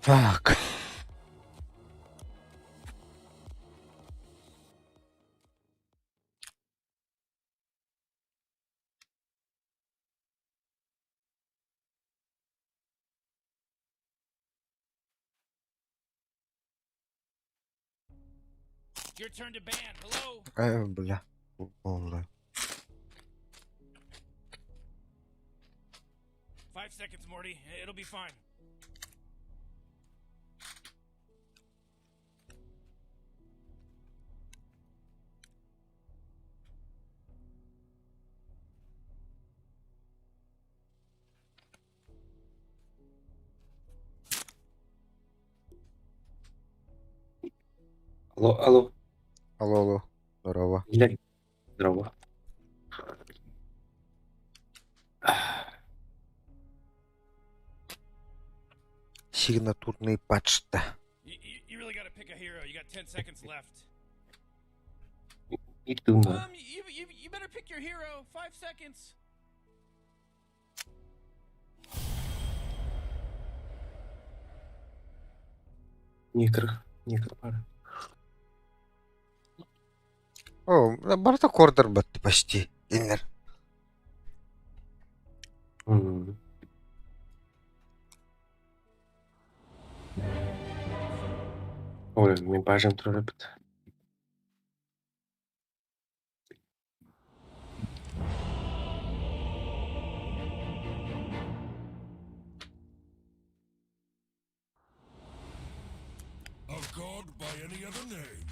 Так. Your turn to ban. Hello? Бля. Полная. 5 seconds, Morty. It'll be fine. Алло, алло. Алло, алло. Здорово. Блядь, здорово. Сигнатурный почта. You really gotta pick a hero. You got 10 seconds left. Иду на. You better pick your hero. 5 seconds. Некр пара. О, наоборот, кордер почти. Инер. Ой, мен бажам тұрып бит. A god by any other name.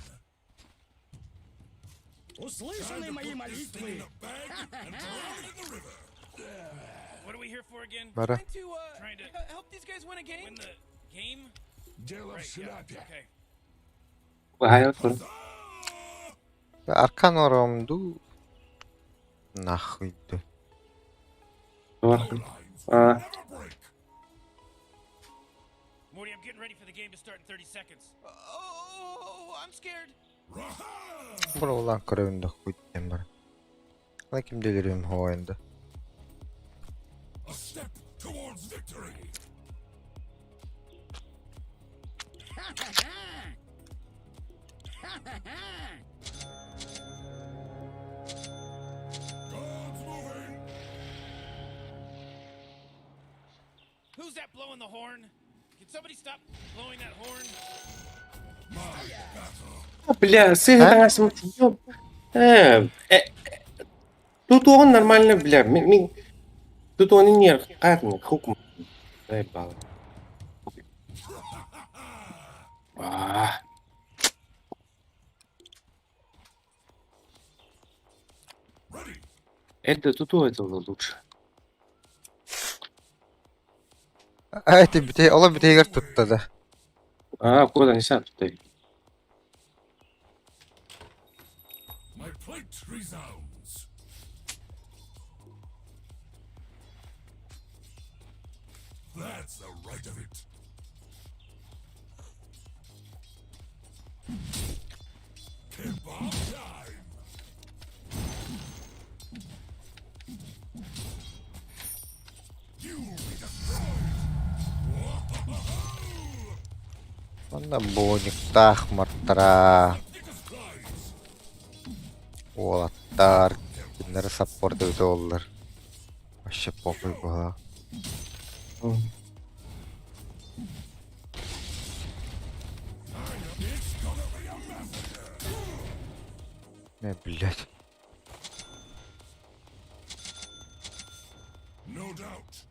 Услышаны мои молитвы. What are we here for again? Бара. Trying to help these guys win a game? Win the game? Дело в Right, yeah. шляпе. Okay. Hayat kurun. Аркан оромду. Нахуй ты. Bakın. Lines Aa, never break. Morty, I'm getting ready for the game to start in 30 seconds. Oh, I'm scared. Raha! Бро, улан көрөүндө хуйттен бар. Ана ким делирим хоойнда. A step towards victory. God's moving. Who's that blowing the horn? Can somebody stop blowing that horn? My battle. бля, сыграй, смотри, ёб. Тут он нормально, бля. Тут он и нерв. Карный, хук. Заебало. А, Ready. это тут у этого лучше. Это битей, ола битейгер тутта да. А, куда не сам тут. Onda Боник Мартара. Олаттар. Кинлері саппорт өйді олар. Вообще похуй была. Блять. No doubt.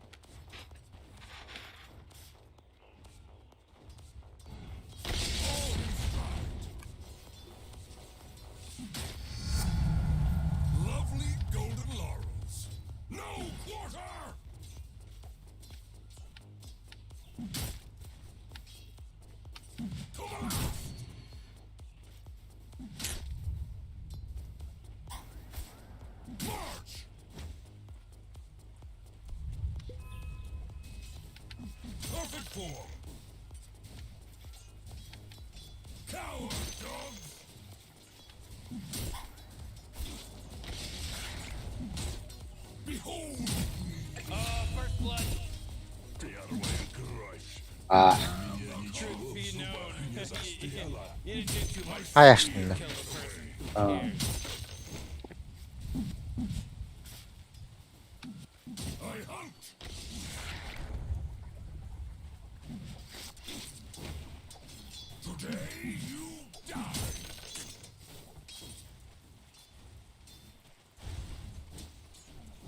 Lovely golden laurels. No quarter! To the left! March! Perfect form! Coward dogs! Behold! First blood. Stay out of my crush. Ah, Truth be known. You didn't do too much Ай аштында. to kill a person. ah. I hunt! Today you die!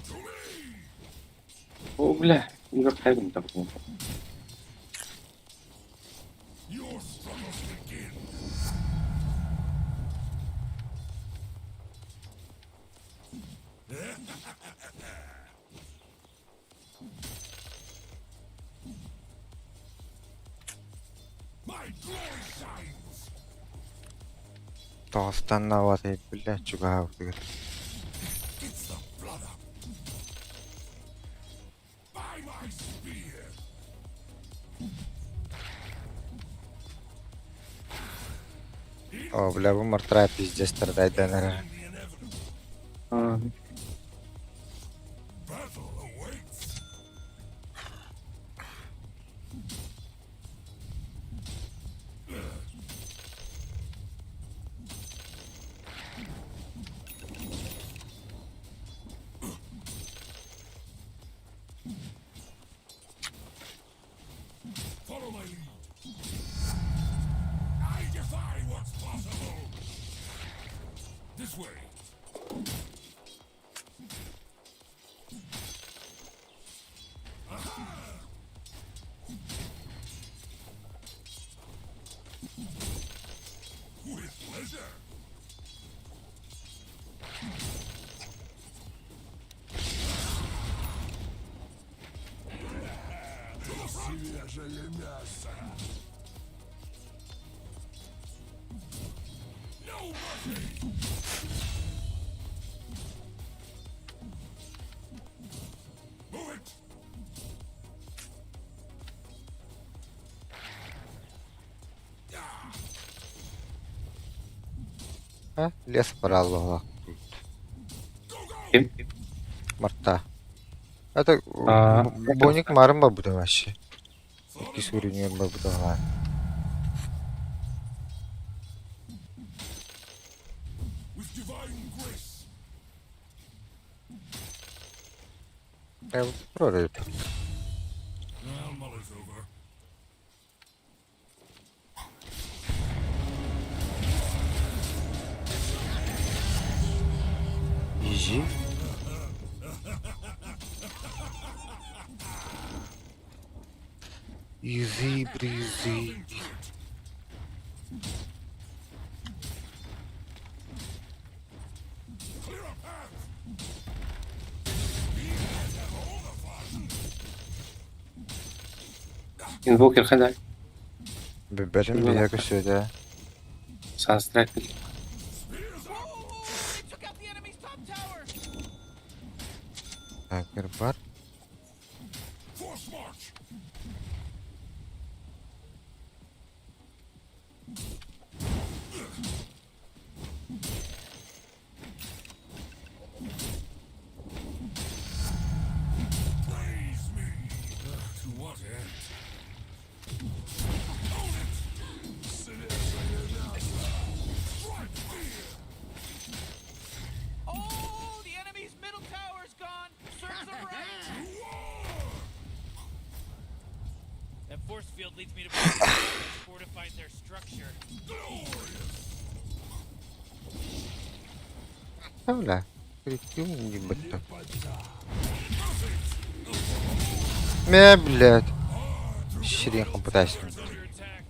To me! О, бля, не заходим так. Your struggles begin! My glory shines! Тоостан наватай, блять, чугав. It's the blood up! By my spear! О, бля, bu Мартара пиздец страдает, наверное. The inevitable А, battle awaits! Follow my lead. I defy what's possible. This way. Aha! With pleasure. Свежее мясо. No mercy. Move it. А? Лес порвало. кем? Марта. Это А, Боник Мармба буде вообще. Якийсь уровень буде. With divine grace. Я вот прорыв. I'll mull it over. Изи. Изи, бризи. Clear a path. Инвокер хадай. Биберин бияга söyle. Санстракл. Took out the enemy's top tower. Такер бар. Force march. Praise me. To what end? Own it. structure. Hola. Крикнул ебать. Мя, блядь. Ширинку пытаюсь. Under attack.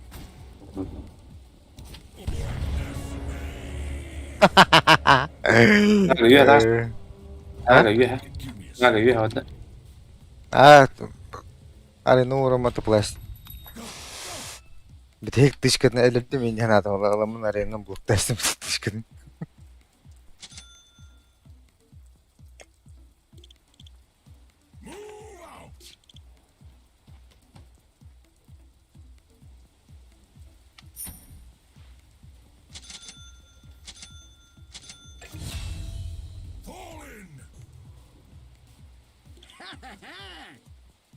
Naga yürü lan. Naga yürü. Naga yürü hadi. Али, ну, ураматы пласт. Битек тышкатын әліпті мен янатым аламын аренан блоктайсым тышкатын. Move out! Fall in!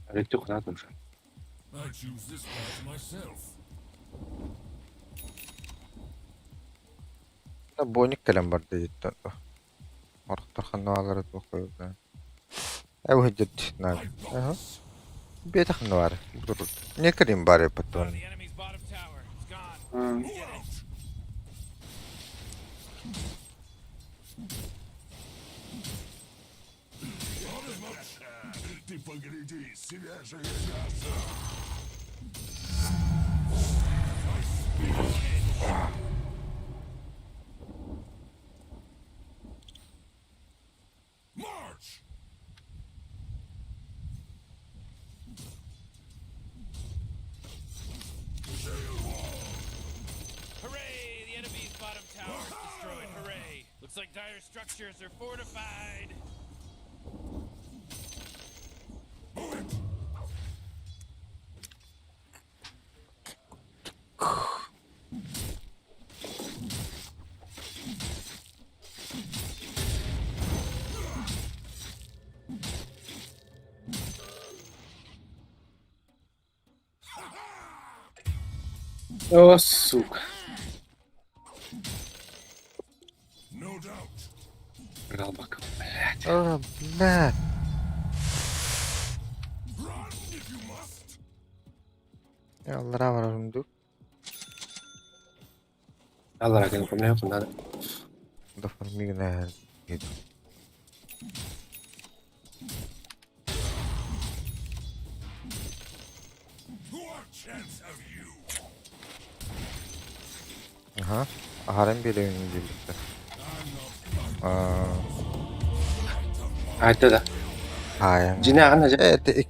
Öyle çok rahatım şu an. I choose this path myself. Боник кэлэн бар дэйттэн. Орохторхан наагарат бохойган. Хэвэжэд наа. Аха. Бетах наар. Некэрим барэ патон. The enemy's bottom tower. It's gone. Hmm. Did it. Ты погляди, свежее мясо! March! Hooray! The enemy's bottom tower is destroyed. Hooray! Looks like dire structures are fortified. О, сука. No doubt. Al bakalım. Блядь. Ара, бля. Run if you must. Аллара варымду. Allah rakını komle yapın hadi. Да формигна. What chance have you? Ага. Агарам белеğin birlikte. Haydi da. Hayır. Cine anacı. Evet.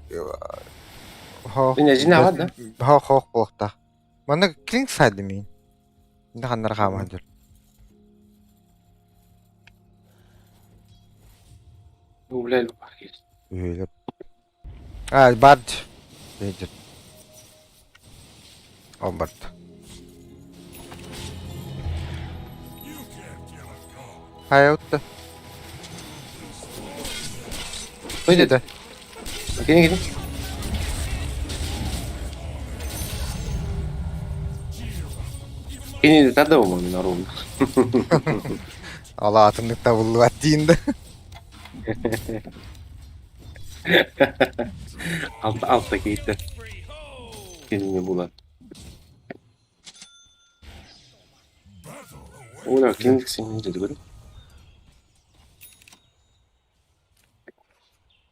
Cine cine var da. Хоох боохта. Манай клинк сайд юм. Энд ханаар хаамаа жир. Bu bile bak. Öyle. Bard. Danger. Obert. You can't kill a god. Hayatta. Öyle de. de. Gidin gidin. Yine de tadı olmanın aromda. Allah atımlık davullu attığında. Alttaki gitti. Free. Ho! Kendini bulan. Battle away. Ola kimlik senin dedi böyle.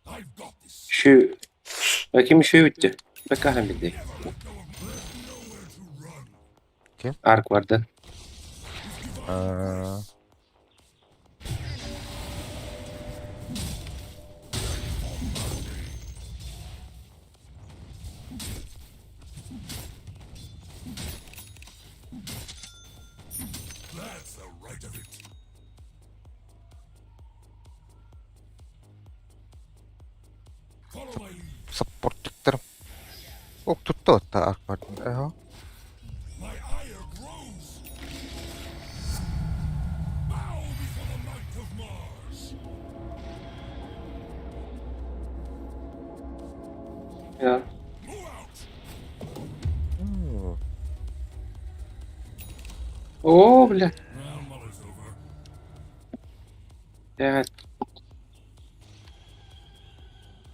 I've got this. Şu bakayım şu bitti. Bak kahraman Ark vardı. That's the right of it. Follow my lead. Support çıktırım. Ok tuttu hatta ark vardı. My ire grows. Bow before the might of Mars. Ya. Move out. Oo bile. Well, Muller's over. Evet.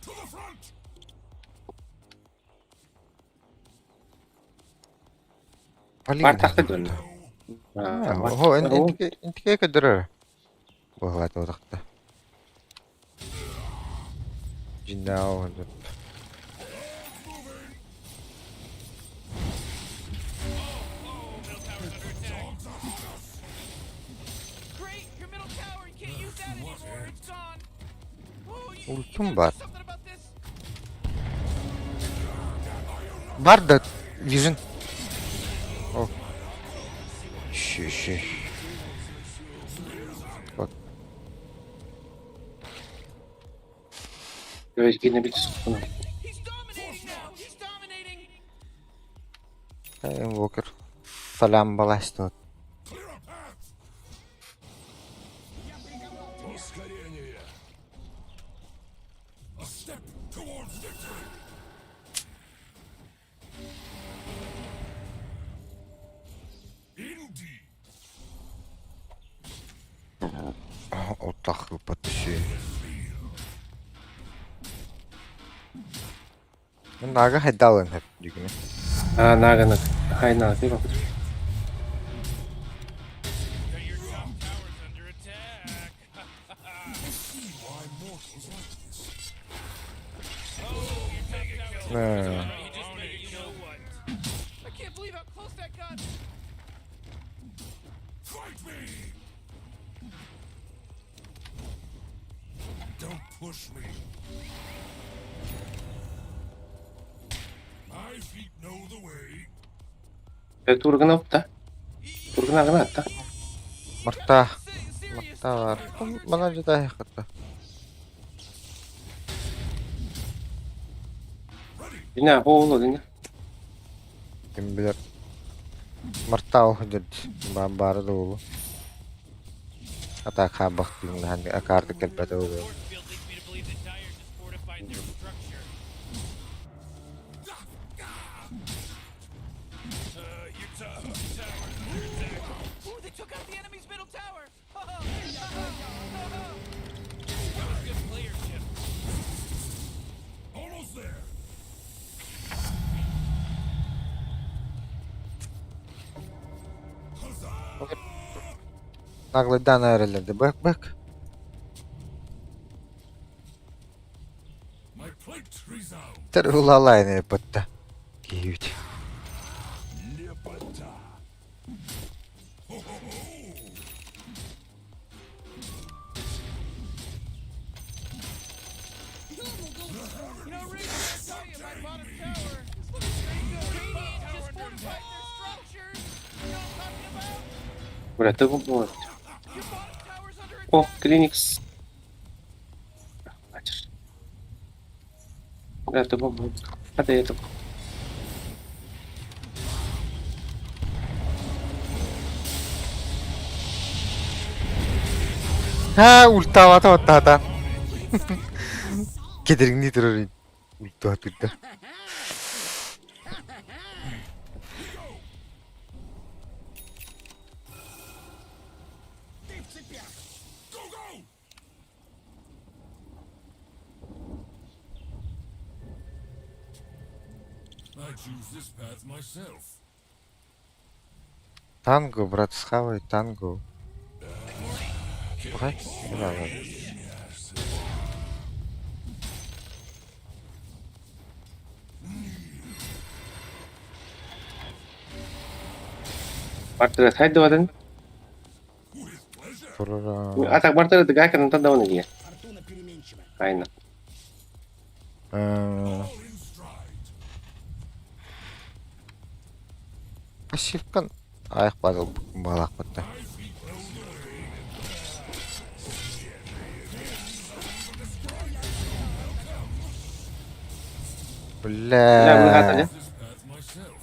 To the front. Бартакта дөн. هو انت كده كدرر وهو توضحت جناو Great, your middle tower. You can't use that anymore. It's gone. Oh, you Ultim gotta var. do something about this. Var da Vision. Oh. Şey. Bak Evet yine bir sıkıntı. He's dominating now. He's dominating. Invoker falan баластет. Clear a path! Ускорение! A step towards victory! Indeed! Отах потуши. Нага хайдаалын хат дигнэ. Наганак. Хайна тий баг. Got your top towers under attack. Why mortals like this? Oh, your top tower. Nah. He just made you know what. I can't believe how close that got. Fight me! Don't push me. My feet know the way. Turgun apta. Turgun agana atta. Марта. Serious. Марта var. Bana жада хата. Yine oğlu yine. Kim bilir. Marta o hujud. Bambara dulu. Ata kabak tingnan akardı kelpete ulu. Force field leads me to believe that Dire just fortified their structure. Your top tower under attack. Ooh, they took out the enemy's middle tower. Good playership. Almost there. Nagliden ayrılırdı. Bak. My plate resound. Terulalayın yapıttı. Giyut. Lepata. You know, Reed, I tell you, my bottom tower. This looks pretty good. Radiant just fortified their structures. You know what I'm talking about? Burası bu. Your bottom tower's under attack. Oh, Clinics. Açır. Burası bu. Hadi yedim. Ha ultawata. Kedirin terörin. Ultawata. Ты в цепях. Go, go! I choose this path myself. Танго, брат, схавай танго. Пухай? Да. Bartara haydi vadin. With pleasure. Турара. А так Бартара дыгай kan ntar daun dia. Фортуна переменчива. Aynen. All in stride. Пассивкан аяқ бадыл балақ бітті. Ya bunu kata Бля. aja. This path myself.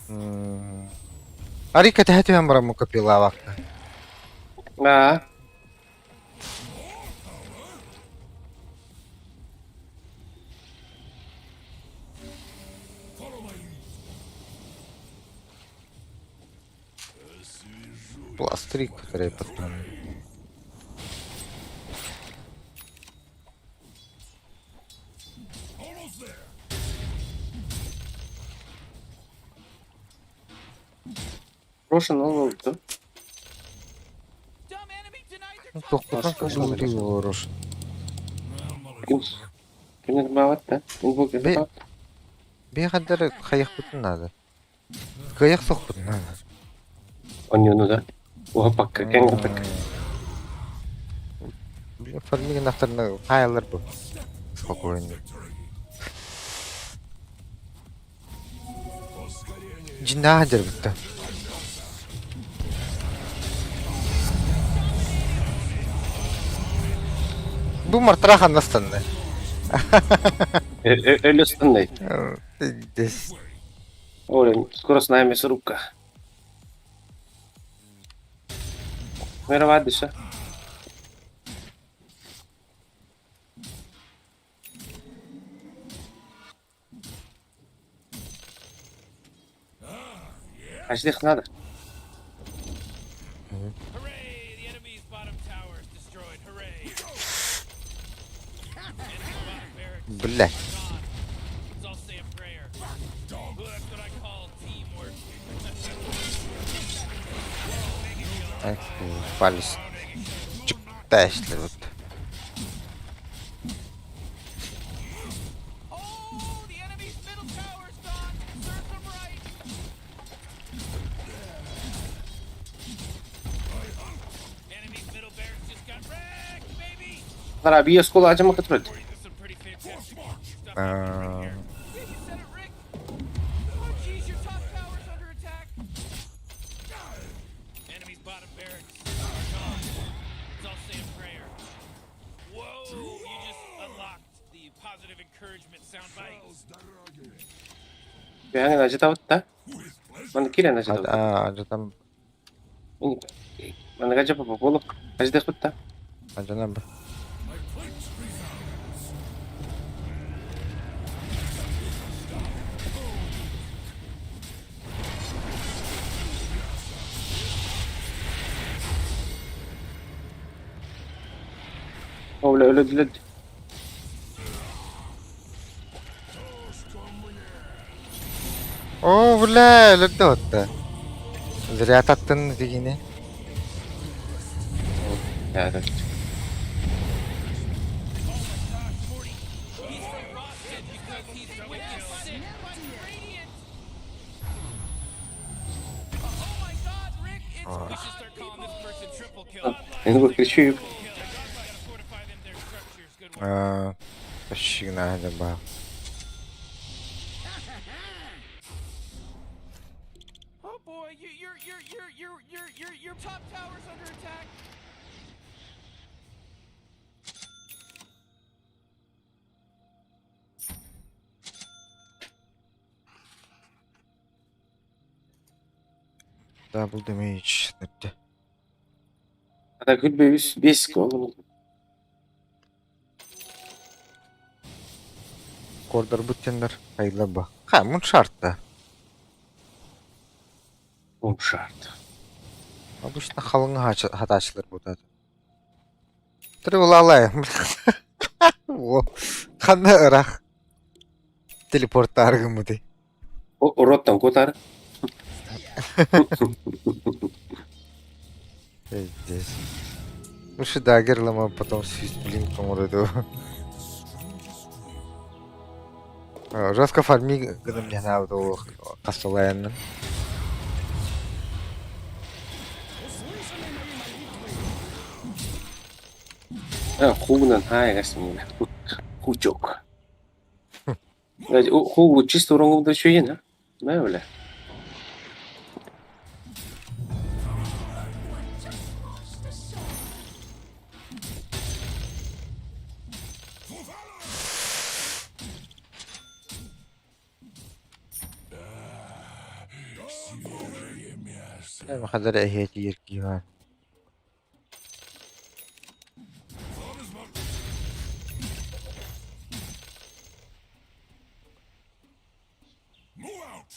Арика тәхәті мен бұрамы көпила вақты. Nah. Follow my lead. Пластрик, который потом. Almost there. Roshan ne oldu? Dumb enemy denied their top Тоқтаған Басқа кім жолы бұл ұрыш. Kimdir mağat da? Bu kez Be- bak. Бейқадары қайық бұтын нады. Қайық соқ бұтын нады. Onyonu da. Bu hapakka ken kapak. Фармиген авторына қайылар бұл. Спокойно. Жинаған жер бұтты. Бұл мартырақ анастанда. Öyle standayım. Здесь. Oğlum скоростная мясорубка. Merhaba Adisa. Açtık надо. Hooray! The enemy's bottom tower is destroyed. Hooray! Enemy bottom barracks Бля. gone. Let's all say a prayer. Well, that's what I call teamwork. Ай, палец. Чиптаешler бұтты. Oh, the enemy's middle tower's gone. Serve them right. Enemy's middle barracks just got wrecked, baby. Bunlar abi yaskola acıma katıldı. This is some pretty fantastic stuff Uh, happening right here. Yeah, you said it, Rick. Oh, jeez, your top tower's under attack. Enemy's bottom barracks are gone. Let's all say a prayer. Whoa, you just unlocked the positive encouragement soundbite. Yani acı tavut da. Bana kiren acı tavut. Acıdan Bana acı baba bolu. Acı da kutta. acına bir. Öyle diledim. О, бля, өлді отты. Зря таттың дегені. Yani. He's from Roston because he's wicked sick. Radiant. Oh my god, Rick, we should start calling this person triple kill. Yani bu кричу. Gotta fortify them their structures. Good work. Почти надо было. Oh boy, your top tower's under attack. Double damage. Nerede? Hadi gül be 100 oğlum. Кордор бұттендер. Қайла ба. Ха, мұн шартты. Bu şart. Обычно халыңы хаташылар бұтады. Түрі ол алайым. О, қаны ұрақ. Телепортты арғым бұды. O rottan kotar. Здесь. Лучше даггерлама, потом свист блинком урыду. Жестко фарми гыным жанабды ол қасталайынның. Хугнан хайгасмина. Хучок. Хугу чисто урон да еще есть, да? Öyle. ما خدر اهيتي يركي هان. Move out!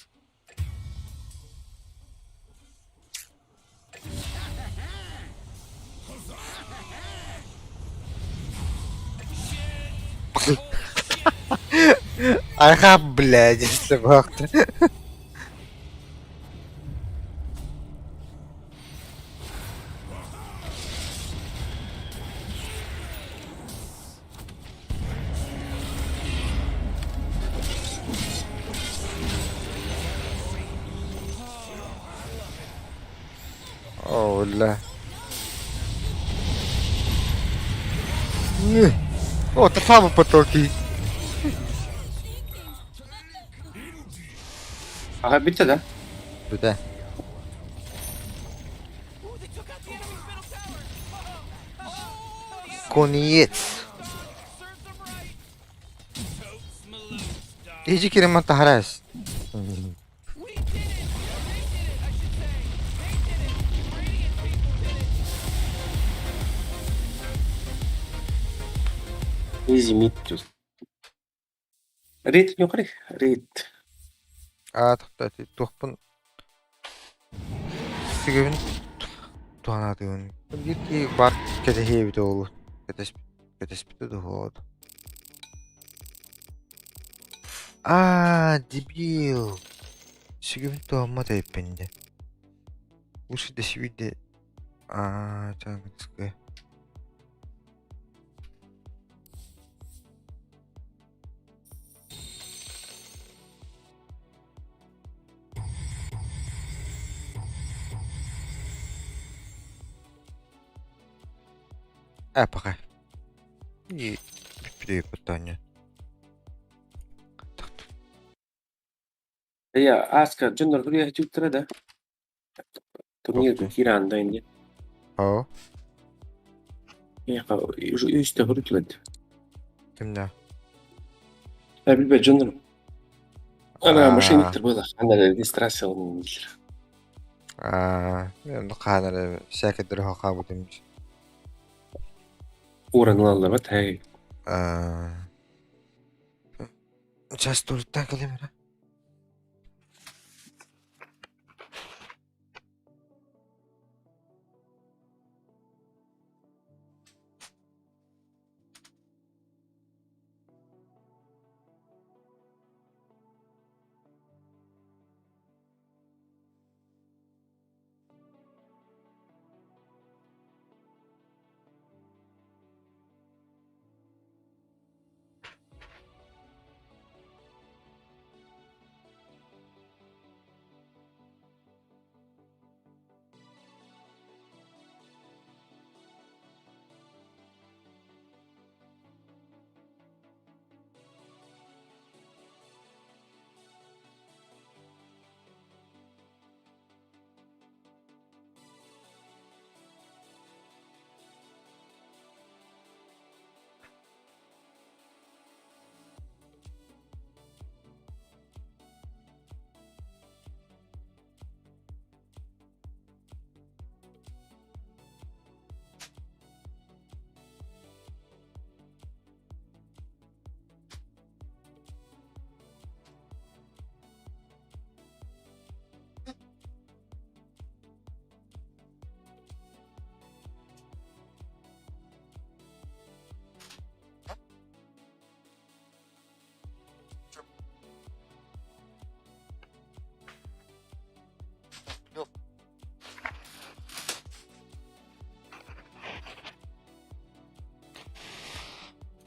Ага, блядь, если бахты. О, ля. О, та саме потоки. Aha bitti de. Буде. Ooh, they took out the enemy's middle tower. Oh, yes, Конець. serves them right. Totes my loose, dog. Іди керемет тахарас. We did it. They did it, I should say. They did it. Radiant people did it. Easy mid diyorsun. Raid yukarı. Raid. Тахтати тухпын. Сигевин туанадын. Бирки бар кете хевите олу. Кетеспите доход. Дебил. Сигевин туамма тайпенде. Уши дешивиде. Чангыцке. Пока. І піде питання. Ya Aska Junior buraya çıktı da. Turnir Okey. Kiran'da indi. О, Ya üstte hırıkladı. kimde? Bir be Junior. Ana Aa. машиниктер было. Она регистрация olmamış. Енді қаныры сәкедір хоқа бұдымыз. Уранлалар ба тай. Час турттан келемін.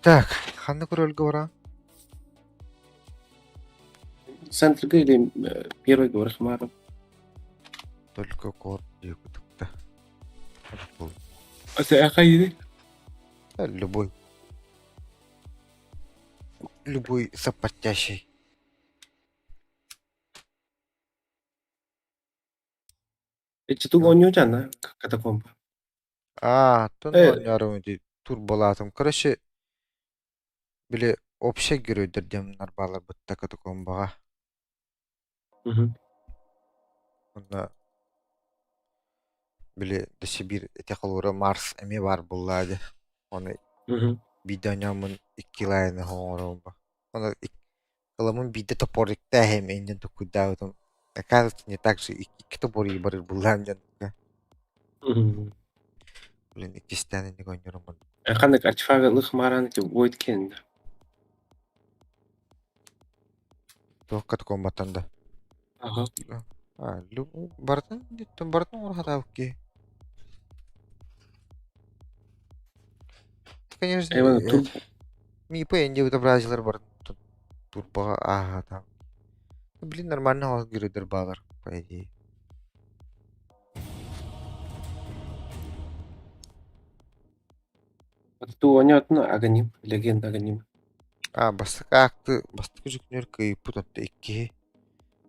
Так, қанды көрөлгі бара? Sen Türkiye ile первый говоришь Мару. Только код екутікті. Бұл А ты акайды? любой. Любой сопотящий. Эти тут oynuyorsun katakomba. Тон Э. ойнарым өте тур болатым. Короче, біле опша көрөдір демнар балар бұтта катакомбаға. Онда біле деші бір этекалуыры Марс әме бар бұллады. Оны бидонямын 2 лайны хоңорым ба. Оны каламын биде топорикта hem енден токуда отым. Оказывается, не так же 2 топори барыр бұллам жандыға. Блин, 2 стәні не ойнарым бұны. Kandak артефактлық Мараны деп ойыткен. Тоқ катакомбаттан да. Ага. Бартын, деттен бартын орхата өкке. Конечно, Eyvallah tur мипы энде отобразилар бар. Турбаға там. Блин, нормально халық көрөдір бағар, по идее. Ту онятны Аганим, легенда Аганим. Бастык акты, бастык жүкнөр кыйпыт отта икки.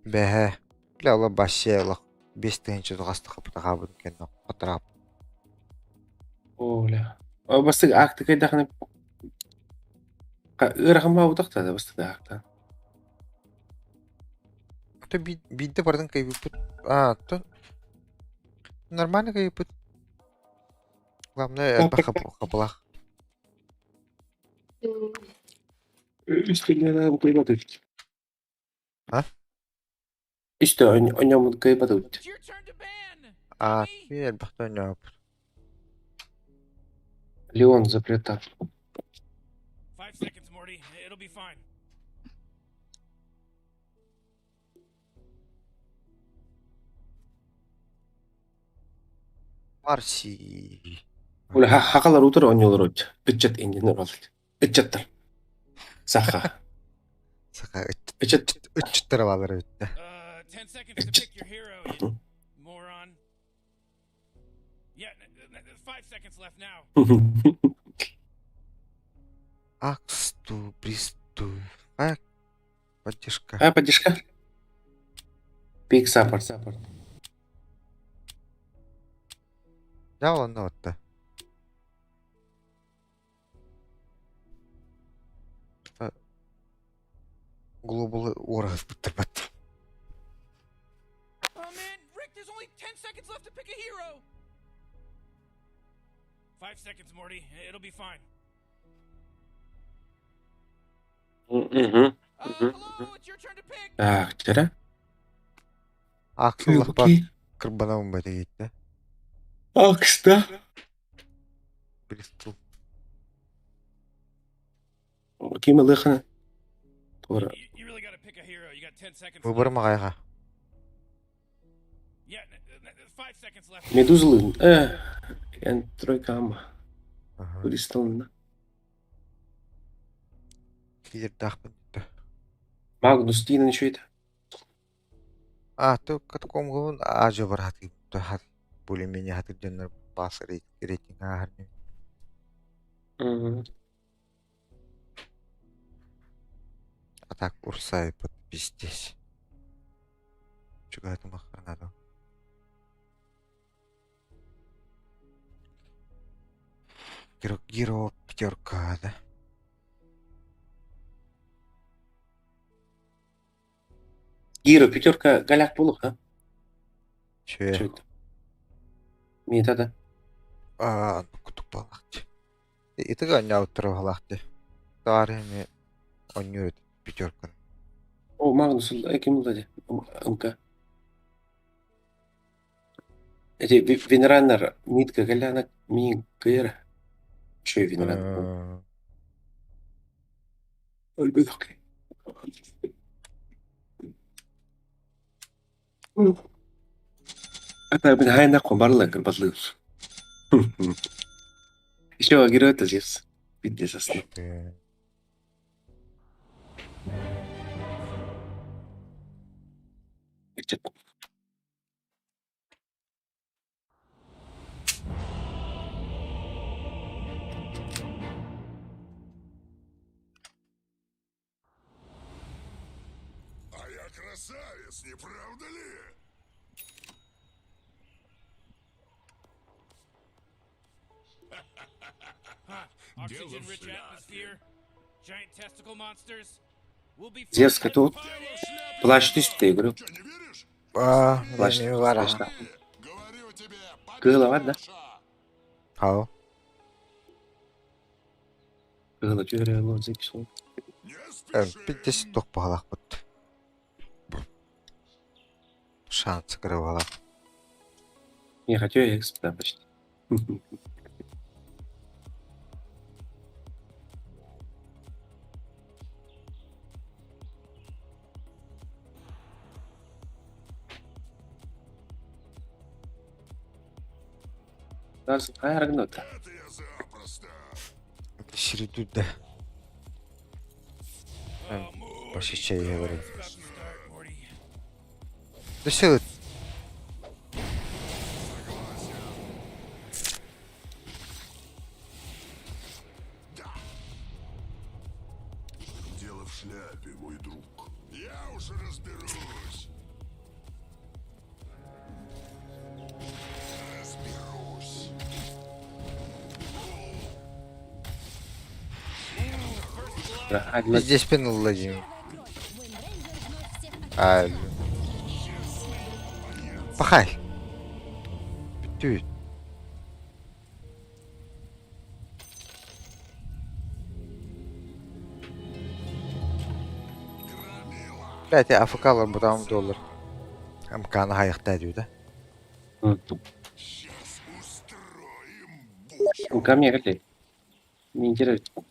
Бэхэ. Бля ола бассиялах. 5 тыгынчы дұғасты қапыта қабын кен қотырап. Оля. Бастык акты кайдахны ырахым баудакта да бастык акта. То бидді бардың кайпыт. То нормально кайпыт. Главное, әлбә қапылақ. Üstüne de bu kıymadı. Ha? İşte oynamın kıymadı. It's your turn to ban. Ти әлбәқті ойнап. Леон запретал. 5 seconds, Morty. It'll be fine. Марси. Öyle hakalar otur oynuyorlar hoca. Itchat indiğinde oldu. Itchattır. Saha. Сақа Itchat. үтчіттір балар өтті. 10 seconds to pick your hero, you moron. Yeah, 5 seconds left now. Аксту, присту. Поддержка. Поддержка. Big support. Ja, он отта. Global Warhead бітірбәт. Oh man, Rick, there's only 10 seconds left to pick a hero. 5 seconds, Morty. It'll be fine. Hello, Hello, it's your turn to pick. Так, тера. Ақсылық бар. Кырбанауын бәді кетті. Акста. Присту. Кима лыхана. Тора. You really gotta pick a hero. You got 10 seconds. Выбор мағайға. Yeah, 5 seconds left. Медузлын. Yani тройка ама. Туристалына. Кейдер дақпын. Магнус Тина ничего это. То катаком ғылын ажы бар хаты. Более-менее хаты дөнер басы рейтинг ағармен. А так урсай подписьтесь. Чего это махар надо? Геро пятерка, да? Гиро, пятерка, голяк булук, а? Че? Что это? Мета, да? Кутук балақты. Итігі өне ауттыры балақты. Тарыны ойнует пятерканы. О, Магнус, кем владе? МК. Эти Винраннер, нитка, голяна, ми, гыра. Че Винраннер? Өлбедок. Это من هاي نقوم بارلك البطلوس. Еще герой-то здесь. Видите, сосну. А я красавец, не правда ли? Oxygen-rich atmosphere, giant testicle monsters. We'll be Зевс fine. готов. Плащ ты что, игру? Что, не веришь? Плащ. Не вара. Говорю тебе, Голова, да? Ау. Голова, вот записал. Не спеши. 50 тоқ бағалақ бұд. Шансы кірі бағалақ. Не, хотя я эксп, да, почти. Зараз айрагнота. Это я запросто. Шириду да. Почти чай говорю. About to start, Morty. Да все, Одна... Здесь пенул А, пахай. Тюй. Блядь, я АФК'лар бұдан доллар. Амканы хайықта дю да. Ну, ко мне как-то. Не интересно.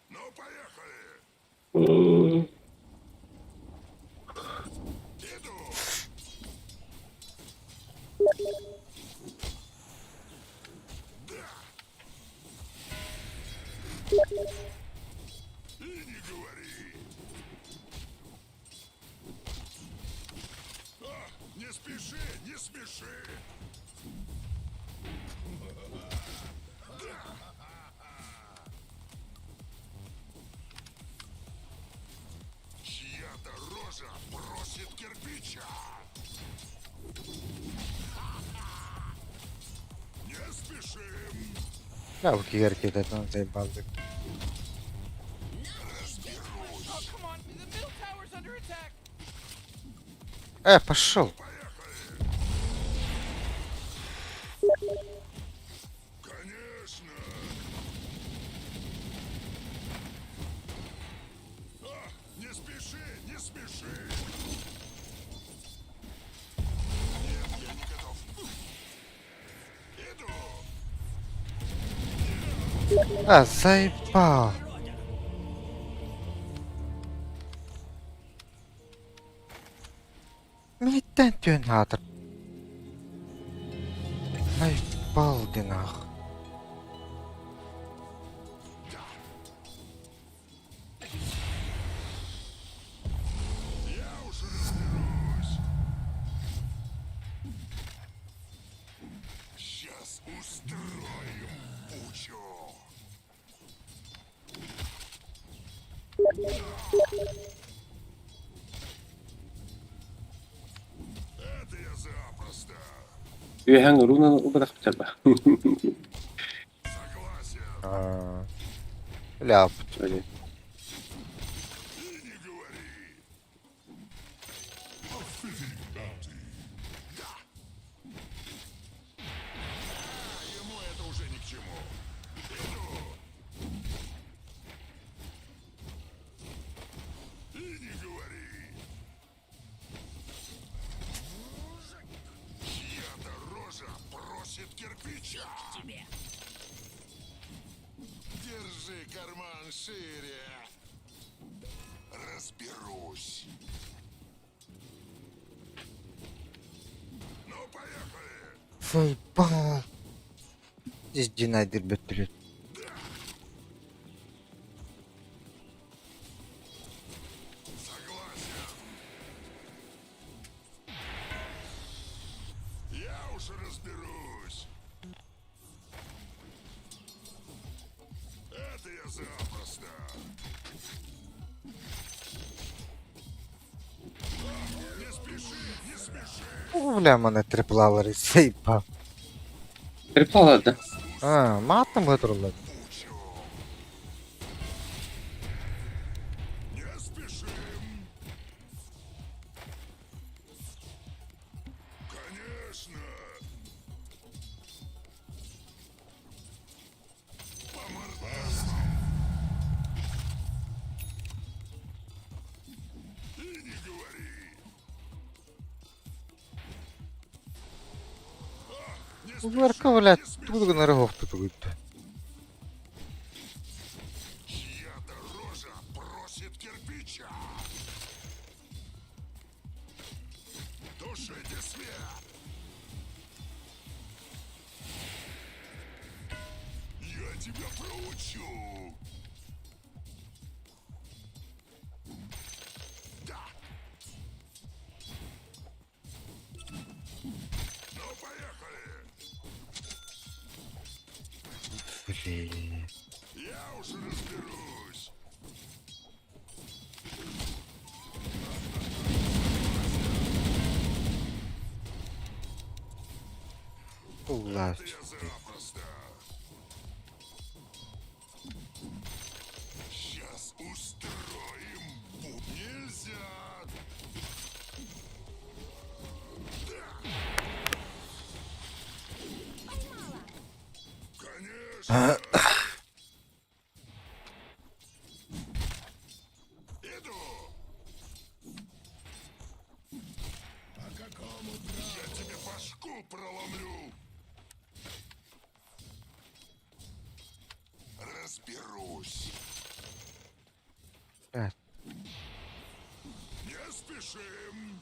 Ну, поехали! Иду! И не говори! Не спеши, не спеши! Чья-то рожа просит кирпича! Не спешим! Ya bu hareketlerden zevk aldık. Oh, come on! The middle tower's under attack! Пошел. Конечно! Не спеши, не спеши! Нет, я не готов. Иду! Заебал. Мitten työnhaatar. Заебал ты нахуй. Я уже разберусь. Сейчас устроим бучу. Это я запросто. Üyehan runan bırakıp tabi. Согласен. Ляп. Öyle. И не говори. Да. Ему это уже ни к чему. Иду. И не говори. Чья-то рожа просит кирпича. Тебе. Держи карман шире. Разберусь. Ну, поехали. Заебал. Здесь динайдер бөттүрөт. Согласен. Я уж разберусь. Это я запросто. Не спеши, не спеши. Бля, мене триплавери, заебал. Переплала, да? Матом витрулив. Бучу. Не спешим. Конечно. Помордаст. И не говори. Не спеши, Верка, блядь, не спеши. тут на рогов тут вийти. Чья-то рожа просит кирпича. Тушите свет. Я тебя проучу. Да. Ну, поехали. Блін. Я уже разберусь. Ула. Это я запросто. устроим. Нельзя. Конечно. Иду. Я тебе башку проломлю. Разберусь. Evet. Не спешим.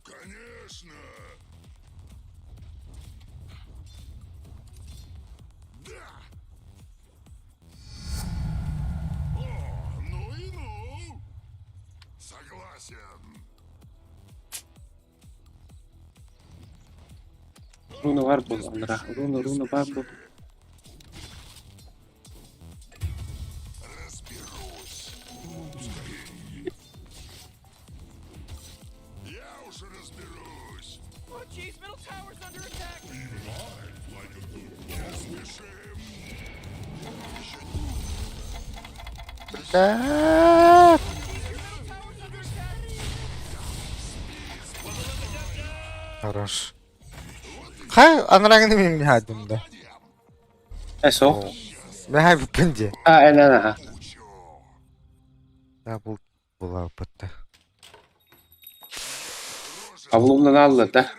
Конечно. Да. О, ну и ну. Согласен. Runo var bu Andra. Runo var bu. Разберусь. Я уже разберусь. Oh, jeez, middle tower's under attack. Не спешим. Да. Хорош. Хай анрагны мим хадымда. Eso. Мехай бупенде. Aynen. Ya bu bular bitti. Avlumdan aldı da.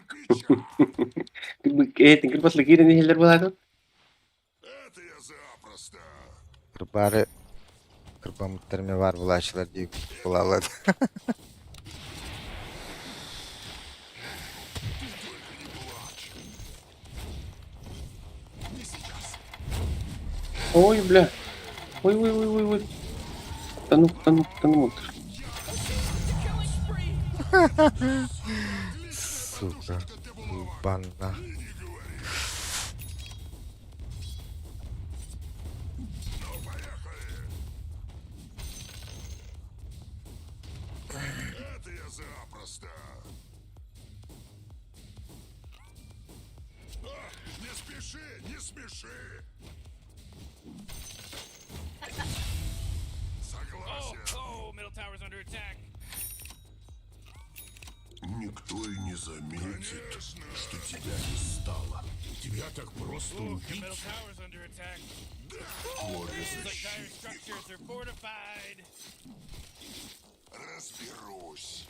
Tinggal pas lagi ini healer bola tuh. Это я запросто. Kırbari kırbamıtlarım var bulaşçılar diye bulalar. Ой, бля. Ой. Тону. Сука. Банна. Это я запросто. Не спеши, не спеши. Согласен. Oh, middle tower's under attack. Никто и не заметит, что тебя не стало. Тебя так просто Your убить. middle tower's under attack. Горе It's like dire защитник. structures are fortified. Разберусь.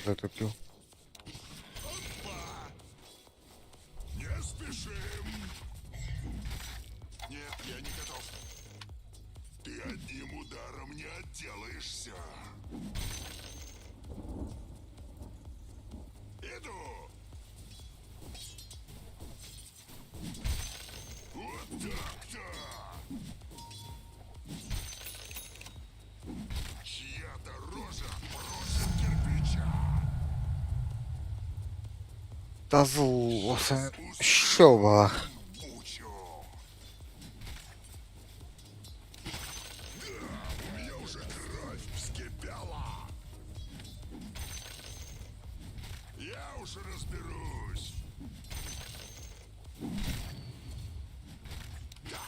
Затупил. Не спешим. Нет, я не готов. Ты одним ударом не отделаешься. Иду. Вот так-то. Чья-то рожа просит кирпича. Dazı o sen şova. Бучу. У меня уже кровь вскипела. Я уже разберусь. Да.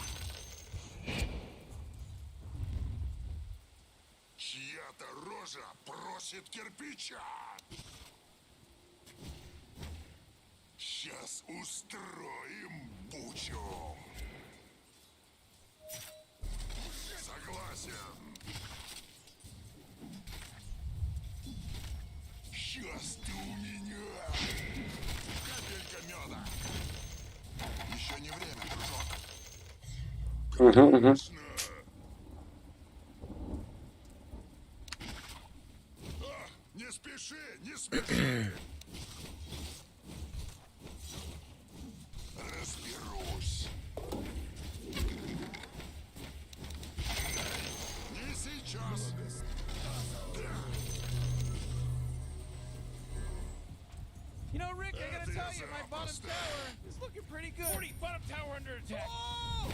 Чья-то рожа просит кирпича. Сейчас устроим бучу. Согласен. Сейчас ты у меня. Капелька меда. Еще не время, дружок. Угу. Конечно. Не спеши, не спеши. Разберусь. Не сейчас. You know, Rick, I gotta tell you, my bottom tower is looking pretty good. 40, bottom tower under attack. Oh!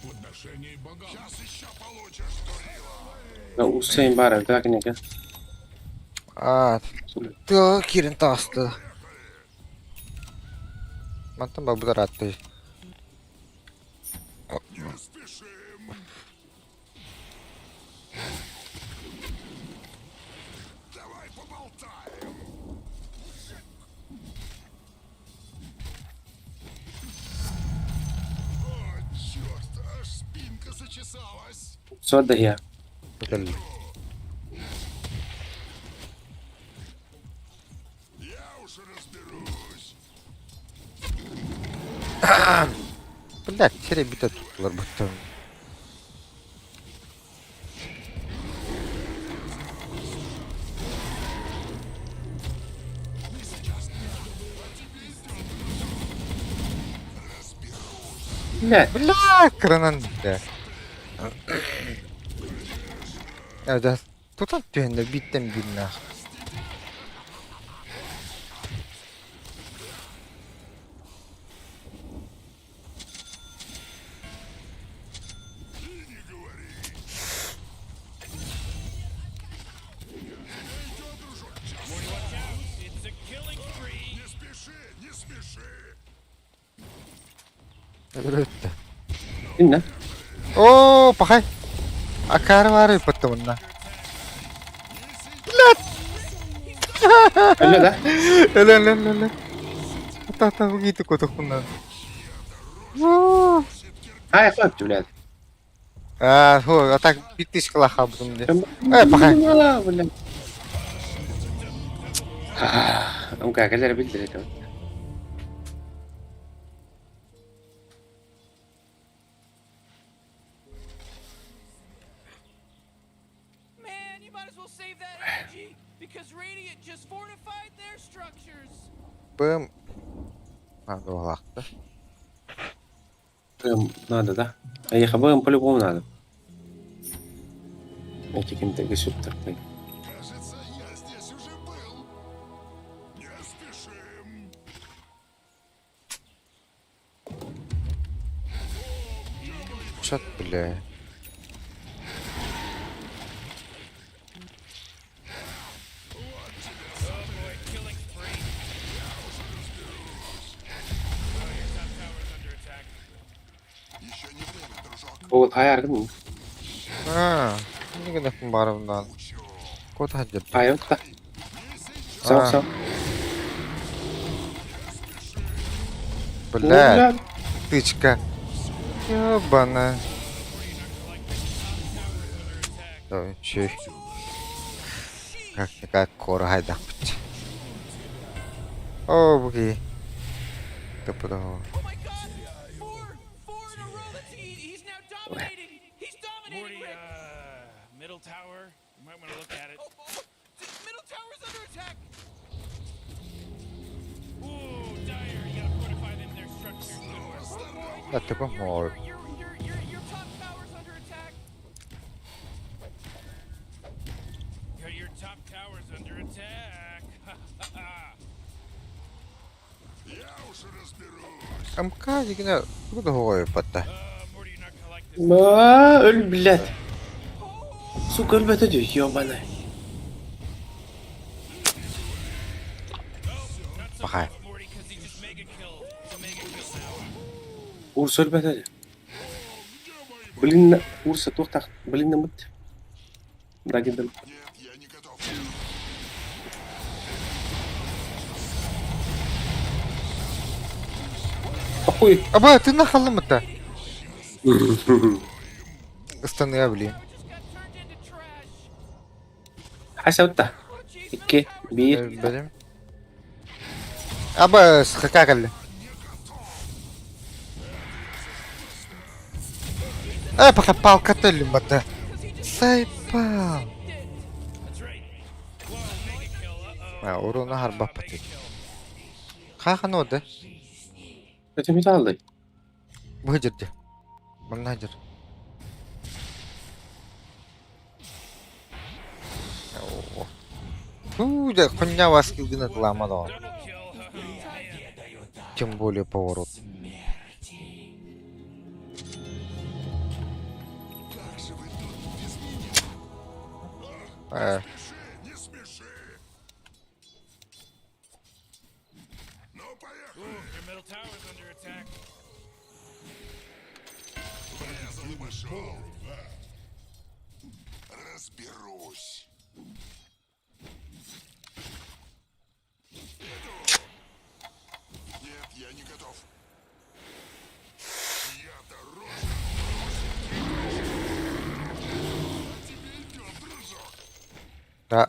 Подношение богам. Сейчас еще получишь, Турила. Ya Usain bari bir dakika. Tuh, kirim tas tuh. Mantap, babu teratai. Не спешим. Давай поболтаем. О, черт, аж спинка зачесалась. Все отдай. Betul. Я уж разберусь. Блядь, серия бита tuttular bıktım. Блядь, Бля, кранан да. Ya da tutan tüyende bitten birine. It's a killing spree. Не спеши, не спеши. Öyle öttü. dinle. Oo, pahay. Akar var ya pıttımında. Öyle de. Öyle. Hatta begitu kutukundan. Woo. Hayır öptü блядь. Atak bitiş kala habdum dia. Pahay. Блядь. Enggak, kan cara pikir itu. Man, you might as well save that energy because Radiant just fortified their structures. Bım. Надо валахта. Надо, да? А я хабаем по-любому надо. Эти каким-то супер. Кажется, я здесь уже был. Не спешим. Чат, бля. Killing spree. Еще не время, дружок. Вот hayal kan mı? Ini kena kembaran. Kau tak jadi. Hayal tak. Sağ sağ. Блядь, тычка. Ёбана. Давай, чё? Как кора хайдах бич. О, буги. Топудово. Oh my god! Four in a row. He's now dominating. He's dominating. Morty, Rick. middle tower. You might want to look at it. Middle tower's under attack. Ooh, dire. You gotta fortify them their structures. Да ты помог. Your top tower's under attack. Your top tower's under attack. Я уж разберусь. МК дигне кудоой патта. Morty, you're not gonna like this. Öl блядь. Сука, ölmedi diyor. Ёбаный. Not so Pahay. fast, Morty, because he just mega killed. It's a mega kill now. Урс ölmedi diyor. Блин, Урса тоқтақ. Блин, намыт. Да, гидем. Нет, я не готов. Охуй. Аба, ты нахалым-то? Останови, блин. Just got turned into trash. Хасавта. Oh, jeez, İki, bir. Benim. Аба, скакали. Пока палка-то лимата. Сайпал. That's right. Whoa, mega kill. Uh-oh. Урона харба пати. Хахан ода. Kötü bir aldı. Выжерди. Манагер. Да, хуйня вас килдина ламала. Double kill. Тем более поворот. Как же вы тут без меня? Э, Спеши, не спеши. Пошел, да? Разберусь. Нет, я не готов. Я-то рожа. А тебе идет, дружок. Да.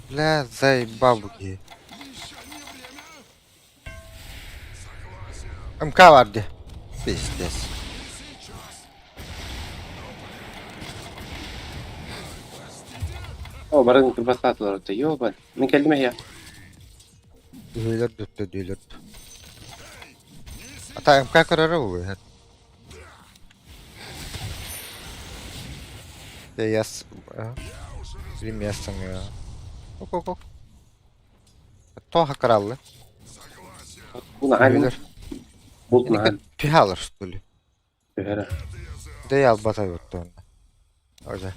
Бля, заебал буги. Еще не время. МК vardı. Пиздец. Баран басатылар да, ёба. Мен келдим я. Düğüler düttü, düğüler. Ata МК kararı bu. Я яс... Film yazsam ya. Oku. Toha krallı. Буны алим. Düğüler. Бултна Никак алим. tühe alır stülü. Бера. De albata yurttu onda. Orada.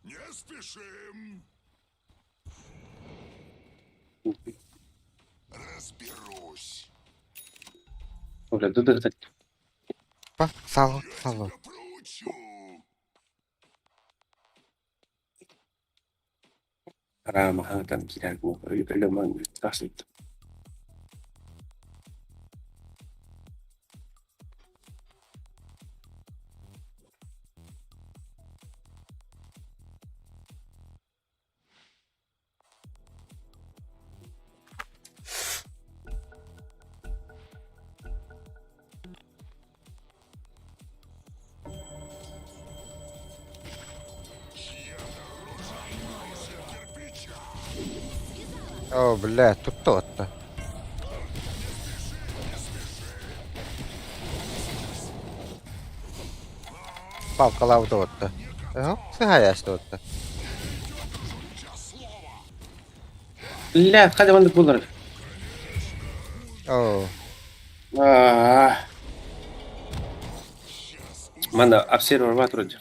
Не спешим. Разберусь. Оля, дудырдык. Bak sağ ol. Проучу. Рама хатан кирәк бу. Ölümün taşıydı. О, бля, тут тот-то. Палкалав тот-то. Оп, сыгаяш тот-то. Ля, хadi мындык булыр. О, Манда обсервер бар вроде.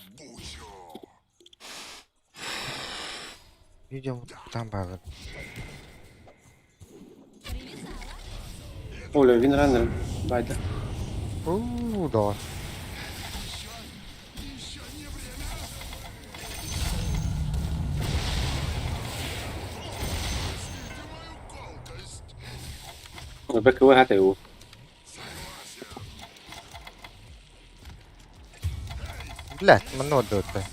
видео там багы. Оля, винраннер байда. Да. БКВ хата его. Блядь, много это.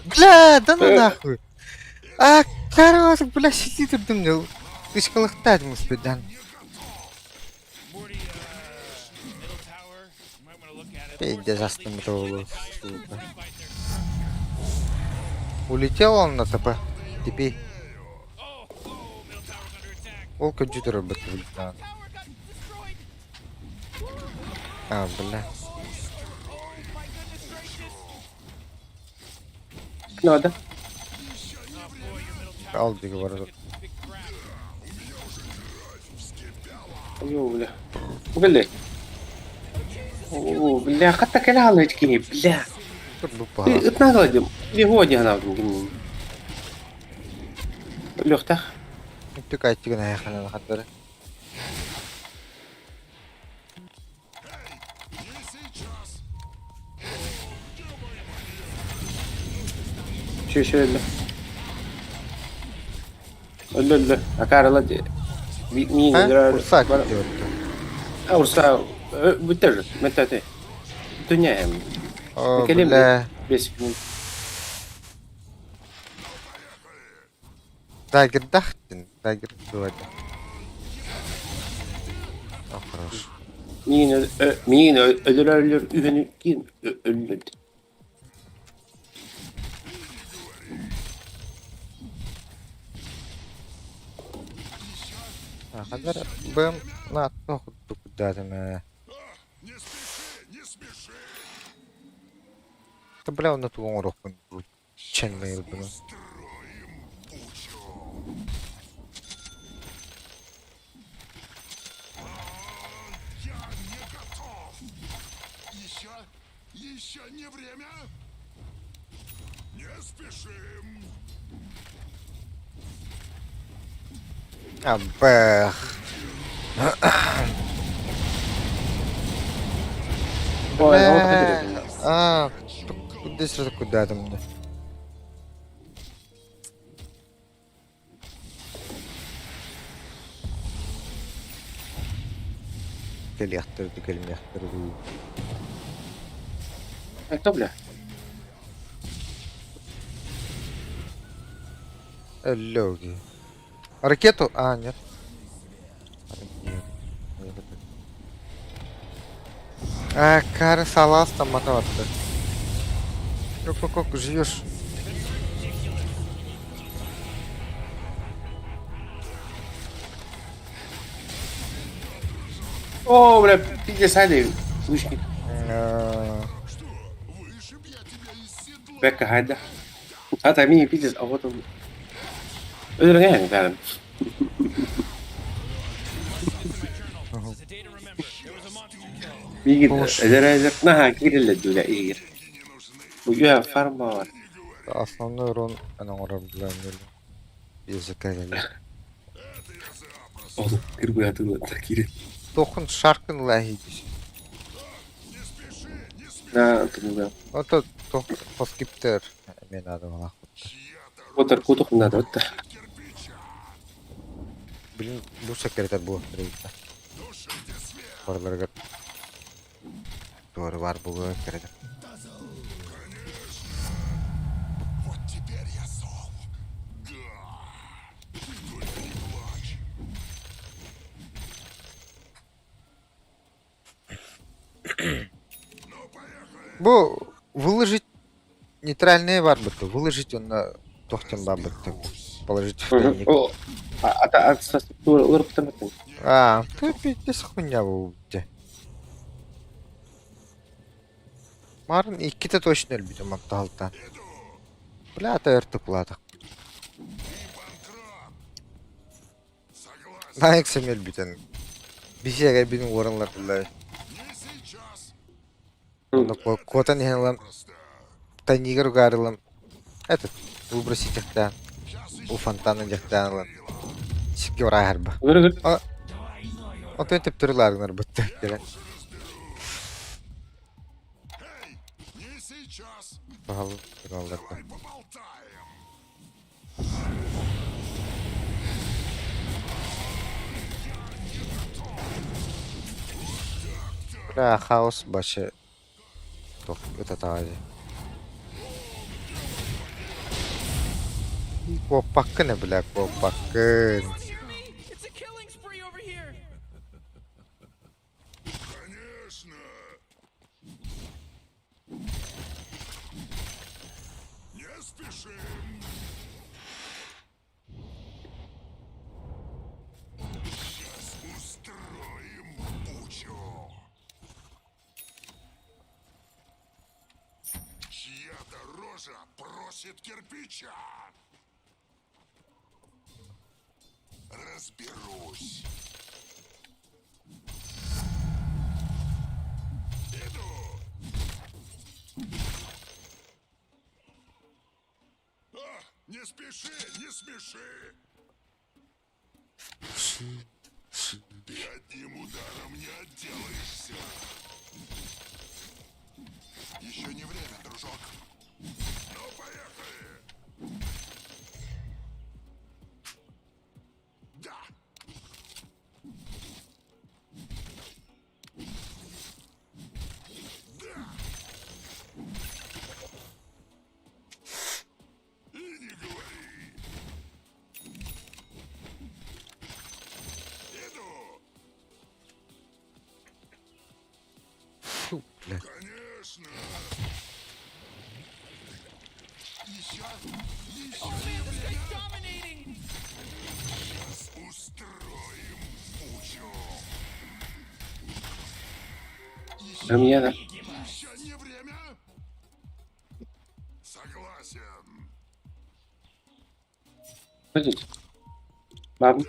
Бля, да ну нахуй. А, хорош, бля, сидит тут думал. Ты ж колыхтать муспедан. Morty, middle tower. You might want to look at it. Пиздец, застымролу. Fight there. Улетел он на ТП. Теперь. Oh, middle tower's under attack. Ол компьютер работает. Tower got destroyed. А, бля. My goodness gracious. Надо. Ал говорю. Big crap. Йо, бля. Бля. О, бля, хата калалочки, бля. Тут был Ты пара. ытналадым. Вигоди ганалдым. Лёхтах. Ты кайтик на яхана на хаттары. Şu şöyle. Öldü. Akarla diye. Mini А? lira. Курсак идет. Ursa bitir. Metate. Dünya hem. О, Келем бля. 5 минут. Дагер дахтин. Дагер сегодня. О, хорош. Mini ölür. Üvenü kim öldü. А, хадер бэм на тоху куда-то на. Не спеши, не спеши. Да бля, он на ту урок ченный был. Строим бучу. Я не готов. Еще не время. Не спешим. А, бэх. Ой, Бля. вот это. А, куди сразу куда там? Да? Коллектор, коллектор. А кто, бля? Лёги. Ракету? А, нет. А, кары салас там мотоватты. Как живешь? О, бля, пиздец, Али. Лучник. Вышиб я тебя из седла. Бекка, хайда. А, там мини пиздец, а вот он. Öldürgen efendim. It's a day to remember. There was a monster kill. Bir git. Boş. Eder. Naha kirille düyle iyi gir. Bu ya farma var. Основной урон она урабляет языка гелер. Oğlum kır bu yatını takiri. Тохун шаркын лахидиш. Na atını. Это тох поскиптер. Мен надо вала. Otur kutuk надо. Вот так. Блин, bu секретер bu. Барларга. Doğru var bu kerede. Вот теперь я зол. Да. Только не плачь. Bu выложить нейтральные варбаты, выложить он на тохтем бабаты, положить в тайник. O. Ata ur bitirmedim. А, ты пиздец хуйня bu где. Марын ikkita точно ölbüdüm aptaldan. Plata ırtıkladık. Layıksam ölbüden. Bir şeye benim oranlar billahi. Onda kotan yanılan тайнигер угарилам. Этот, выбросить их да. У фонтана жактан алам. Сикке урайарба. Ur. Вот это турларнар бытты. Не сейчас. Пагал, пагалдар. Поболтаем. Бля, хаос баşı. Тох, это таги. Kopakın ne bля, kopakın. You hear me? It's a killing spree over here. Конечно. Не спешим. Сейчас устроим бучу. Чья-то рожа просит кирпича. Разберусь. Иду. Не спеши, не смеши. Ты одним ударом не отделаешься. Еще не время, дружок. Ну, поехали. Да. Да. И не говори. Иду. Фу, бля. Конечно. Еще, Oh man, this guy's dominating. устроим бучу. А мне да. Еще не время? Согласен. Ходите. Баб.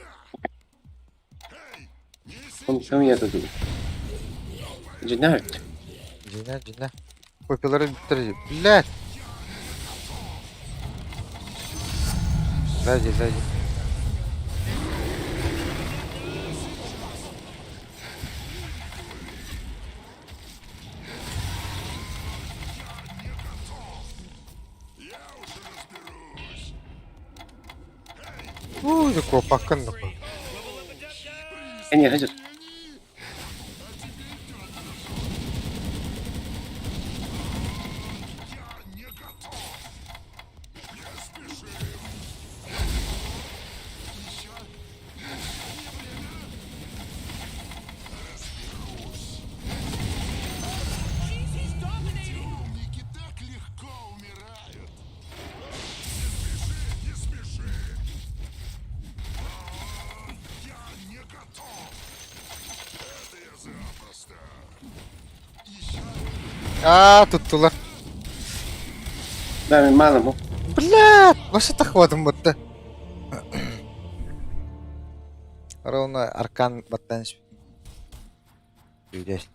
Эй, не Он я тут. Джинар. Cina cina. Kopyaları bitireceğim. Bля. Сзади, сзади. Ой, такого паканно. Нет, идет. Jeez, he's dominating. Умники так легко умирают. Не спеши. Я не готов. Это я запросто. Еще Туттулар. Да, мало ему. Блядь, ваше тахвадым бутта. Ровно аркан баттан. Видишь.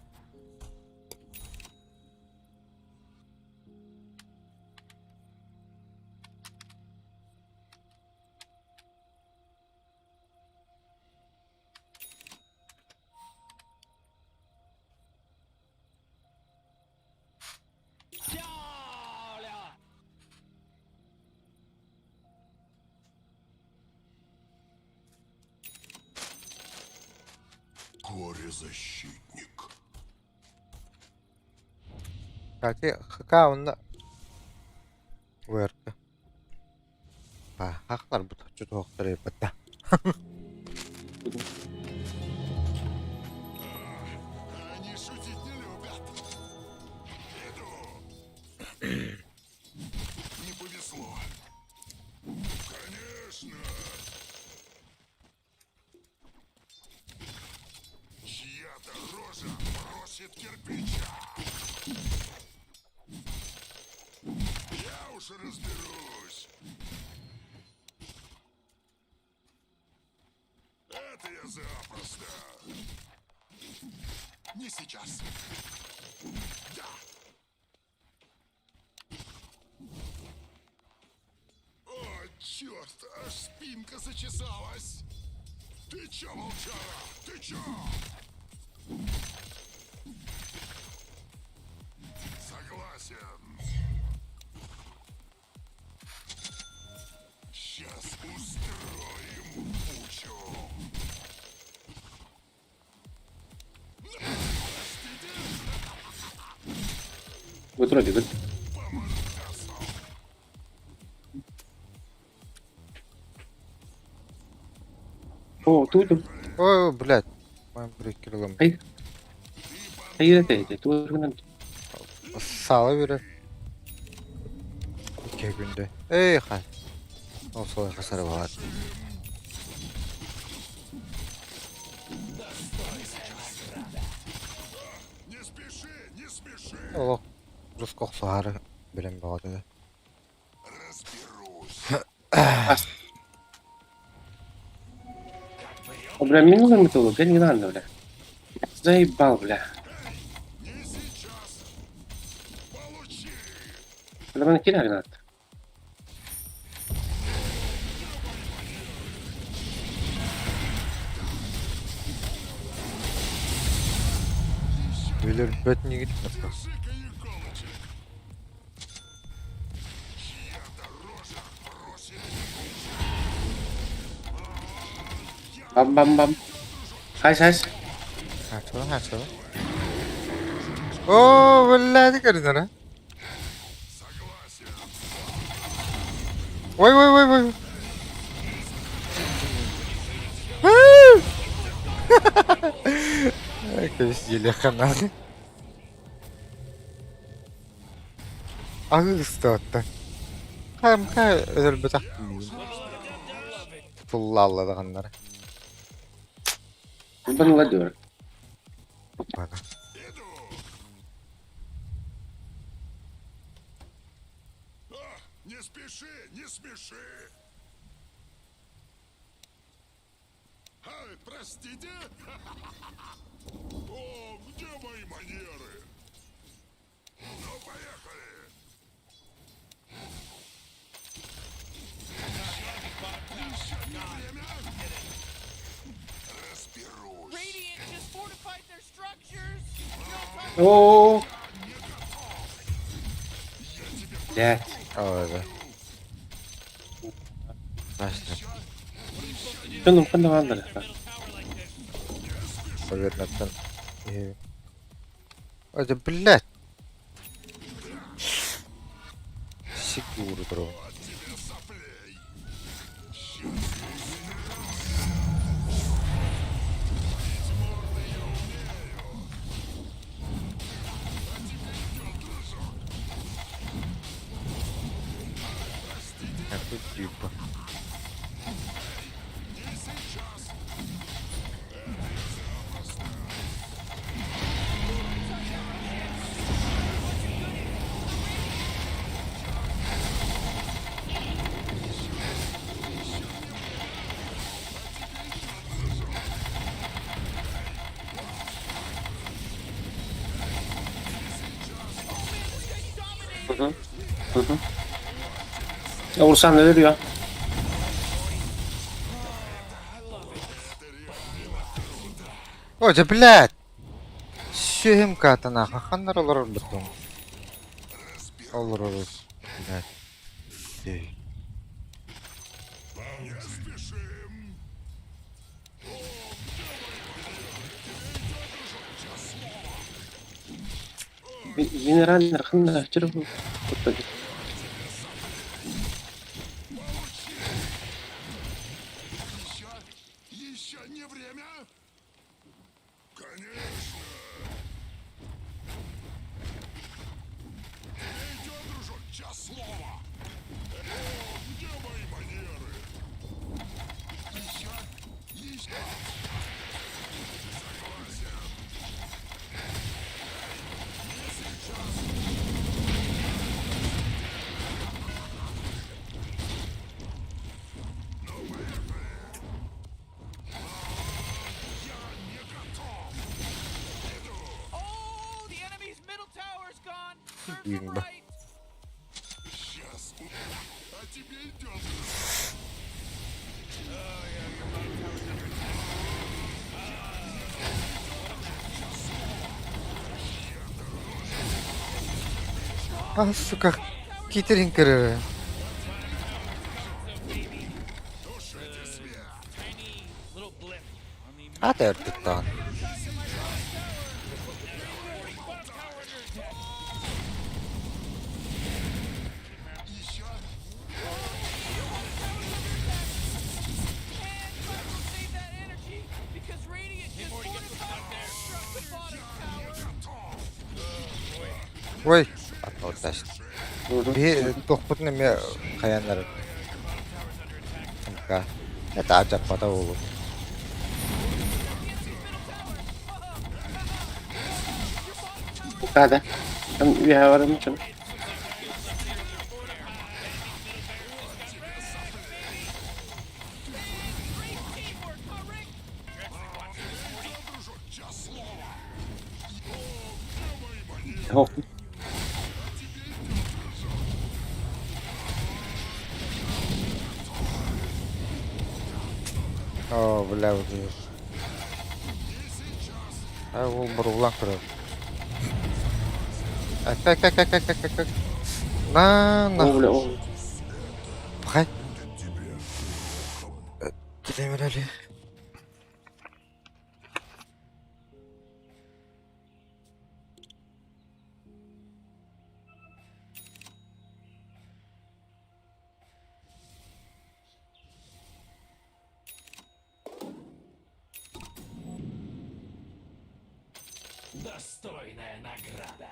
горе-защитник. Какая он на верка. Хақлар бұт что-то хоқтар епатта. Они шутить не любят. Иду. Не повезло. Конечно. Чья-то рожа просит кирпича. Я уж разберусь. Это я запросто. Не сейчас. Да. О, черт, аж спинка зачесалась. Ты чё, волчара? Ты чё? Согласен. Сейчас устроим бучу. Вот вроде бы. О, тут. Ой, блядь. Моим брекерлым. Ай. Ай, это, тут. Sağla biri. 2 günde. Ey hay. O sonra hasarı var. Не спеши, не спеши. O Ruskok suharı bilen bağlı. Разберусь. О, бля, мне нужен металлург, не надо, бля. Заебал, бля. Не сейчас. Получи. Это мне киляк надо. Bilir bötünü gitmez. Шика иголочек. Чья-то рожа просит. Бам-бам-бам. Хайс. Haçalı. Oo, vallahi karın ha. Согласен. Vay. Herkes geliyor kanal. Ağı ıslattı. Kanka özel bir takım. Tullalladı kanları. Бан ладер. Bana. Иду. Не спеши, не спеши. Ай, простите. О, где мои манеры? Ну, поехали. Еще не время. Разберусь. Radiant just fortified their structures. О. Блядь. Öyle. Başla. Canım kan da vardır. Повернуться. Это, блядь. Сигуру дрон. А тут типа. Ya Ursan neler diyor? Ой, да блядь! Сүйем катана, хахандар олар бітім. Олар, блядь. Сүй. Генеральный рахында жүріп отыр. Еще не время? Конечно. Идет, дружок, час слова. Где мои манеры? Еще. Согласен. Oh, the enemy's middle tower's gone. Serves them Имба. right. Сейчас. А тебе идет. А, сука. Китеринкеры. Tiny little blip on the А, ты артитан. And try to save that energy because Radiant just fortified and struck the bottom tower. Ой. Аталташ. Би тохпутны ме каяндар. Хамка. Это ажак пата болу. Kada. Kan üye varım için. Teamwork, huh, Rick? Дружок, час слова. Yok. О, бля, вот здесь. А, ол бір улан кіріп. Как. На. Oğlu oğlu. Пахай. Келемелі. Достойная награда.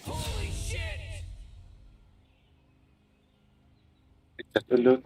Holy shit! Dikkatli.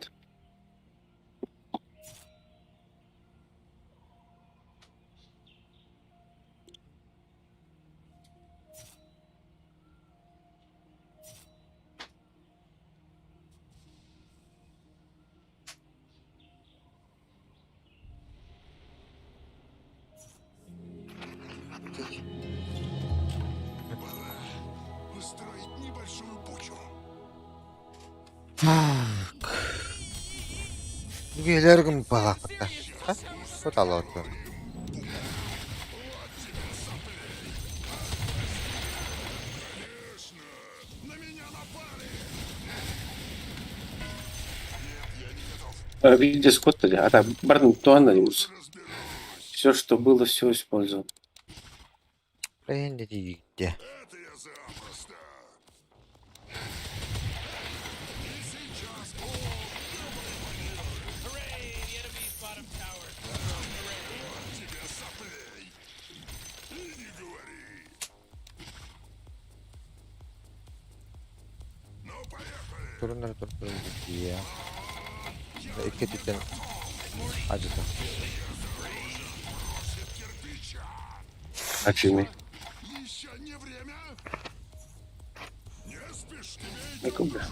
Так. Гелер кім балақпытта? Вот алады. Видите, Скотта, а так, Барден, то анализ. Все, что было, все использовал. Енді дейікте. Hooray! The enemy's bottom tower. Turunları ya. İki tüten acıdı. Афины. Еще не время. Не спеши. Ну-ка, бля.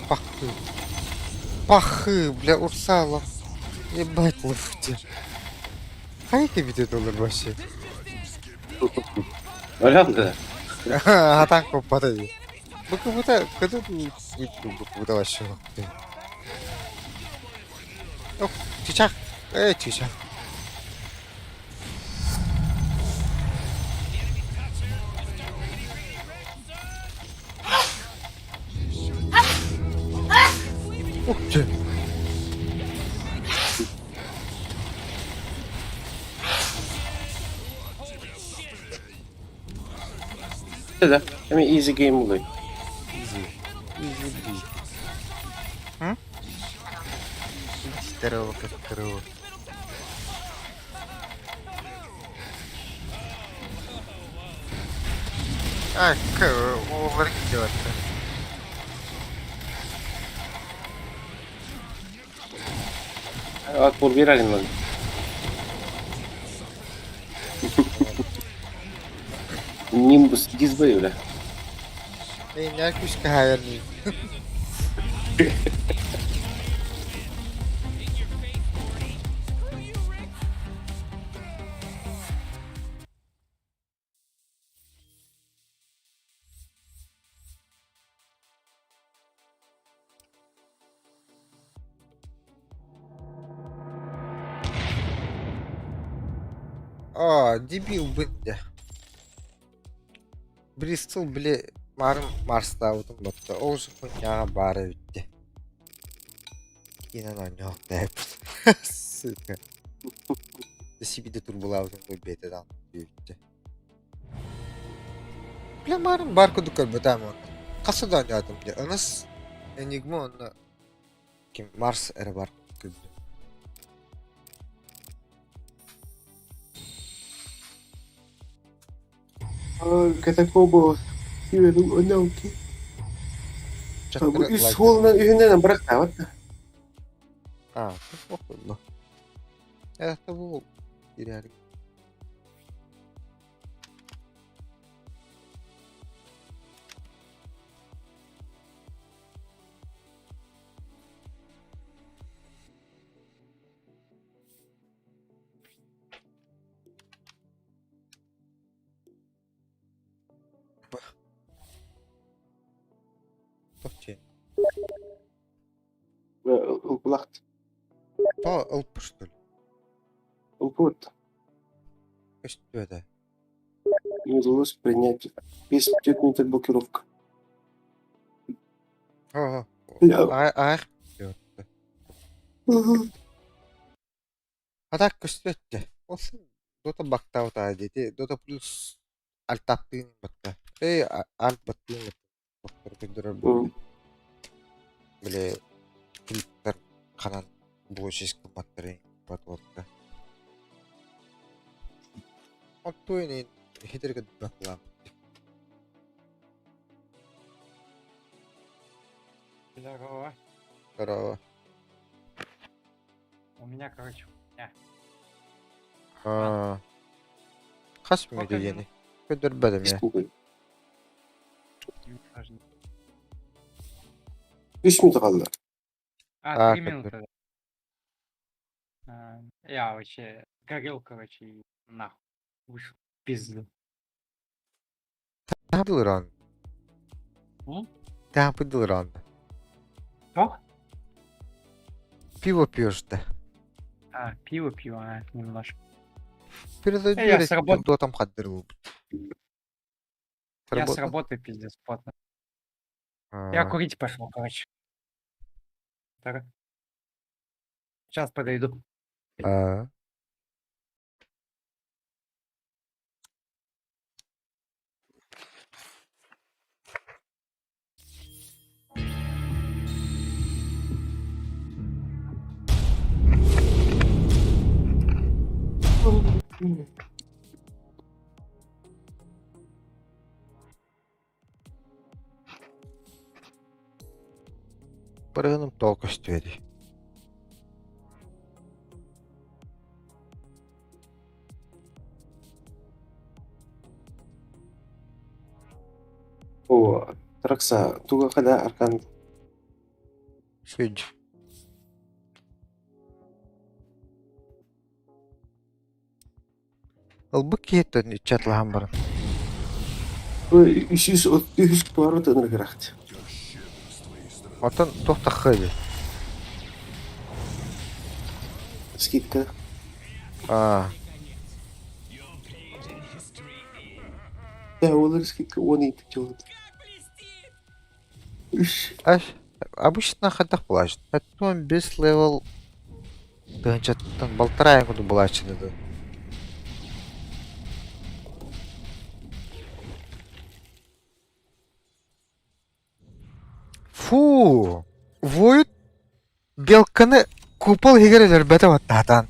Пахы. Пахы, бля, урсала. Ебать лыфти. Хайки битет olur вообще. Вариант, Атан kopmadı. Bakın bu da kadın bu da вообще. Yok, çiçek. Evet çiçek. Okey. да. Там easy game oluyor. Easy. Hı? Здорово, как здорово. А, овер идет. Отпор вирален lan. Nimbus dizbay öyle. Ne kuş hayalini. Aa, дебил бінде. Бристол, бле, Марста аудым бапты. Ол жапонияға бары өтті. Кинен ойнақ дәп. Сука. Сибиде турбула аудым бұл бетедан өтті. Бле, марым бар күді көрбетам оны. Қасыда ойнадым, бле. Аныс Энигма оны... Кем Марс әрі бар күді. Катакоба северу однауки. Из холна үйінен бұрақтават. А, похуй, ну. Это был реально. Тофте. Улпулақты. То ылпы, что ли? Улпут. Что это? Не удалось принять. Без 5 минут блокировка. Ага. Ja. А так, кстати, осы Дота бактау та деди. Дота плюс альтаптын батта. Альт баттын баттыр. Бле, клиптер канан блочись кыматтырын батвотта. Вот той не хитрый баклам. Здорово. Здорово. У меня, короче, Хас мүйді ені. Көдір бәдім я. Испугай. не важно. 3 минут kaldı. А, Так, 3 минуты. Я вообще горел, короче, и нахуй. Вышел. в Пизду. Tähän tuli ranta. М? Tähän tuli ranta. Что? Пиво пьешь ты. А, пиво пью, немножко. Передаю Я с работы. кто там ходил. Я с работы пиздец плотно. А. Я курить пошел, короче. Так. Сейчас подойду. А. Параным толку стери. O Traksa tuga kada arkan Сидь. Албык киеттен чатлахан барын. 333 tuarı tanır gıraktı. Отон тохтахыды. Скидка. А. Да, olur скидка 12 делает. Үш. Аш. Обычно ходах плачет. Потом без левел. Дынчаттан балтырайын куду булачыды. Фу. Воют. Белканы купол хигерелер бәті ваттатан.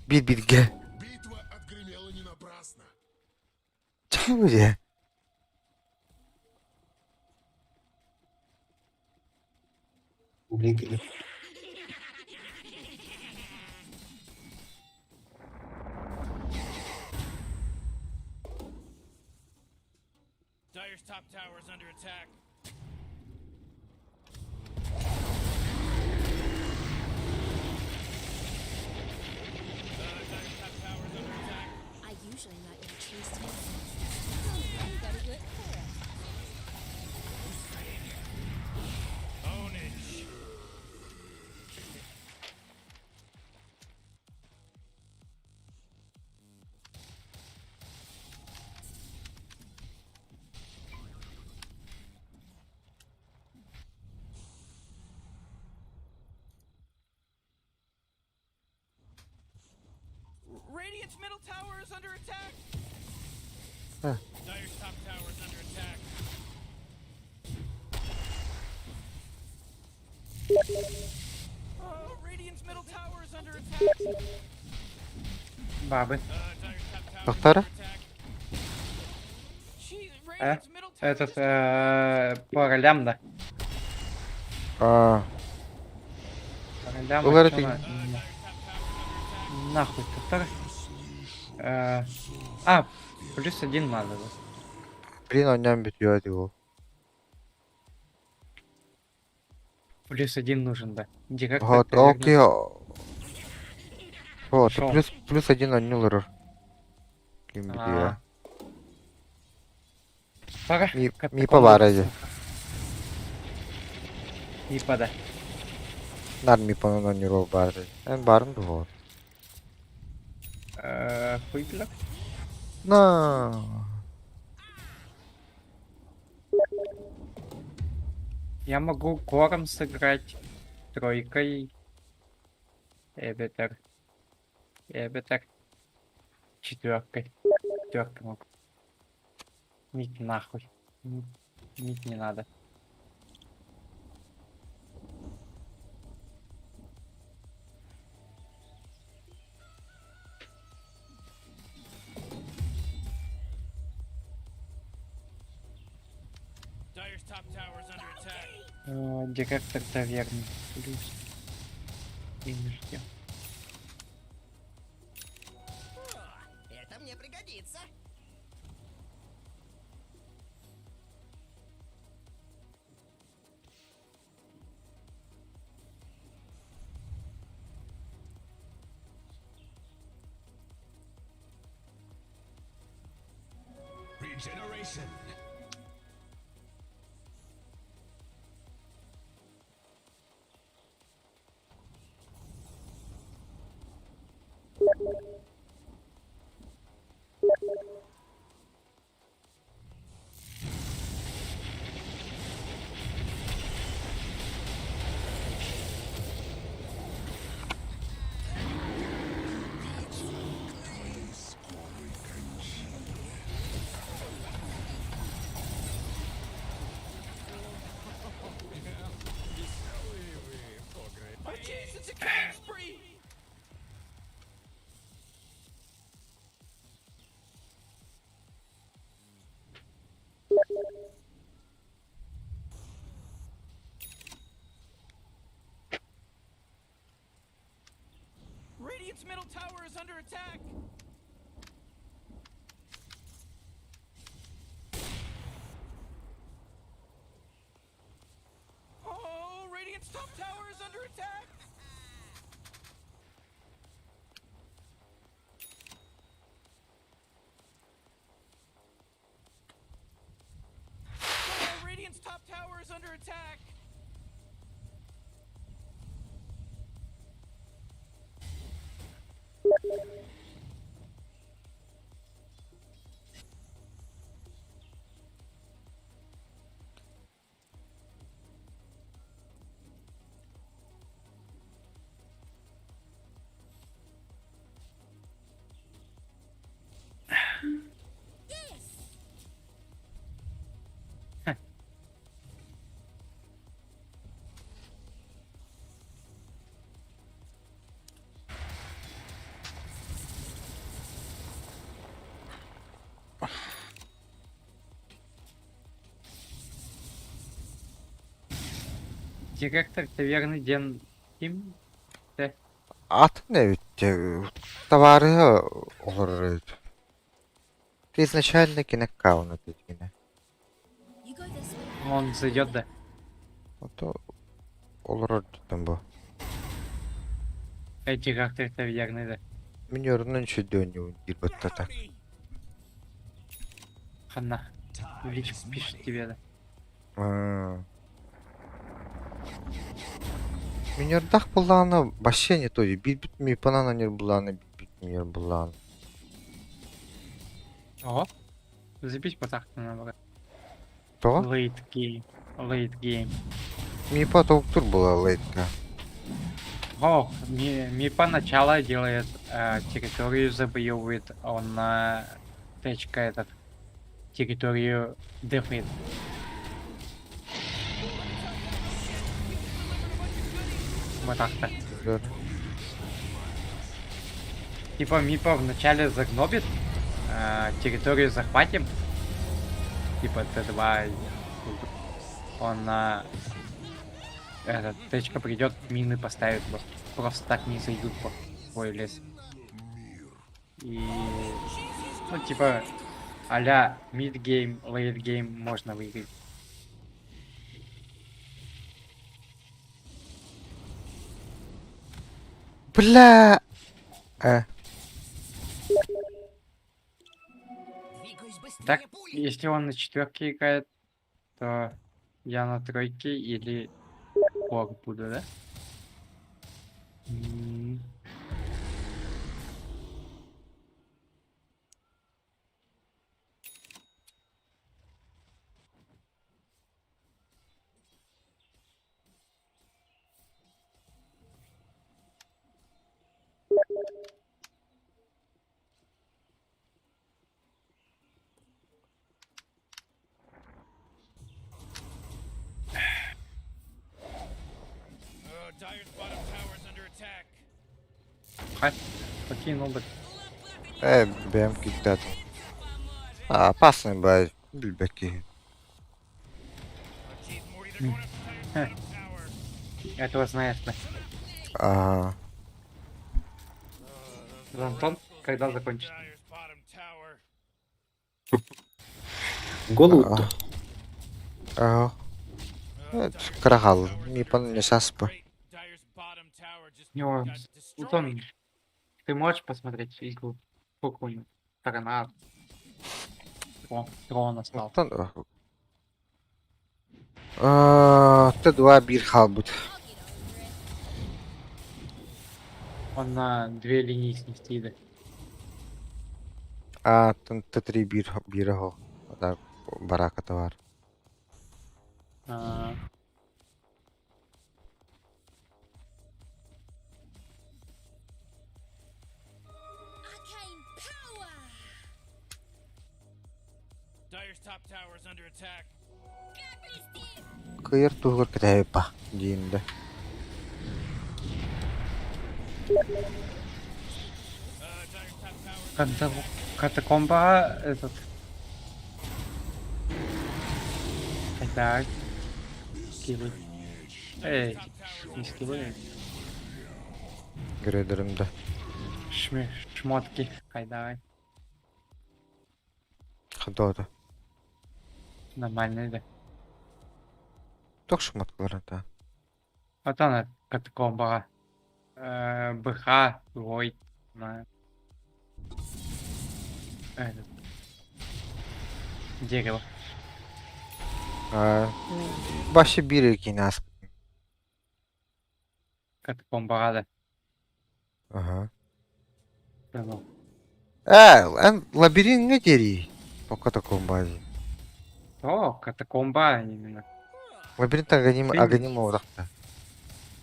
Bir-birge. Битва отгремела не напрасно. Чего же? Блин, Dire's top tower is under attack. Dire's top tower is under attack. I usually like my cheese to you gotta do it for it. Ownage. Radiant's middle tower is under attack. Huh. Dire's top tower is under attack. Radiant's middle tower is under attack. Бабы. Dire's top tower is Доктора? under attack. Jeez, Radiant's middle tower Этот, is по ролям, да. А. По ролям. Угар а чё ты- на- Dire's top tower is under attack. Нахуй, который? +1 надо. Да. Блин, он битиyor diyor. +1 нужен, да. Директор. Вот, окей. Вот, Шо? плюс один аннулер. Kim biliyor. Пора. Мипа var hadi. Мипа, да. Нар Мипa'nın annuler var. En barın da var. Хуй, бля. На. Я могу кором сыграть. Тройкой. Эбетер. Четверкой. Четверкой могу. Мить нахуй. Мить не надо. Dire's top tower is under attack. Директор таверны. Плюс. Денежки. Это мне пригодится. Oh, jeez, it's a killing spree! Radiant's middle tower is under attack! Oh, Radiant's top tower is under attack! Oh, Radiant's top tower is under attack! Директор таверны Ден Ким. Аты ne bitti? Товары olur. Ты изначально кинокаунт yine. You go this way. Он зайдет, да. O da olur dedim bu. Директор таверны, да. Minyor'un önce dönüyor bir battata. Хана. Лич пишет тебе, да. Minyor'dak bulanı başka ne toyu? Bir bitmiyor bana ne bulanı bir bitmiyor bulanı. О, забить по такту набрать. To? Late game. Late game. Мипа толктур была лейтка. О, Мипа начало делает, территорию завоевывает, он течка этот, территорию дефает. Вот так-то. Gör. Типа Мипа вначале загнобит, территорию захватим, типа Т2, он этот, течка придет, мины поставит, просто так не зайдут по твой лес. И, ну, типа, а-ля мид-гейм, лейт-гейм можно выиграть. Бля! Двигаюсь быстрее Так, пули. если он на 4 играет, то я на 3 или Орк буду, да? Oh, Dyer's bottom tower is under attack. Хай, покинул бы. Benim gitti. Опасный бай. Bilbeki. Oh, jeez, Morty, they're going after Dyer's bottom tower. Этого знаешь, да? Ага. Антон, когда закончишь? Dyer's bottom tower. Голуд. Ага. Крахал. Мипан не саспа. Dyer's bottom tower just Него, got Антон, destroyed. ты можешь посмотреть игру? Сколько у него? Сторона. Трон остался. Т2 бир халбут. Он на 2 линии снести, да. Т3 бир хол. Ада бараката бар. А, Arcane power. Dire's top tower is under attack. Кыйыр тугыр кытайпа дейінді. Dire's top tower. Катакомба этот. Так. Скиллы. Эй, не скиллы. Грейдерімді. Шмотки. Хайдай. Хадоды. Нормальный, да. Тоқ шуматкалар та. Вот она, катакомба. БХ, Войт. Этот. Дерево. Башы бир екен асып. Катакомба, да. Ага. Ну, Лабиринтіңе дери. Пока таком базе. о, катакомба именно. Лабиринт Ты агоним оғырақта.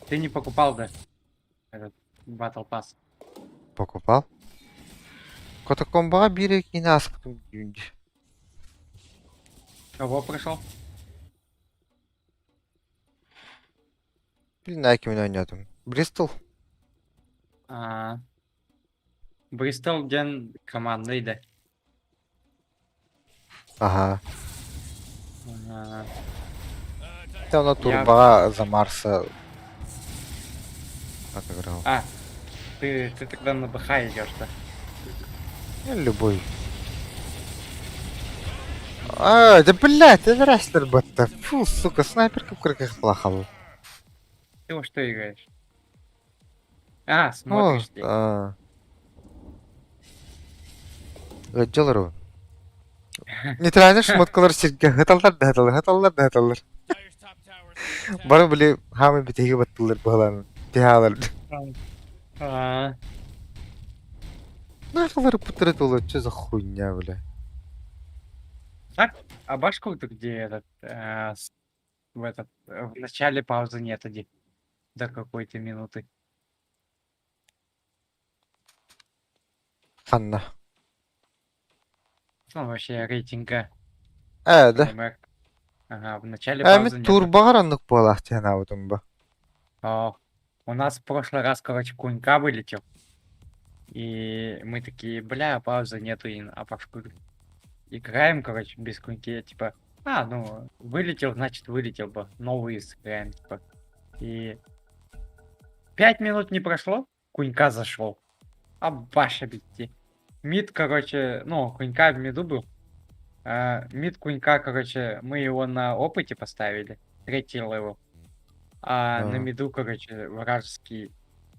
Ты не покупал, да? Этот Battle Pass. Покупал? Катакомбаға бир екен асып. Кого пришел? Блин, әкемен ойнадым. Бристол? Бристол ден командный, да. Ага. А, Та турбаға за Марса отыграл. ты тогда на БХ идешь, да? Любой. Да блядь, это рестлер бата. Фу, сука, снайперка в крыках плохо. Ты во что играешь? О, Смотришь. Ты. Гаджалару. Нейтральный шмоткалар сирге хаталдар. Dire's top tower is under attack. Бары біле хамы бітеге баттылар бағаларын. Техалар. Нахалары путыры толы, что за хуйня, бля. Так, а башку ты где этот, в начале паузы нет, иди. До какой-то минуты. Ханна. Ну, вообще рейтинга. Да. МР. Ага, в начале паузы Мен нет. турбағар анық болақ тен аудым ба. У нас в прошлый раз, короче, Кунька вылетел. И мы такие, бля, паузы нету, а пашку играем, короче, без Куньки, типа, ну, вылетел, значит, вылетел бы. Новый сыграем, типа. И 5 минут не прошло, Кунька зашел. Баша бить. Мид, короче, ну, Кунька в миду был. Мид Кунька, короче, мы его на опыте поставили. 3-й левел. На миду, короче, вражеский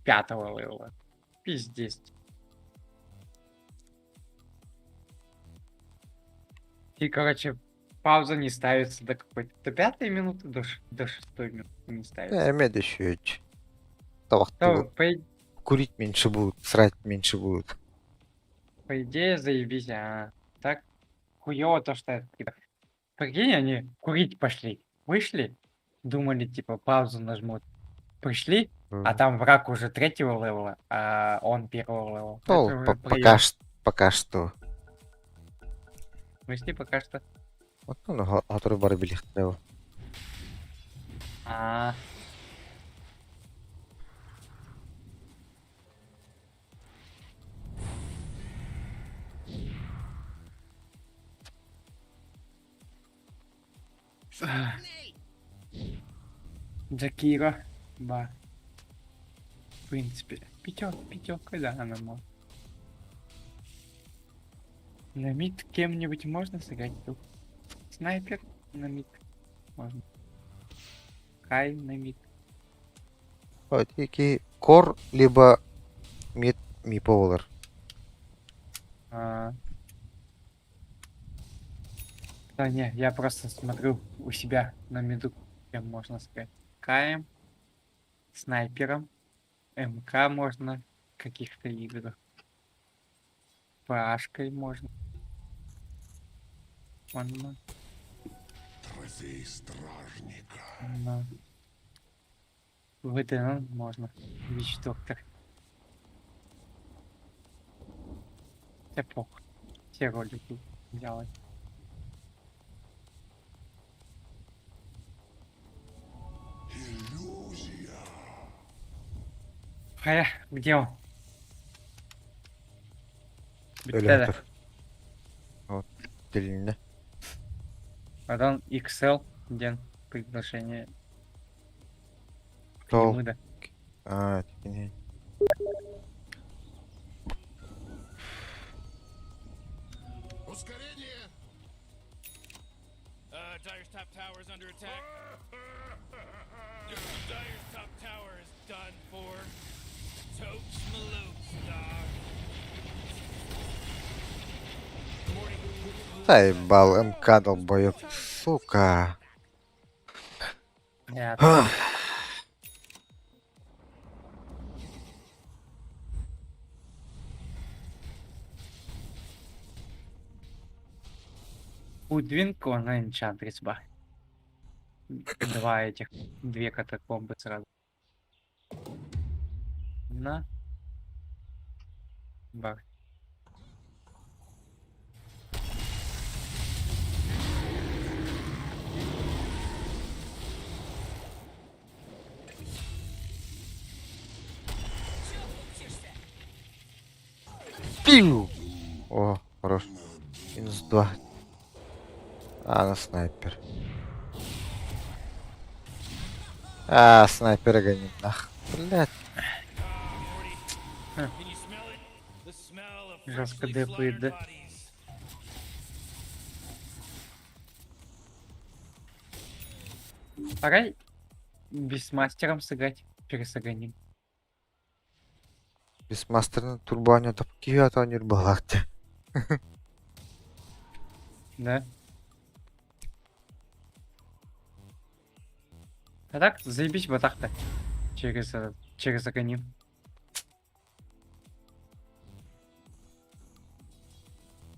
5-го левела. Пиздец. И, короче, пауза не ставится до какой-то... До 5-й минуты, до 6-й минуты не ставится. Мед еще эти. Курить меньше будут, срать меньше будут. По идее, заебись, так хуёво то, что... Типа, прикинь, они курить пошли. Вышли, думали, типа, паузу нажмут. Пришли, а там враг уже 3-го левела, а он 1-го левела. Ну, пока что. Мысли пока что. Вот, ну, который бары билих треба. Джакира, ба. В принципе, пятерка, да, она может. На мид кем-нибудь можно сыграть тут? Снайпер на мид можно. Кай на мид. Вот, и кор, либо мид миповолар. Да не, я просто смотрю у себя на миду, кем можно сказать. КМ, снайпером, МК можно в каких-то играх. ПАшкой можно. Можно. Трофей стражника. На ВТН можно. Вич доктор. Все похуй. Все ролики делать. Иллюзия. Где он? Öyle Bitti de. dur. O dilinde. Потом XL, ден приглашение. К Кто? нему, да. Aa, tekini. Ускорение. Dyer's top tower is under attack. Dyer's top tower is done for. Totes Maloops, dog. Заебал, МК долбоёб. Сука. Понятно. Удвинку на энчантрис бар. Две катакомбы сразу. На. Бар. Пиу! О, хорош. Минус 2. А, на снайпер. А, снайпера гонит нах. Блядь. Can you smell it? The smell of Жестко freshly дэпает, slaughtered да? bodies. Пора бисмастером сыграть. Пересагоним. Бисмастер'ın turbanı atıp giyiyor atanıyor balaktı. Да. А так, заебись батах-то. Через агоним.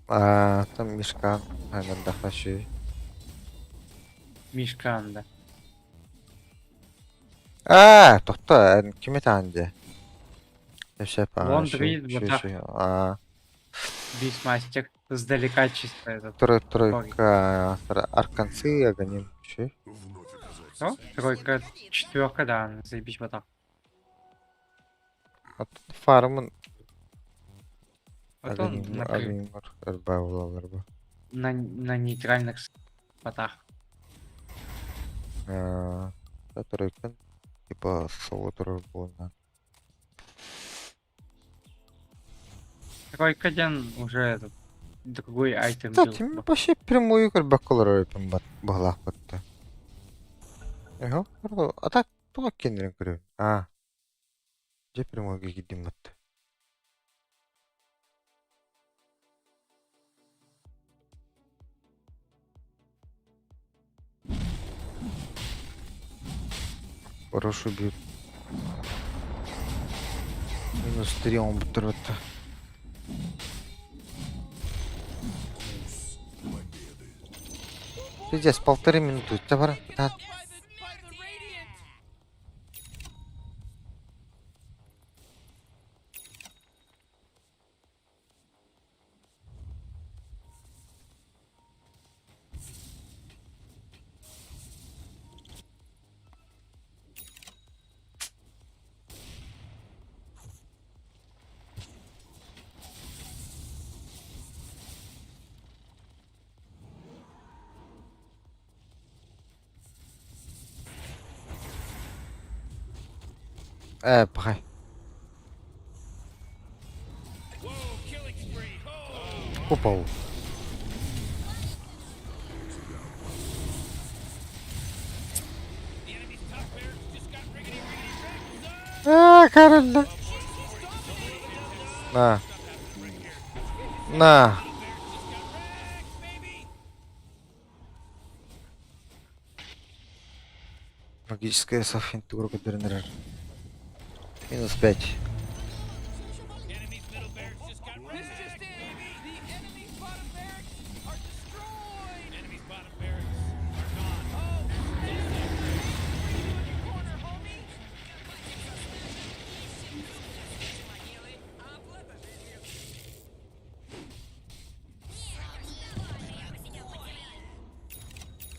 Aa, tam Mishkan. Aynen daha şey. Мишкан, да. Aa, tohta. Kime tanıdı? Şey Лондри, вот так. Aa, Бисмастер. Сдалека чисто этот. тройка. Арканцы, агоним. Şey. Вновь оказаться. Что? Тройка, четверка, да. Заебись батах. Farmın Потом агоним, на, агоним var. Erba olalar bu. на нейтральных спотах. Тройка. Типа соло тройка. Тройка ден уже этот, другой айтем Кстати, был. мен вообще прямую көрбөккөлөр өйпүн баглаак бытты. Эго, а так туга кенерин көрөбүн. Же прямойга кидим бытты. Хороший бьют. Минус 3 он бутырытты. Пиздец, 1,5 минуты. Давай, да. By the radiant. Пахай. Whoa, killing spree. Oh, Купол. the enemy's top barracks just got riggedy. Каролина. На. На. Магическая софинтура Катеринер. Минус 5. Enemy's middle barracks just got This just in! The enemy's bottom barracks are destroyed! Enemy's bottom barracks are gone. Corner, homie!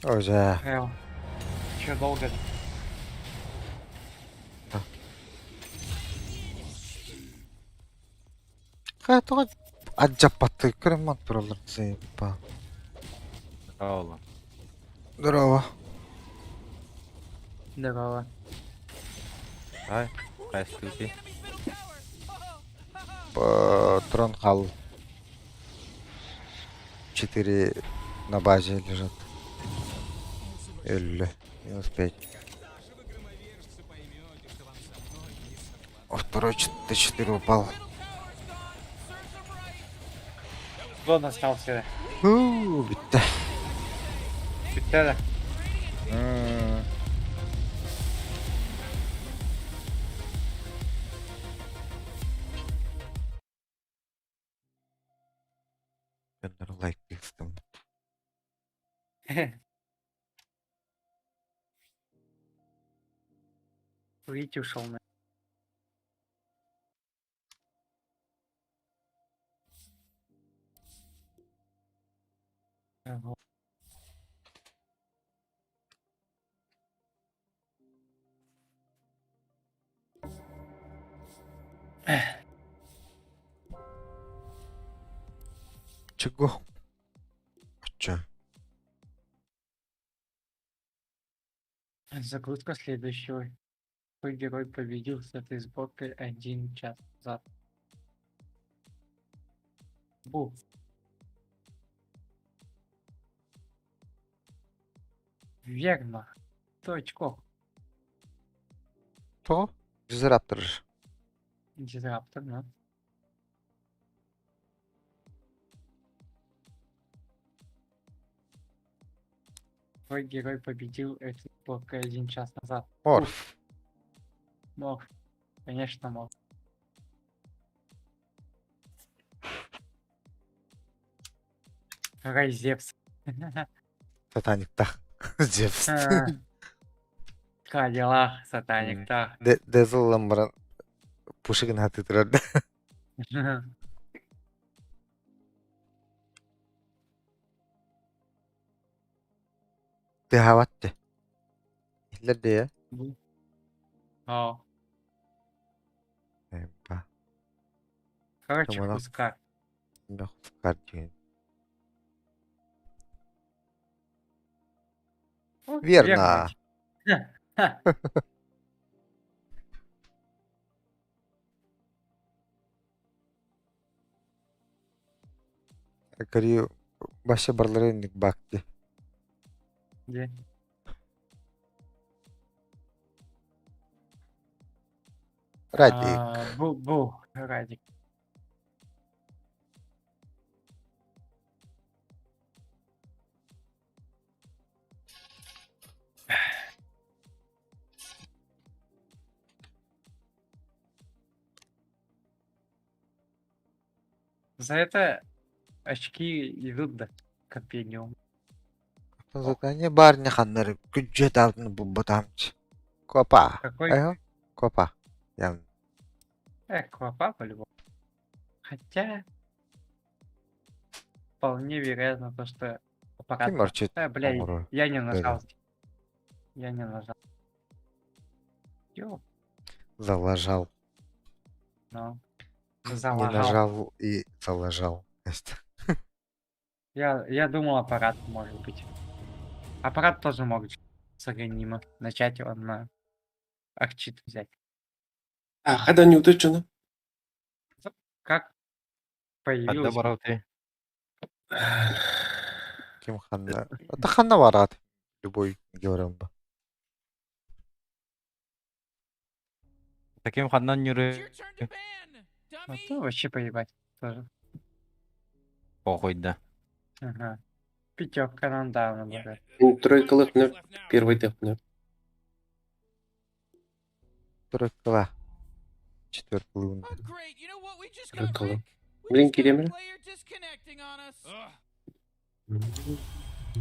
Уже. Еще долго. Хайто аджапаты кремат пролар заебал. Здорово. Здорово. Здорово. Ай, простите. Патрон хал. 4 на базе лежат. Эль. Минус 5. О, второй Т4 упал. Кто остался? Битте. Питера. Лайк текстом. Витя ушел на. Ага. Чего? Чё? Загрузка следующего. Твой герой победил с этой сборкой 1 час назад. Бу. Верно. 100 очков. Кто? Дизраптор же. Дизраптор, да? Твой герой победил эту сборкой 1 час назад. Морф. Мог. Конечно, мог. Райзепс. Сатаник так. Зевс. Как дела, сатаник, да. Дезл ламбран. Пушигин хаты тұрады. Ты хаватты. Итлерде я. О, Эпа. короче, Тамара. куска. Бях картин. О, Верно. Ха. Карию. Баша барларынник бакты. Где? Радик. Бу, Радик. За это очки идут до компениум. Задание барня ханнары. Күджет алтын буббатамч. Копа. Какой? Айо. Копа. Ян. Квапа по-любому. Хотя вполне вероятно то, что аппарат. Ким арчит? Бля, Омру. я не нажал. Я не нажал. Ё, Залажал. ну. Не Залагал. нажал и залажал. Я думал, аппарат может быть. Аппарат тоже мог с анонима начать он на арчит взять. А, хада не уточнено. Как появилось? Доброго ты. Ким ханна. Это ханна варат. Любой георгиан. Таким ханнан It's юры your turn to ban, Ну, dummy! то вообще поебать тоже. похуй, да. Ага. Пятерка нам давно Yeah, будет. Тройка one лэпнер. left now. Первый тэпнер. Тройкала. Четвертый лунда. Oh, great. You know what? We just got Bakalım. Rick. We Блин, just got a Киремир. player disconnecting on us.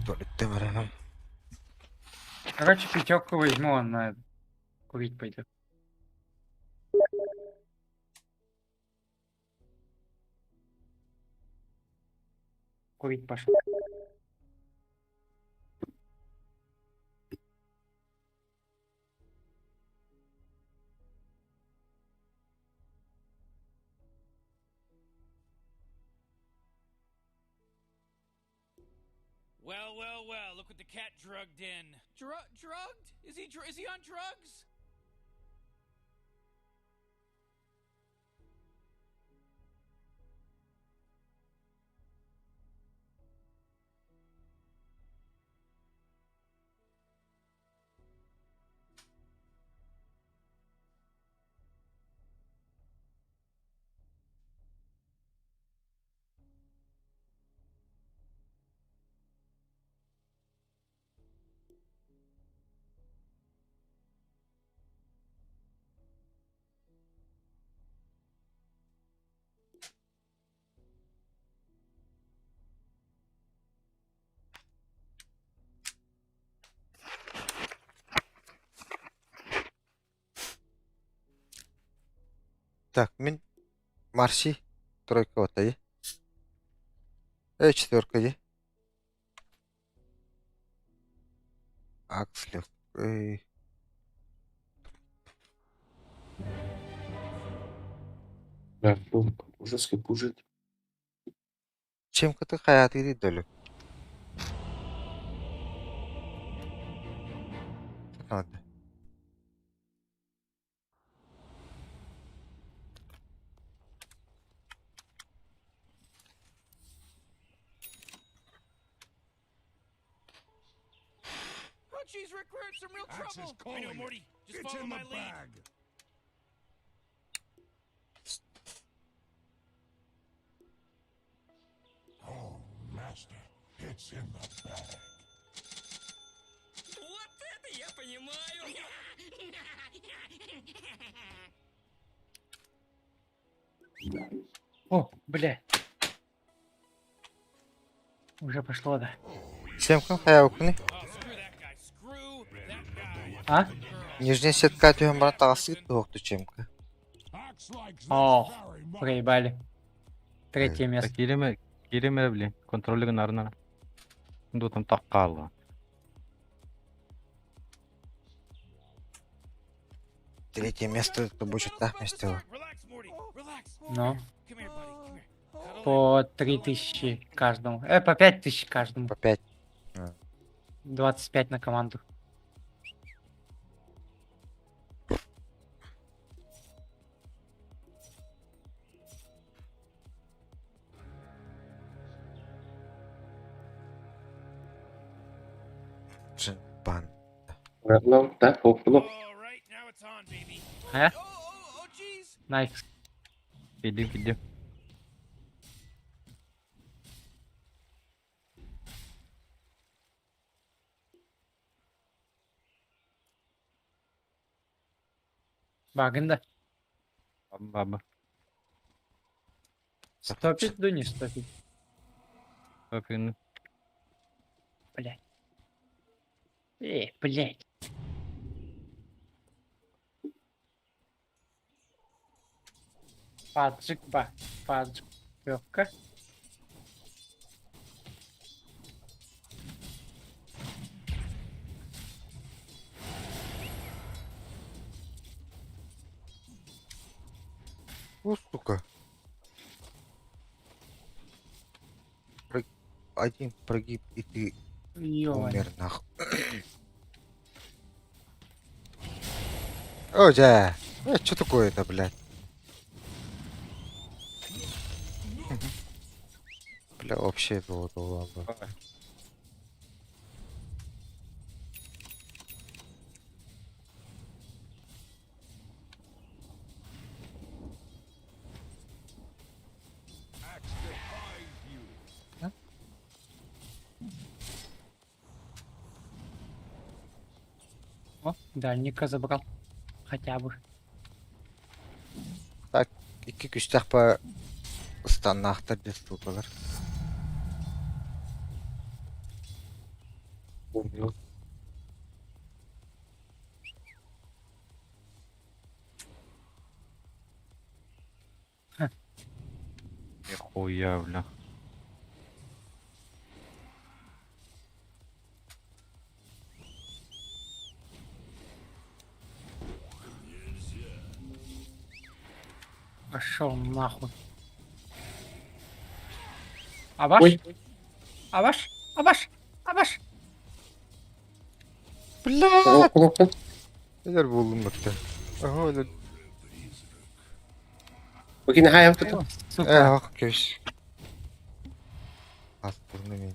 Туалетте барам. Короче, пятерку возьму, он курить пойдет. Курить пошел. Well, well, well. Look what the cat drugged in. Drugged? Is he on drugs? Так, мен Марси. Тройка отайы. Четверка ye. Акслев. Да, ну, ужас как ужит. Чемкаты hayatı değil dolu. Hadi. Oh, geez, Rick, we're in some real Axe is trouble. I know, calling. Morty. Just It's follow in my the lead. bag. Oh, master, it's in the bag. Вот это я понимаю. О, бля. Уже пошло, да. Чемка hayatını. Oh, screw that guy. Screw that guy. А? Нижняя сетка түйен бара тағасы кетті оқты чемка. Axe likes this О, very much. проебали. Третье место. Киреме, блин. Контроллигін арына. Şimdi там таққа алған. Третье место это будет так место. Relax, Morty. Relax. Ну, Come here, buddy. Come here. Cuddle по 3000 каждому. По 5000 каждому. По 5. 25 на команду. Джинбан. Ну, да, in. опло. All right, now it's on, baby. А? Oh, geez. Найс. Gidiyor. Багында. Баба. Стопить, да не стопить. Bakın. Блять. Блять. Паджик ба. Паджик. Легко. О, сука. Один прогиб, и ты Ёлань. умер нахуй. О, да. Что такое-то, блядь? Бля, вообще было ладно. О, дальника забрал. Хотя бы. İki güçtak ba ıstannaktır des tulkalar. Нихуя, бля. Пошел нахуй. Абаш? Ой. Абаш? Абаш? Абаш? Bля! Oku. Neler buldum bakta. Aha öyle. Bakayım ha yaptı. Сука. Bak köş. Astırını ben.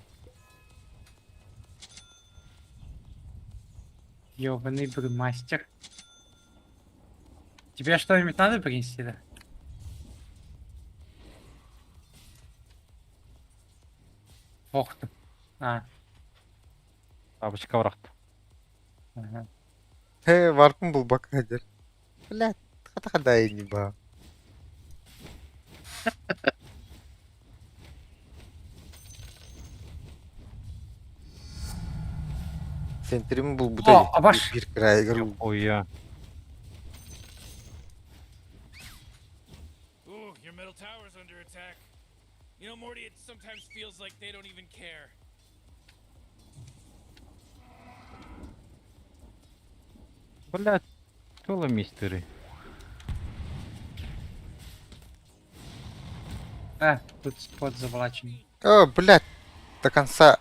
Ёбаный мастер. Тебе что-нибудь надо принести, да? Ох ты. А, Бабочка врахт. ага. He varkın bul bak hadi. Bля, kata kada ini ba. Sentrimi bul bu da О, Абаш! bir kraygar. Нихуя. Ooh, your middle tower's under attack. You know, Morty, it sometimes feels like they don't even care. Блядь, что мистеры? Тут спот заволочен. О, блядь, до конца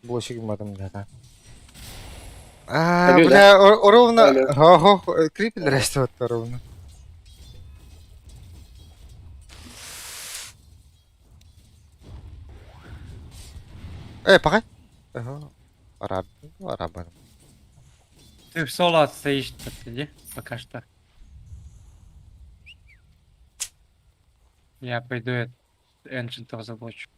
блочек матом да. А, Алло, бля, ровно. Алло. Ого, крипель растет ровно. Пока. Ага. Арабан. Ты в соло отстоишь, подойди, пока что. Я пойду эншентов заблочу.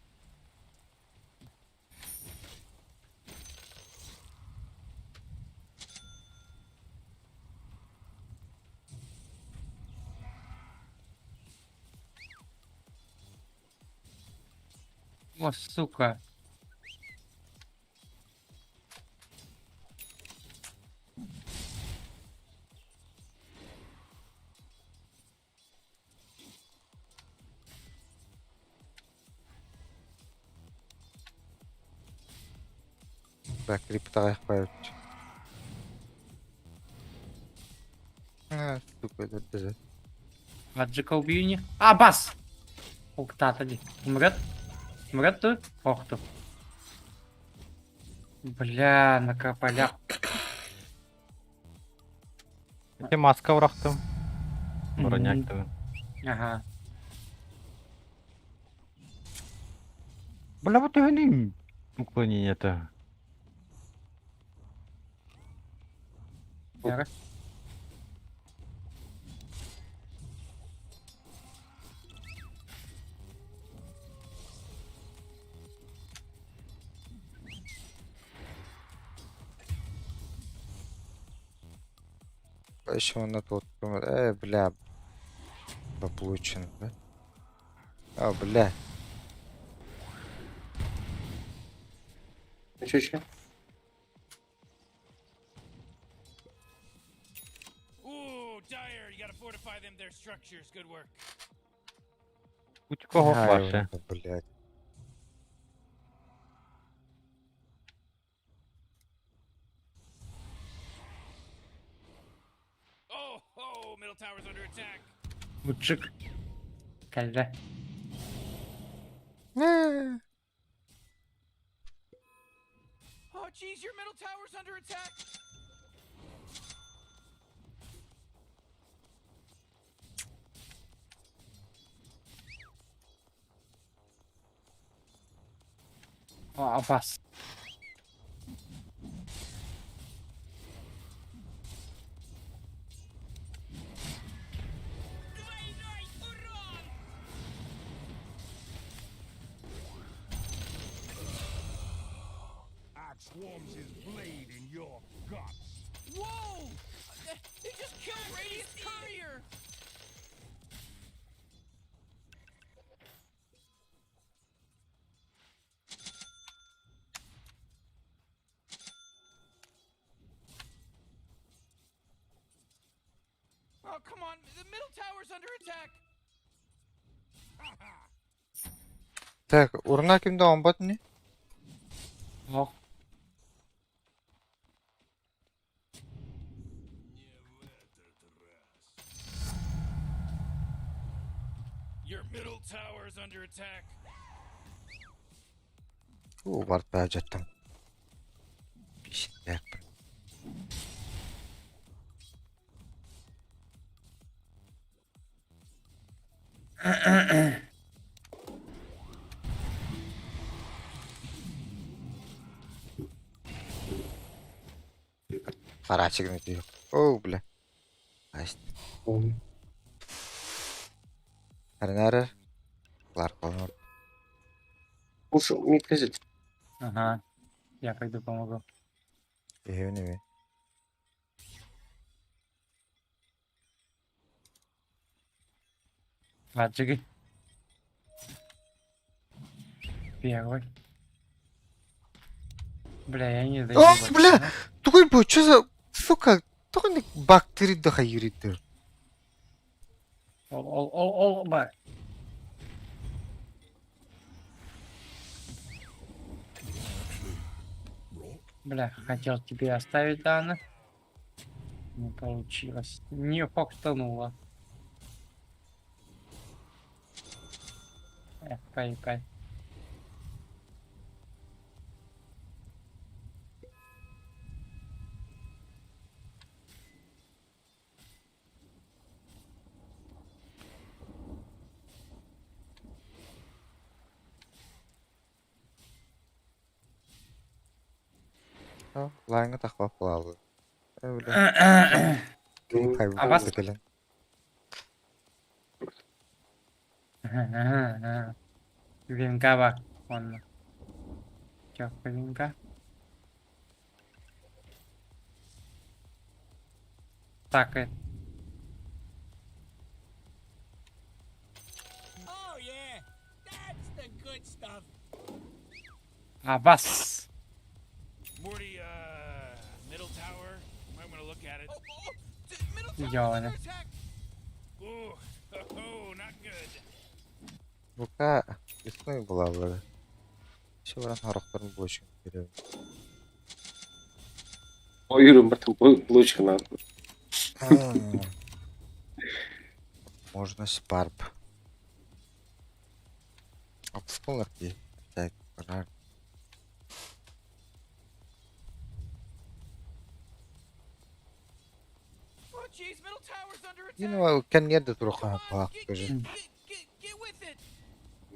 О, сука. Так, криптовая память. А, сука, это даже. Аджика убью не. А, бас! Уктата ли. Умрет? Умрет ты? Ох ты. Бля, на крополях. Эти маска врахтым. Броняк Мгм. ты. Ага. Бля, вот они уклонение-то. Яра. Еще на тот. Бля. Поплучен, да? А, бля. Чуть-чуть. Ooh, Dire, you gotta fortify them, their structures. Good work. Будь кого Ай, ваше. блядь. Oh, middle tower's under attack. Мужик. Кальда. Oh, geez, your middle tower's under attack. О, бас. Двойной урон! Axe swarms his blade in your guts. Whoa! They just killed Radiant Courier. Oh, come on. The middle tower's under attack. Так, урна кимде онбат не? Ох, Your middle tower is under attack. Бар бай жаттым. Пишет. Фарачик на тебе. О, бля. Аст. Арнара. Лар колор. Слушай, мне кажется, ага. Я пойду помогу. Ehevine mi? Аджиги. Первый. Бля, я не дойду. О, вообще, бля! ну. Тугой бо, чё за... Сука, тугой бактери да хайюритер. Ол, бля. Бля, хотел тебе оставить данных. Не получилось. Не фокстануло. Кай. О, лайнга тахлап калабы. Бля. Кайбы А вас- келен. Винка бар. Он. Чё, винка? Так, Oh, yeah. That's the good stuff. Абас. Morty, middle tower. Might want to look at it. Middle tower's Ёланы. under attack. Ooh, oh, not good. Бука исмай була бля. Şu varan harokların boşun geliyor. Юрий, братан, булочка надо. Можно спарп. Апсколар ki. Так, рар. Oh, jeez, middle tower's under attack. Yine kan yerde turuqa bak gözü. Get with it.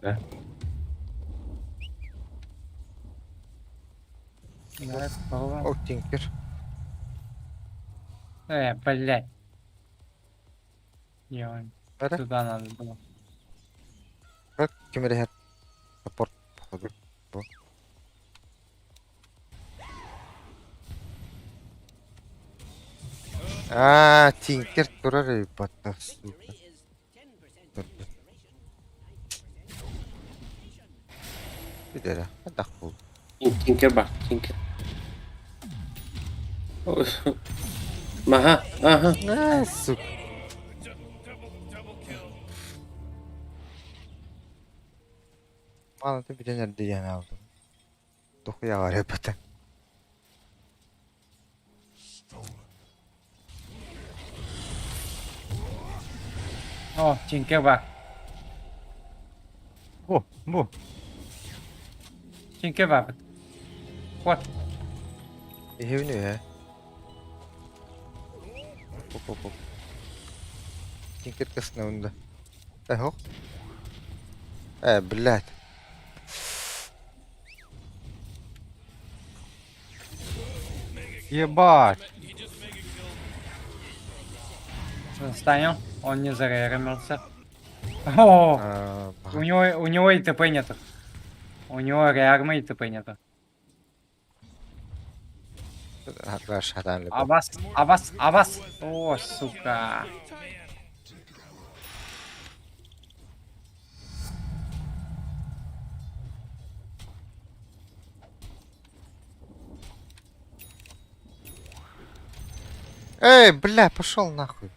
Да. Давай попробуем. О, Тинкер. Блядь. Ёлань. Ара, Туда надо было. как кемере хат. Саппорт походу. Бу. Тинкер турар ебата, сука. Bir de hadi bul. Tinker bak, Tinker. Aha, aha. Сука. Double kill. Anlatı bir de nerede yani aldım. Dokuya var ебата. О, Тинкебак. О, бу. Тинкебак. Вот. Evini ya. Hop. Tinker kasına önde. Hop. Блядь. Ебать. Станем. Он не зарейрамился. О, Ага. у него и ТП нету. У него реарма и ТП нету. Arkadaş hatanlı. Абас. О, сука. Бля, пошел нахуй.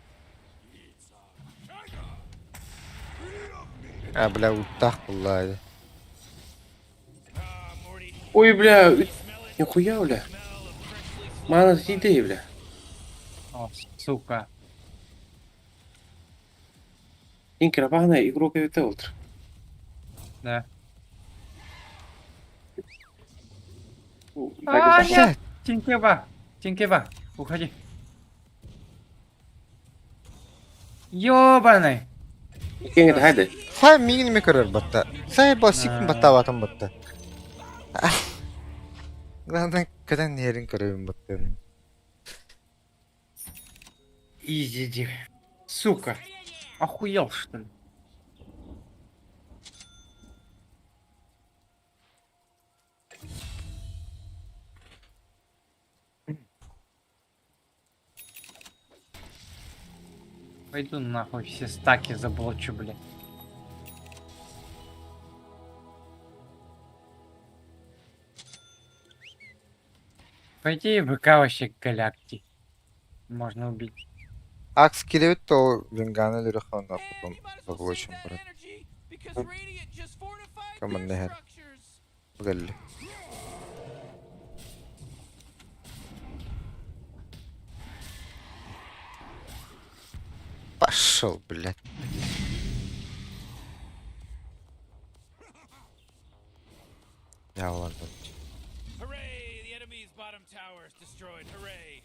Бля, ултах буллайды. Ой, бля, нихуя, бля. Мана съеды, бля. О, сука. Тинкер, погнай, игру КВТ ультра. Да. Так, да. Нет! Тинкеба! Тинкеба! Уходи. Ёбаный! Кең hadi. Сай мигин мекерер батта. Сай басик батта ватан батта. Главное, когда нерин көрөйүн баттан. Изи, сука. Охуел, что ли? Пойду нахуй все стаки заблочу, блядь. По идее, ВК вообще галакти. Можно убить. Акс келебет то венганы лирихана потом You might as well заблочим save that брат. energy, because Radiant just fortified Come on, their Nehar. structures. Погоди. Пошел, блядь. Я ладно. Hooray! The enemy's bottom tower is destroyed. Hooray!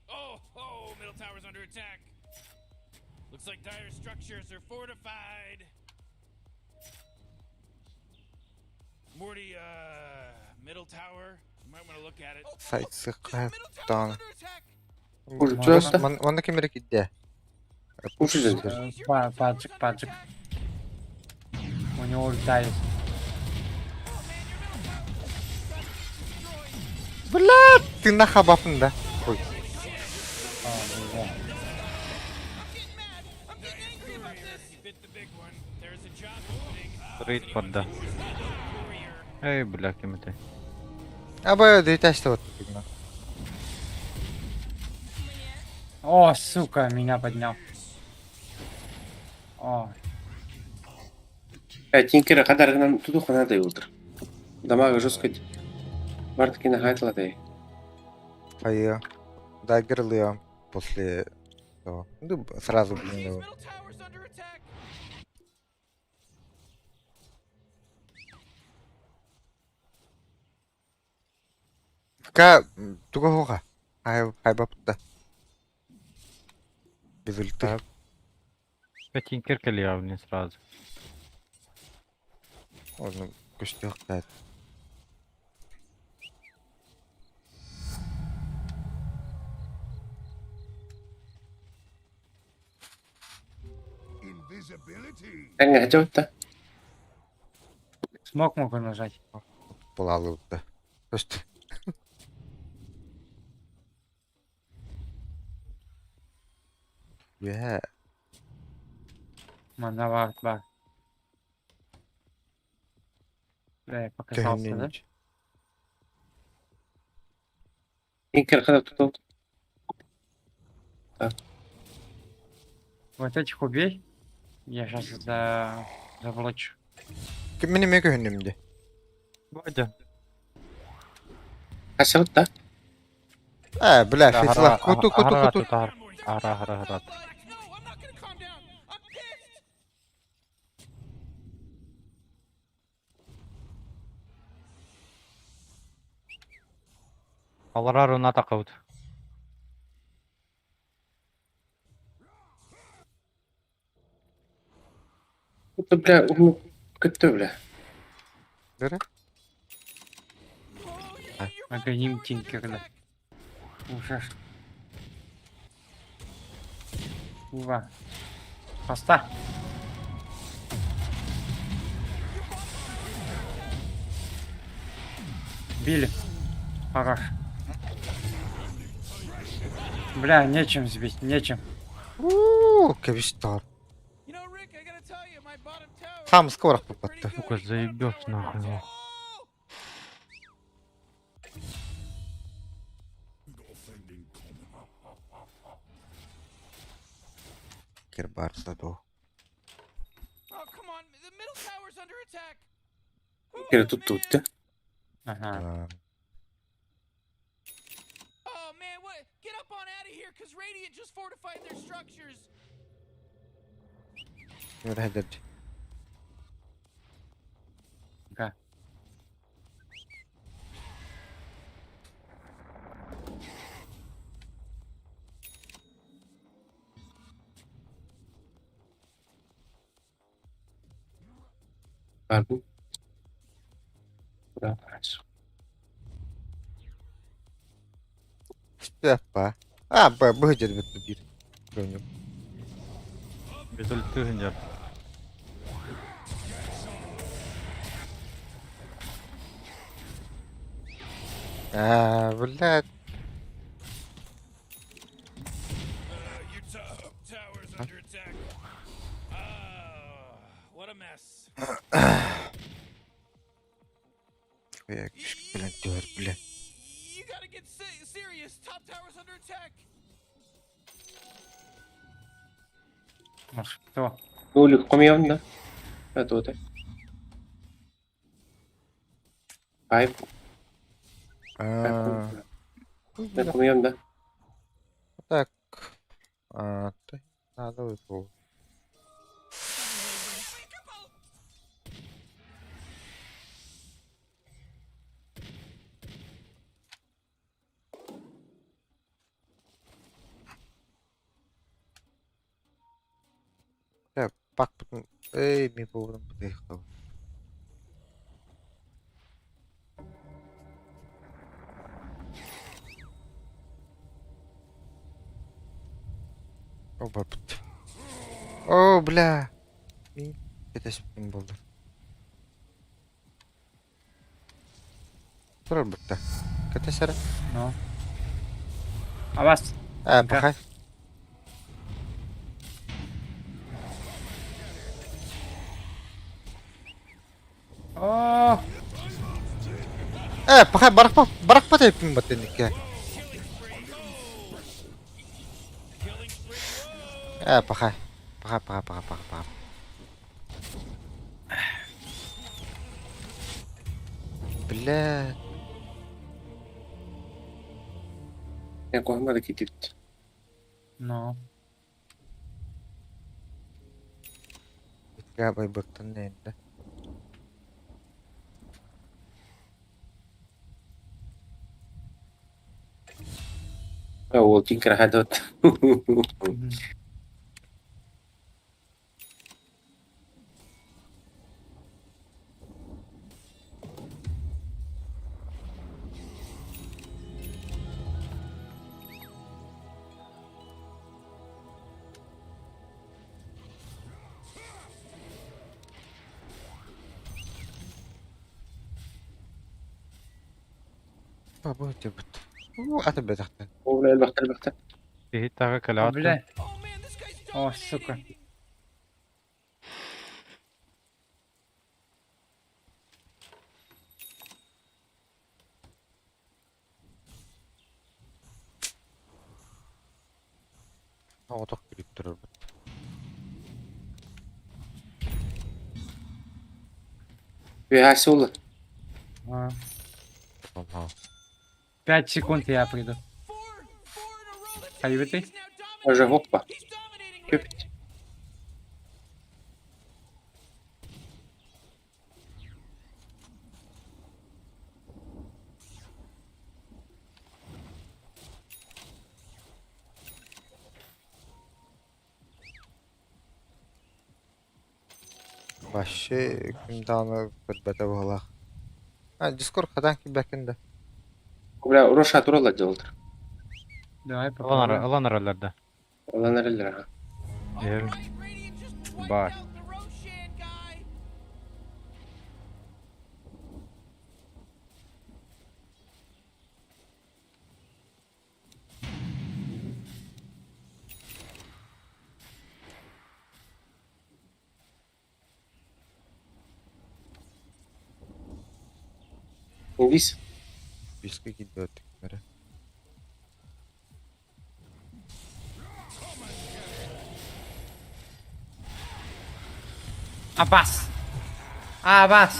Oh, middle tower's under attack. Looks like dire structures are fortified. Morty, middle tower. You might want to look at it. Сайт Middle сыкка. tower's Тан. under attack. Уже просто. Манда кемерек идде. Уши же. Паджик, паджик. У него ульта есть. Блядь, ты на хабапында. Ой. О, да. You bit the big one. There's a job opening. Рейд подда. Эй, бля, кем это? Абы дейташты вот фигна. О, сука, меня поднял. О, Тинкер кадарынан туду ханада ультра. Дамага жестко. Мартки на хайтлады. Хайя. Даггер Лео после того. Ну, сразу, блин, Radiant's middle tower's under attack. ка тугоога. Хайбапта. Без ульты. Тинкер келе не сразу. Можно куштех дать. Invisibility. Энга хачавта. смог могу нажать. Полалы ульты. Просто. Yeah. Мановар, бар. Бля, я показался, да? Тинкер када туду. Вот этих убей. Я сейчас заблочу. Мені мега хөнümde. Бодя. Хачавта. Бля, фейслах. Куту. Ара. No, I'm not gonna calm down. I'm pissed. Алара руна такаут. Это, бля, көттө, бля. Göre? Агоним Тинкерда. Ужас. Ува. Поста. Били. Хорош. Бля, нечем сбить, нечем. Кавистар. You know, Rick, I gotta tell you, my bottom tower. Сам скоро попадта. Сука, заебёшь нахуй его. Striker barsa to. Oh, come on. The middle tower's under attack. Kere tuttu gitti. Aha. Oh, man. What? Get up on out of here, because Radiant just fortified their structures. Yürü hadi. Okay. Pardon. Bırak. Siapa? Ah, behajar betul bir. Konyol. Betul itu Hinjar. Ah, belat. Your top tower's under attack. What a mess. Kayak bilang dua bulan. You gotta get serious. Top tower's under attack. Может, кто? Гулик комьон, да? Это вот. Пайп. Ah, Это комьон, да? tak. Ah, teh. Tahu itu. Ya, pak betul. Mi pun putih kau. Oh, babat. Oh, belah. Ini kita spin bola. Terus betah. Kata Sarah. No. Awas. Ah, Enggak. pakai. Oh. Pakai barak pa tayo pimbatin ka. Pakai. Pakai. Belah. Я кого надо кидать. No. Kaya bay baktan na yun. هو تنكر هادوت. Baba cepet. Ata betahtan. ولا البختة. Ih, taga kalahatan. Бля. Oh, man. This guy's О, сука. dominating. Otak girip durur. في عسولة. А, Tamam. 5 секунд я приду. Four in a row. The Are you with team me? is now dominating. Уже гоппа. He's dominating. Red. Кюпить. Başı kimdanı berbete bağlaq. Discord kadan ki bekinde. بلا روح هتروح делать. Давай попробуем. Alan aralarda. والله انا اللي راح. All Yeah. right, Radiant just wiped Bye. out the Roshan guy. Инвиз. Biskü gidiyor tekmere. Абас! Абас!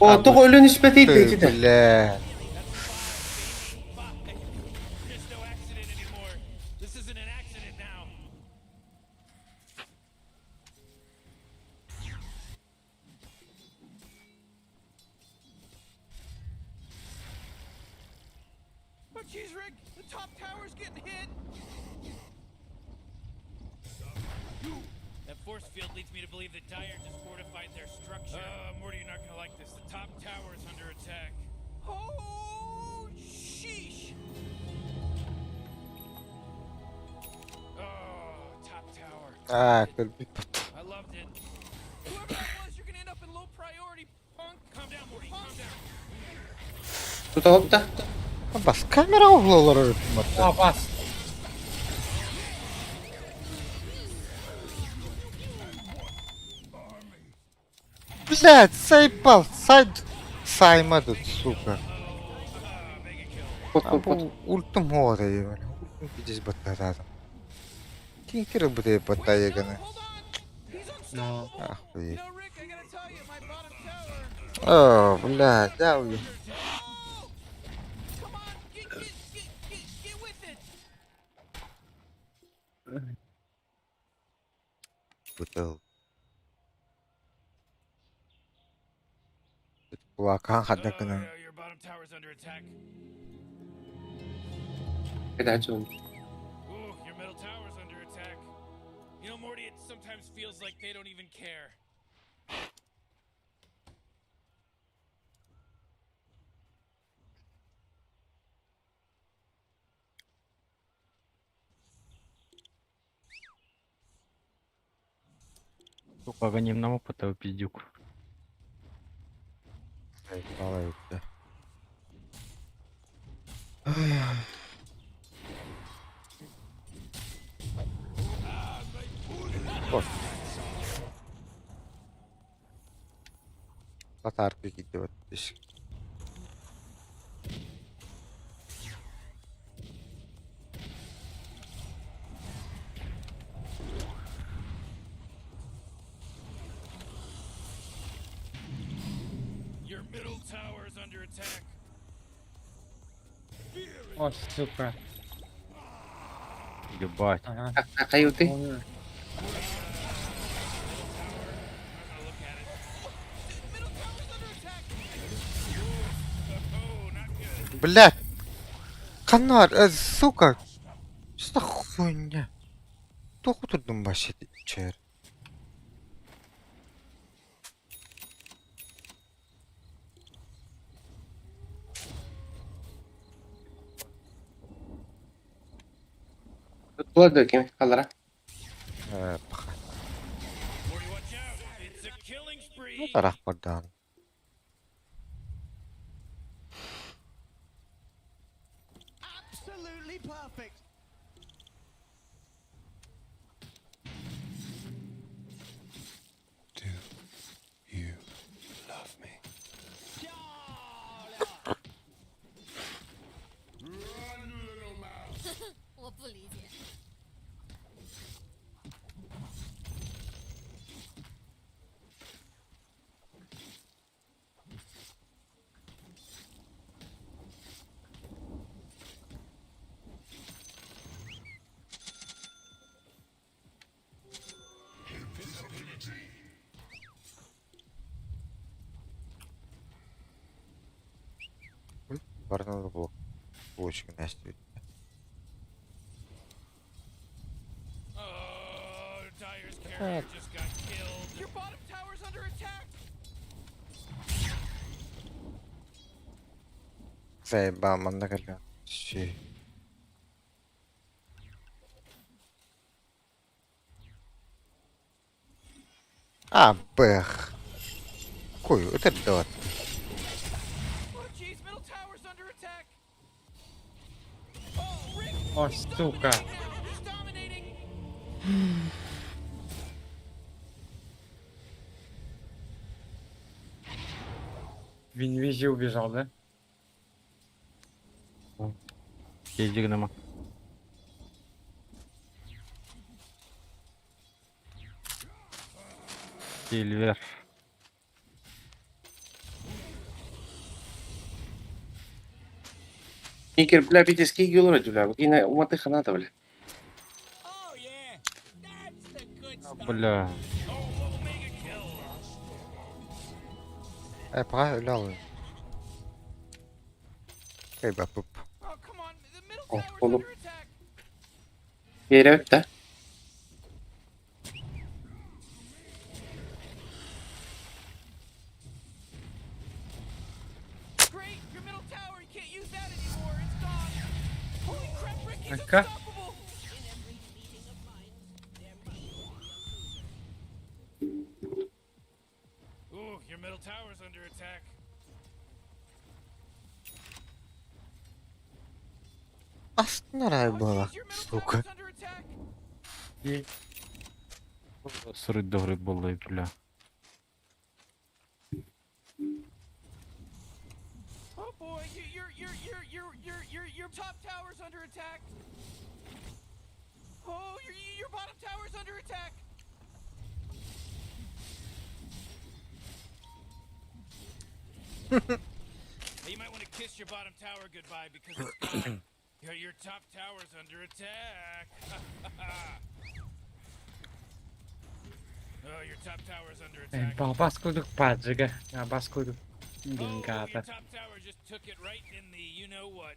Otu koylu nispet edildi de. Bля. There's no accident anymore. This isn't an accident now. Oh, jeez, Rick, the top tower's getting hit. That force field leads me to believe that Dire just fortified their structure. Morty, you're not gonna like this. The top tower is under attack. Oh, sheesh. Oh, top tower. Kalbi pat. I loved it. Whoever that was, you're gonna end up in low priority, punk. Calm down, Morty. Calm down. Tutalım da. Bas kamera oğlaları ötmedi. Абас! Блядь, заебал. Saymadı сука. Pot А pot pot. bu ультим горає, блядь. Ультим десь батарadam. Кінкери буде батаєгане. Hold on. He's unstoppable. Ну, You Ахуєть. know, Rick, I gotta tell you, my bottom tower. О, блядь, дякую. Come on, get with it. Бутыл. Kulakan hada ka ng... Your bottom tower's under attack. Federasyon. Ooh, your middle tower's under attack. You know, Morty, it sometimes feels like they don't even care. Сука, гоним нам опыта, пиздюк. Заебала это. Ой. Татарка gidiyor. Your middle tower's under attack. О, сука. Ебать. Ага. Kakayuti. Он- I'm gonna look at it. Middle tower's under attack. Oh, not good. Блядь! Канар, сука! Что за хуйня? Кто тут думаешь, чер? Tutula dökeyim kalara. Пахать. Morty, watch out. It's a killing spree. Ну, тарах подан. Absolutely perfect. Do you love me? Yeah. 我不理解。Барнул блок. Булочка Настя. Oh, Dire's carrier just got killed. Your bottom tower's under attack. Заебал, мандагаля. Щи. А, бэх. Кой, это дот. Oh, jeez, middle tower's under attack. Oh, Rick, О, he's сука. dominating now. He's dominating. Винвизи убежал, да? Пиздюк нема. Silver. Микер, бля, питерский гилрой, бля. Выкинь уматы ханата, бля. Oh, yeah. That's the good stuff. Бля. Bra, öyle alın. Hey bakıp. Oh, come on. The middle Oh, tower's oğlum. under attack. Bir yere öt de. Great. Your middle tower. You can't use that anymore. It's gone. Holy crap, Rick. He's Okay. unstoppable. Ooh, your middle tower's under attack. Aslında райбала. Jeez, your middle Сука. tower's under attack. Срыть до гри були, бля. Oh boy, your top tower's under attack. Oh, your bottom tower's under attack. Hey, you might want to kiss your bottom tower goodbye because it's gone. Your top tower's under attack. Oh, your top tower's under attack. Baba skuduk padrega. Baba skuduk. Oh, your Dingata. top tower just took it right in the you know what.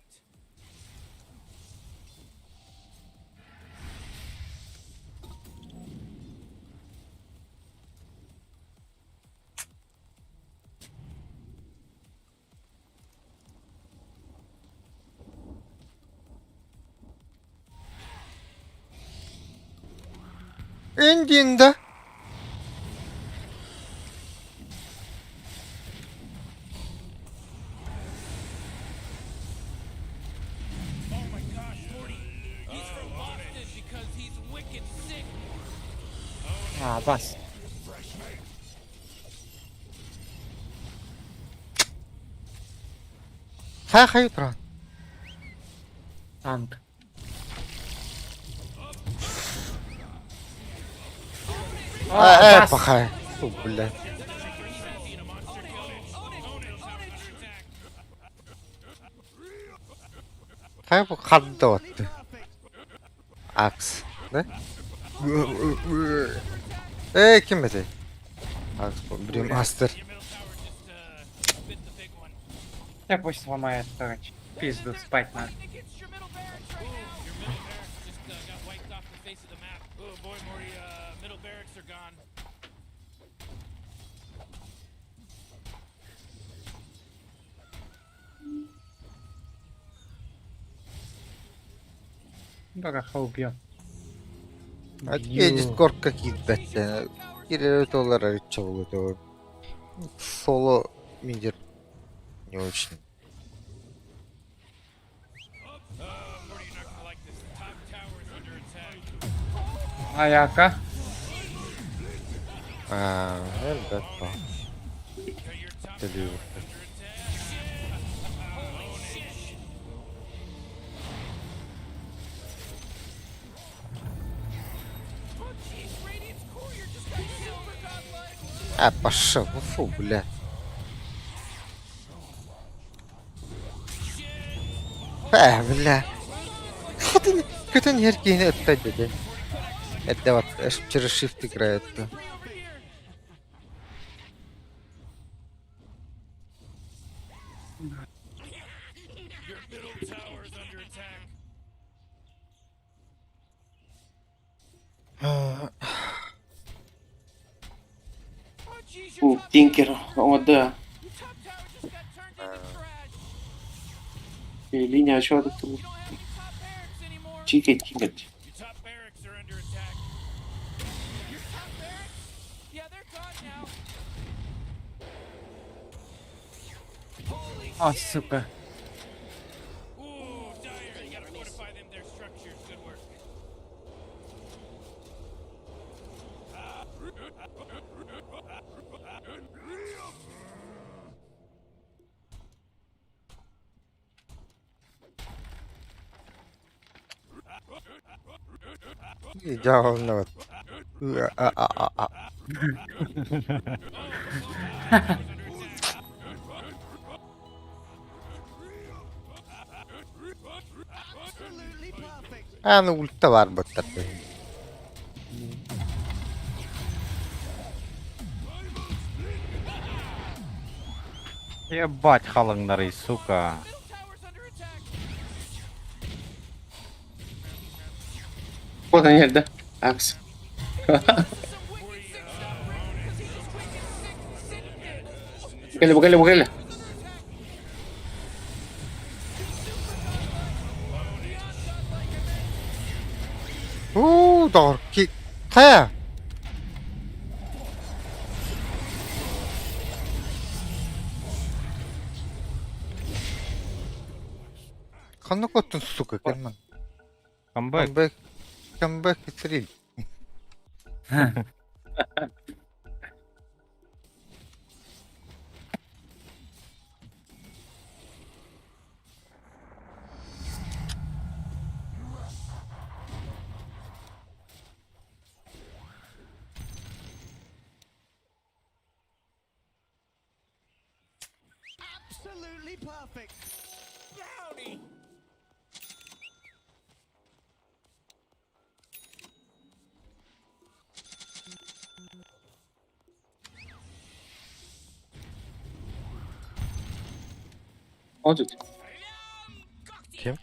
Endinde. Oh my gosh, Morty. He's from Boston because he's wicked sick. Bas. Хай брат. Танк. Бас. Пахай. Фу, бля. Хай bu kadda attı. Aks. Ne? Kim mezi? Aks bu. Brimmaster. Your middle tower just bit the big one. Я пусть сломает, короче. Пизду, спать надо. Fighting against your middle barracks right now. Your middle barracks just got wiped off the face of the map. Oh boy, Morty, middle barracks are gone. Браха убьем. Едет корка кидбette. Кирилл olarak çabalıyor. Solo мидер не очень. Morty, you're not gonna like this. The top tower is under attack. Аяка. Elbette. Your top Geliyor. under attack. Oh jeez, Radiant's courier just got silver godlike. Пошел. Фу, бля. Бля. Кто-то не эркейный опять, блядь. Это вот аж через shift играет. Free over here. Your middle tower is under attack. Oh jeez, your top Тинкер. О, да. your top tower just got turned into trash. Линия отчета тут. You don't have any top barracks anymore. Чикать, чикать. Your top barracks are under attack. Your top barracks? Yeah, they're gone now. Holy О, shit. сука. Ooh, dire. You gotta fortify them, their structures. Good work. Я он вот. Yani ulti var botlar benim. Ебать халыңдары, сука. Middle tower's under attack. Вот они, да. Акс. Some wicked sick stuff, Brandon, because he just wicked sick did. Букали, букали, букали. Doğru ki. He. Kanı kottun suka gelmen. Камбэк. Comeback. Comeback thrill. Absolutely perfect. Brownie. Olacak. Kim?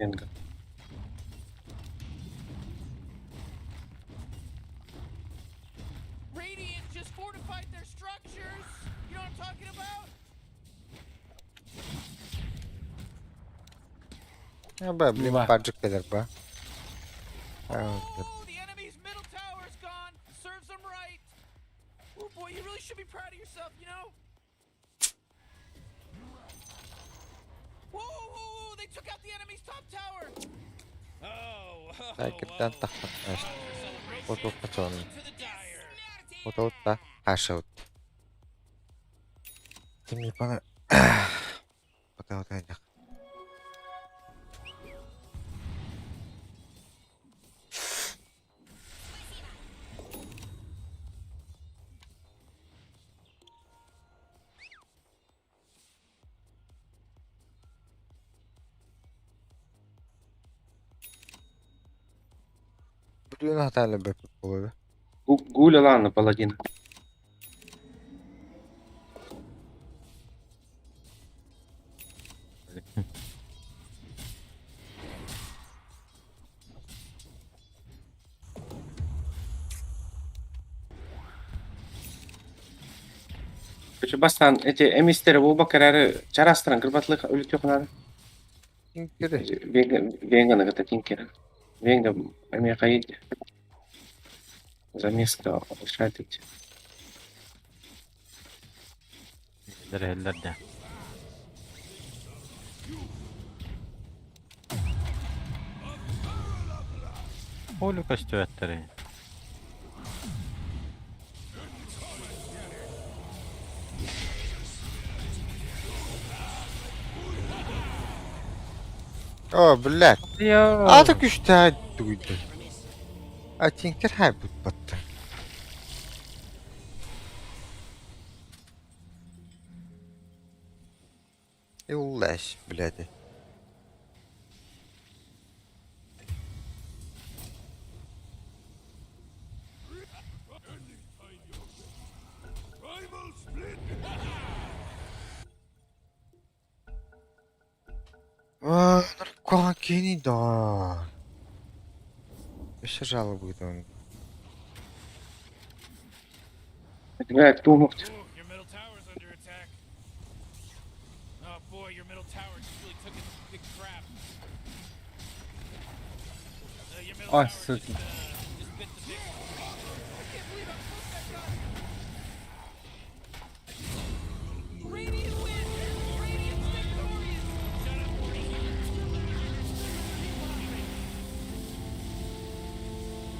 Yenga. Radiant just fortified their structures. You know what I'm talking about? Ya ben bileyim Var. parçık gelir be. Oh, the enemy's middle tower's gone. Serves them right. Oh boy, you really should be proud of yourself, you know? Whoa, they took out the enemy's top tower. Takipten takmak lazım. Foto kaçalım. To the Dire. Foto da haşa ut. Şimdi bana foto atacak. Bütün hatalı bepik oluyor. Гуля, ладно, паладин. Короче, бастан эти эмистери болба керәре чарастырын кырбатлык үлүт yok надо. Çünkü Венга на гата тинкера. Венга эме кайыт. Замеска решать эти. Helder de. Хули костюэттери. блядь. Я... А так işte duydu. I think that happened but. Ulaş блядь. Наркокини да. Еще жалобы он. Блядь, тумухт. Ooh, your middle tower's under attack. Oh boy, your middle tower just really took a big crap. Your middle Ой, tower сука. just bit the big Radiant win. Radiant's victorious.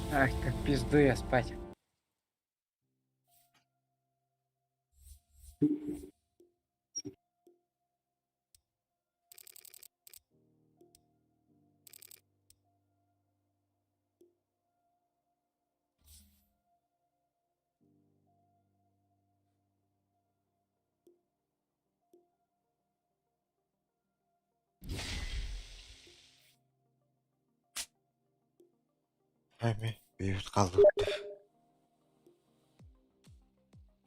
Ах, как пизду я спать. Hemen bir kaldı.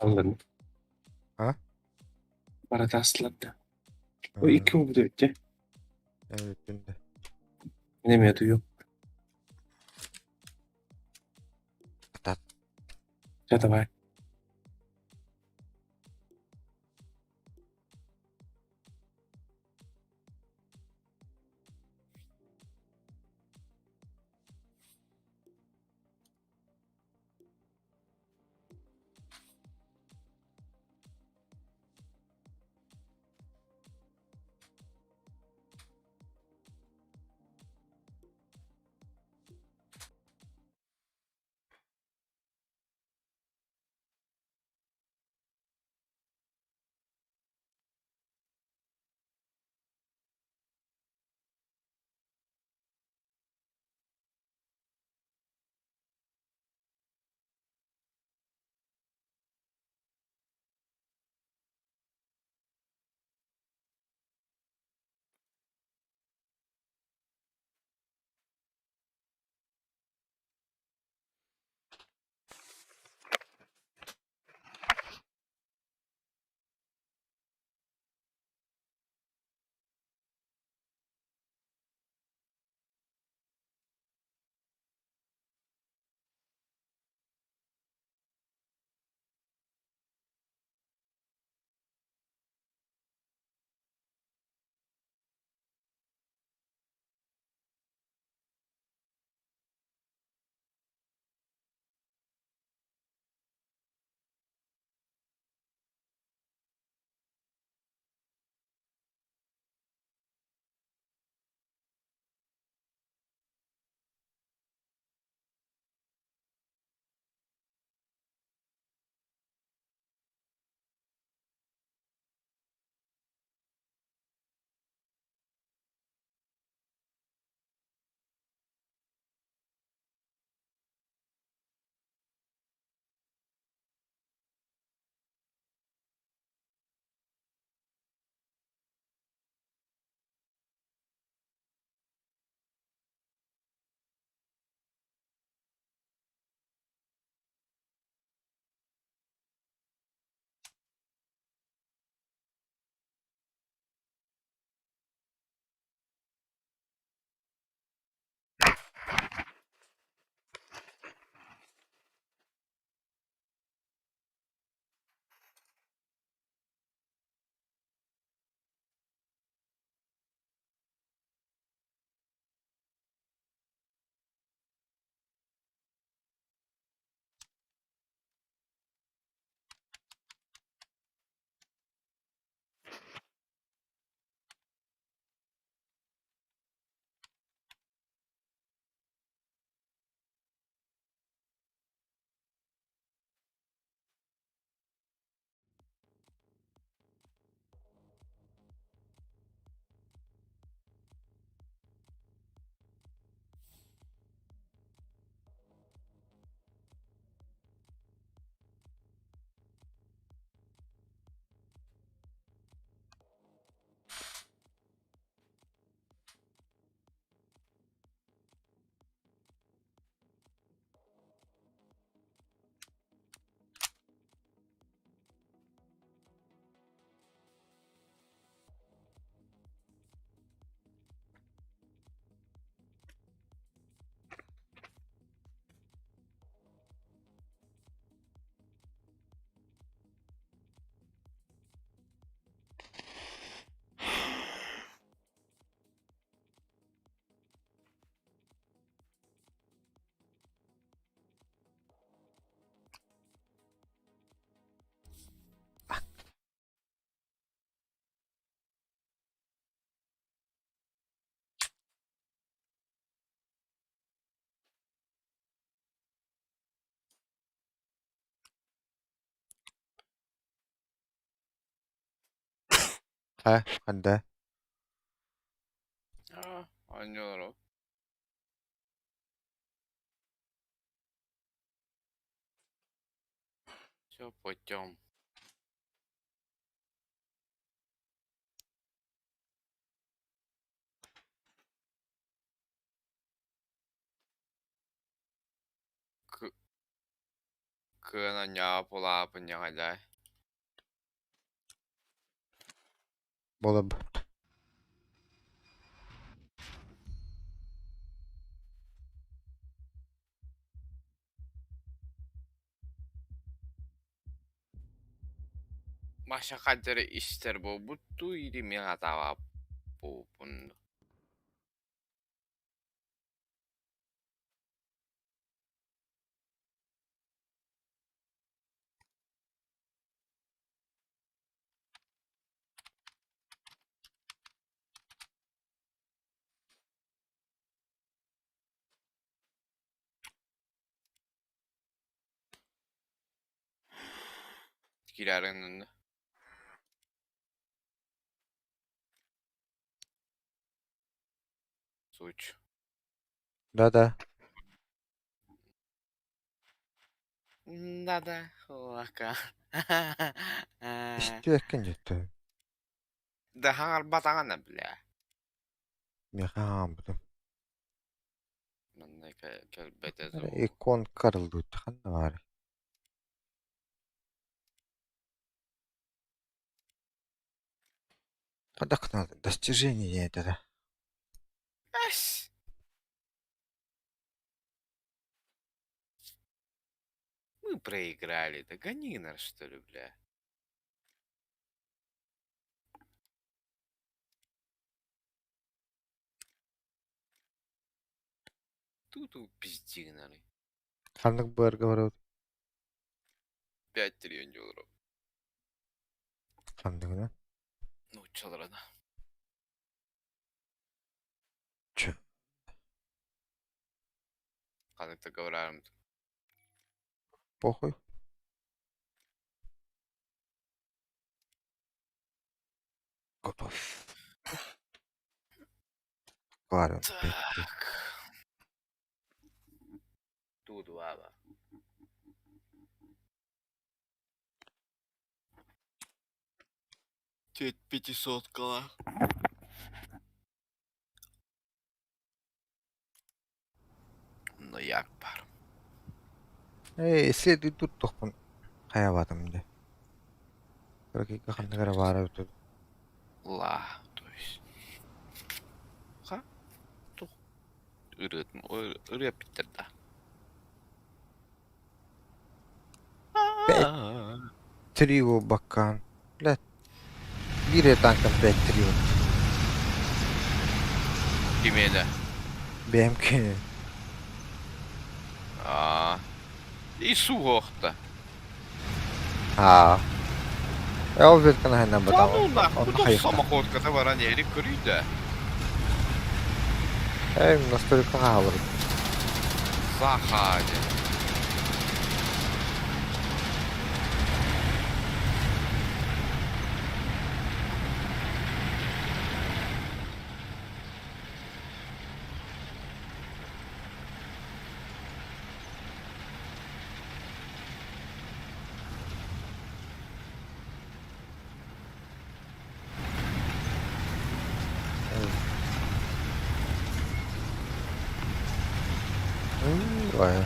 Aldın. Ha? Para taslattı. O Ha, iki oldu öte. evet ben de. Bilemiyordu yok. Atat. Zaten var. Ha, hadi. 아니요. 저 보점. 그는 야보라 분양하자. Bolub. Maşakatları ister bu. Bu irimi hata bu bunu. Girerin önüne. Suç. Да-да. Да-да, лака. İstiyorken jöttü. Daha batağına bile. Мехам бутум. Ben de kelbete Ara zor. ikon karıldı. Hanna var. Kadakna достижение это. Эш. Мы проиграли. Догони нас, что ли, бля. Тут пизди, наверное. Ханнык бер говорот. 5 триллион долларов. Хандыгына. Ну, чаларана. Чё? Kanıkta kavrar Похуй. Готов. Кварен. Так. Тут баба. Теть 500 кола. Ну як пар. Следует тут тохпун. Хаябатымды. Какие хандыгара бара өтөд. Ла, то есть. Ха? Тух. Ürütüm. Ürüp bitirdi. Трио бакан. Блядь. Бире танком 5 трио. Kimiydi? Benimki. Aa. І сугохта. А. Я уверен, на Та батал. ну нахуй, Он тут хайф. самоходка та варанєрі крюде. Настолько говорит. Заходи. Ой.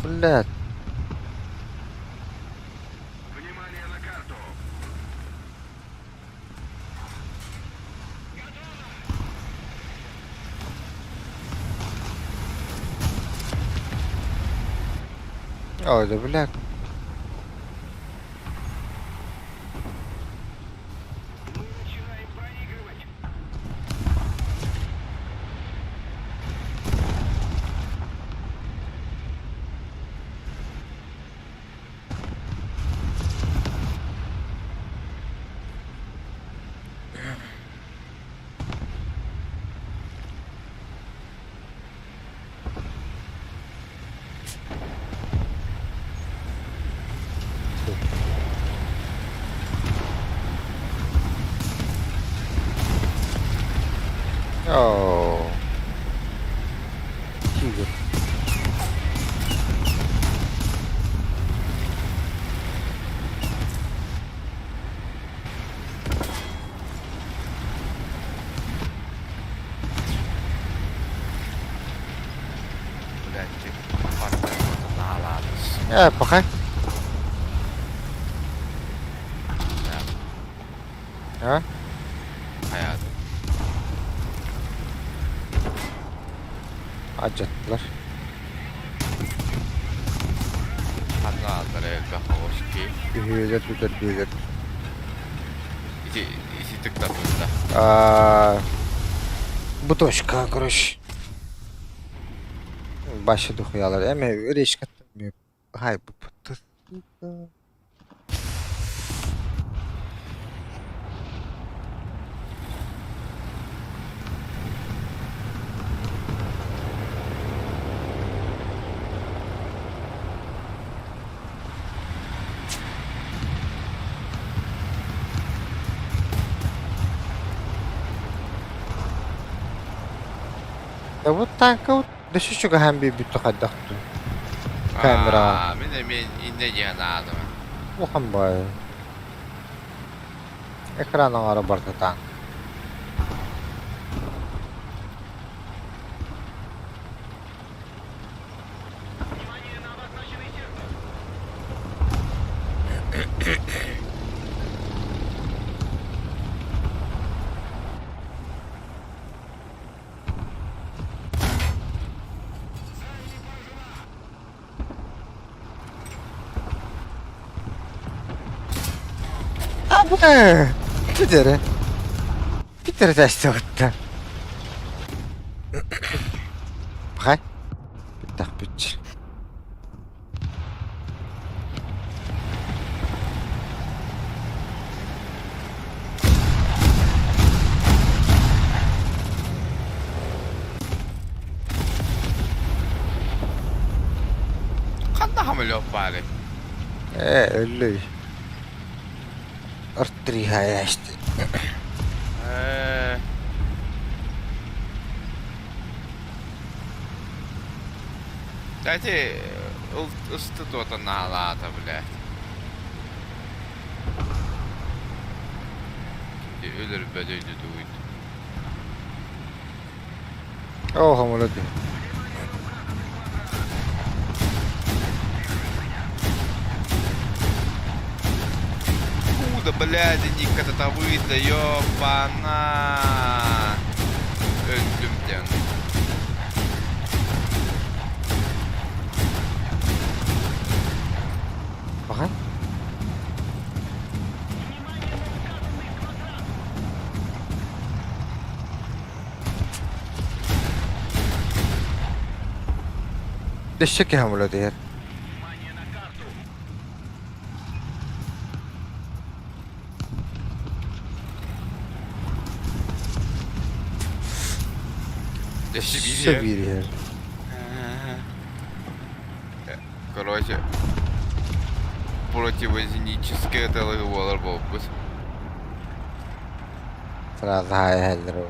Блядь. Öyle bile. Oh. Tiger. Bülent'cim partner naladız. Evet bakayım. Ha? Hayatım. Acıttılar. Hangi aldılar evde hoşki. Büyüdür büyüdür büyüdür. İki tıkla bunda. Bu doşka kuruş. Başı dokuyalar. Ama öyle iş katılmıyor. Hay bu pıtır. Ya bu tankı dışı şu hem bir takaddaqtı. Kamera. Men inne gehen aldım. Bu ham bay. Ekranın ara barda tank. Peter. Peter testi attı. Bakay. Bitti bitti. Kanda hamil yok bari. Öyle. Arttırıyor ya işte. Täytyy ıstı tuota nalaata bile. Ölür bölüydü duydu. Oh hamuladı. Да блядь, Ника-то того выйдет, ёбана. Öldüm den. Bakay. Deşek hamuladı yer. Сибирия. Короче, противозеническая талговор боббус. Сразу hayaldir o.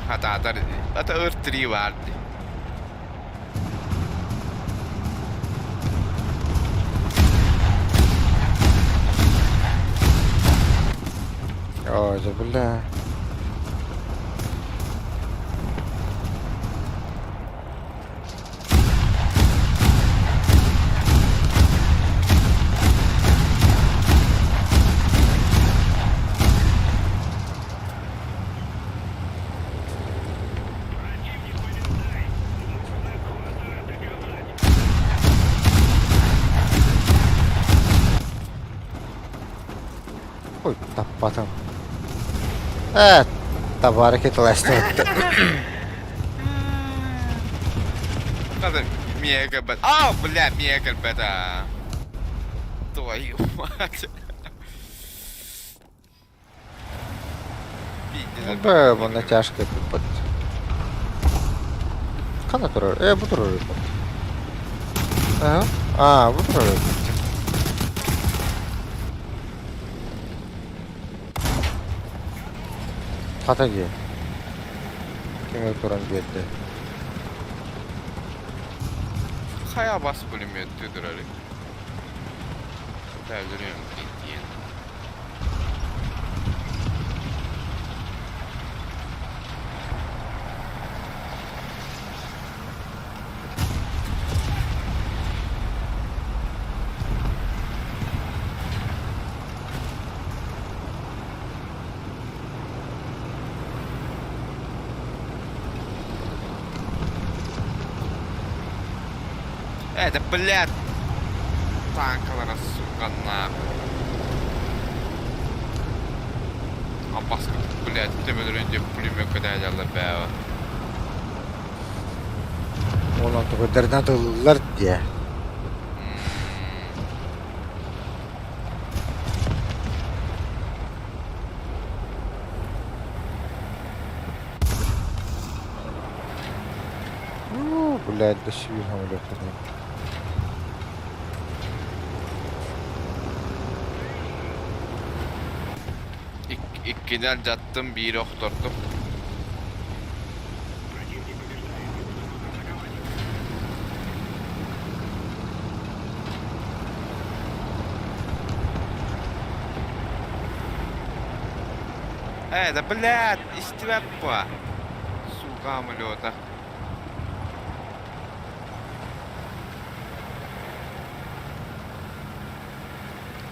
Hatta ırtırı vardı. أعوذ بالله. Ой, таппатым. Табарык ластыртты. Надо мега бет. А, бля, мега бета. Твою мать. Вона тяжко тут. Кана турар? Bu turар. Ага. Bu turар. Хатаги. Кимге туран берди? Kaya bas pulemyottudur Ali. Öldürüyorum diyen. Это, блядь, танковая, сука, нахуй. А баска, блядь, темелеринce пулемет kadar be. Onu tuğdardan tığlar diye. Блядь, да швир хамлётный. İkkiden yattım, bir okturdum. Да, блядь, истрепа. Сука, амулета.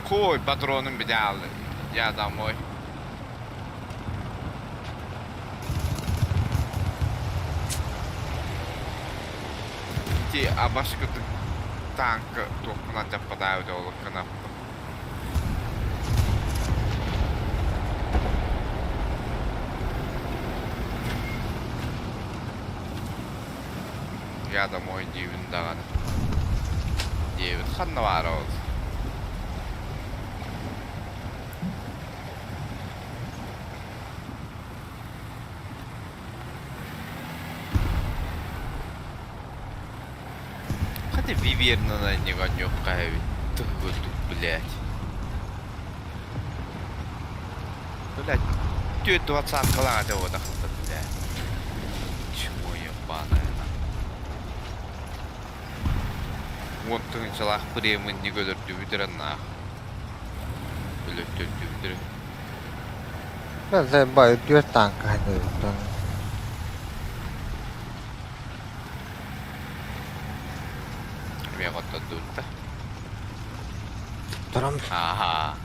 Koy patronun bir daha aldı. Ya da moy. А башка танка только на тебя подают кнопку. Я домой дивин даган. Дивин ханна var oldu. Хотя Виверна на него нюхает. Тут, блядь. Блядь. Ты 20 ладно, вот так, блядь. Чего ебаная. Вот ты начала прямо не говорит, ты нах. Блядь, ты видишь. Ben zaybay diyor tanka hani. Я вот тут-то. Tamam. Ага.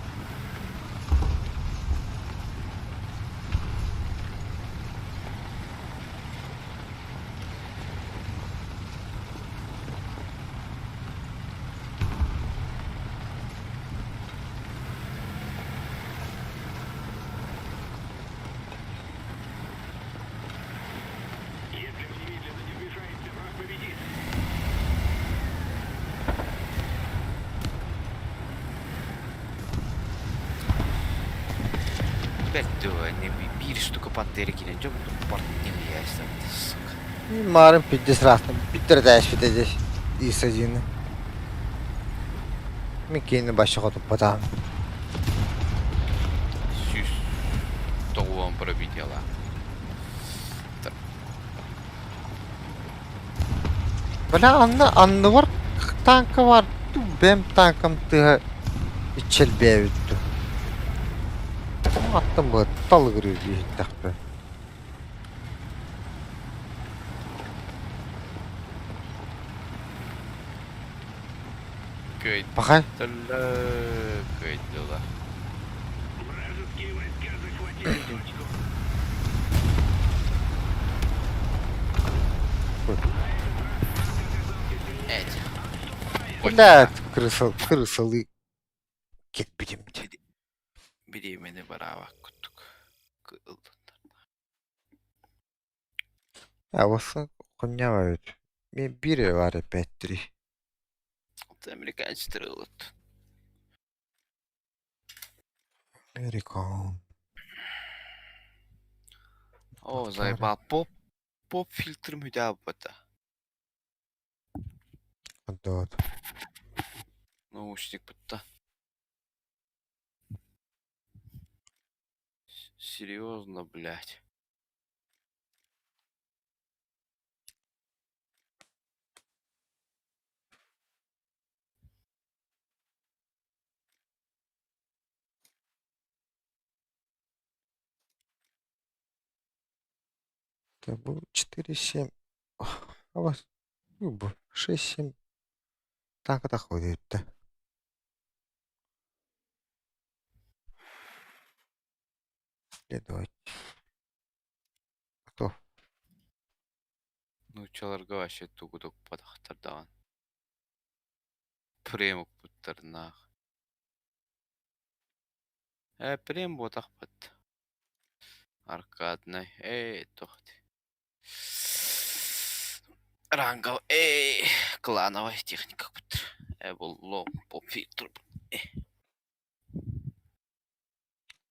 Bir штука пантерики найдем, порт не ясно, сука. Марым 50 раз. Bitter dash bitecek. İsacığını. Mickey'ini başa koyup batalım. Süs. Doğuğun пробитела. Böyle anlı var. Tankı var. Benim tankım tığı içel beyüttü. Attım bu tal kırıyor diye taktı. Köy. Bakay. Köydüler. Evet. Блядь, крысалы. Кетпедем. Birimeni barabak kuttuk. Kıldın. Ya olsa kunya var. Biri var Petri. Amerikan çıtırılıt. Amerikan. O zayıba pop filtre müdabata. Doğru. Наушник будто. Серьезно, блядь. Это был 4-7. А вас bu 6-7 tanka ходит. Следовать. Готов. Ну, чаларга вообще тугудук подахтардан. Премук буттарнах. Прем ботах бат. Аркадный. Тохти. Рангал. Клановая техника буттар. Был лом по фильтру.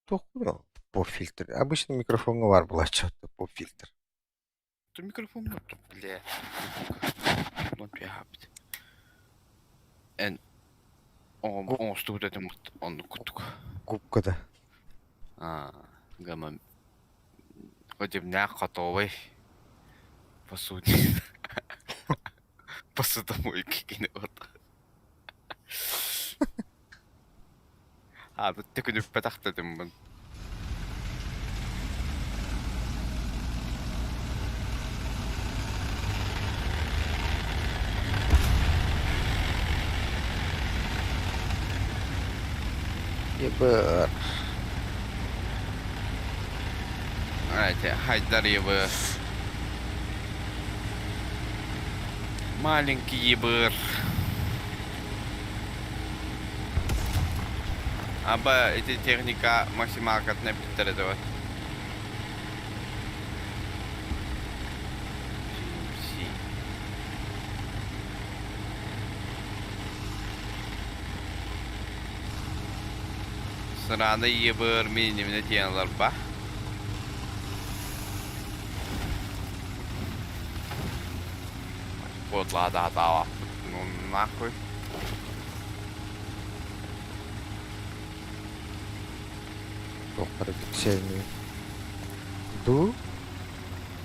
Току поп-фильтр. Обычно микрофон var что-то поп-фильтр. Тут микрофон нету, бля. Вот я хапт. Он студ это он кутук. Губкада. Гамма. Хотим ня готовый. Посуди. Посудомойки кинот. Вот ты куда пытахта тем. Ебар. Хайдар ебы. Маленький ебыр. Аба эти техника максималка не питтередет. Sırada ебыр минимумда тиянлар ба. Подлада атава. Ну нахуй. Тохары битсельми. Ду.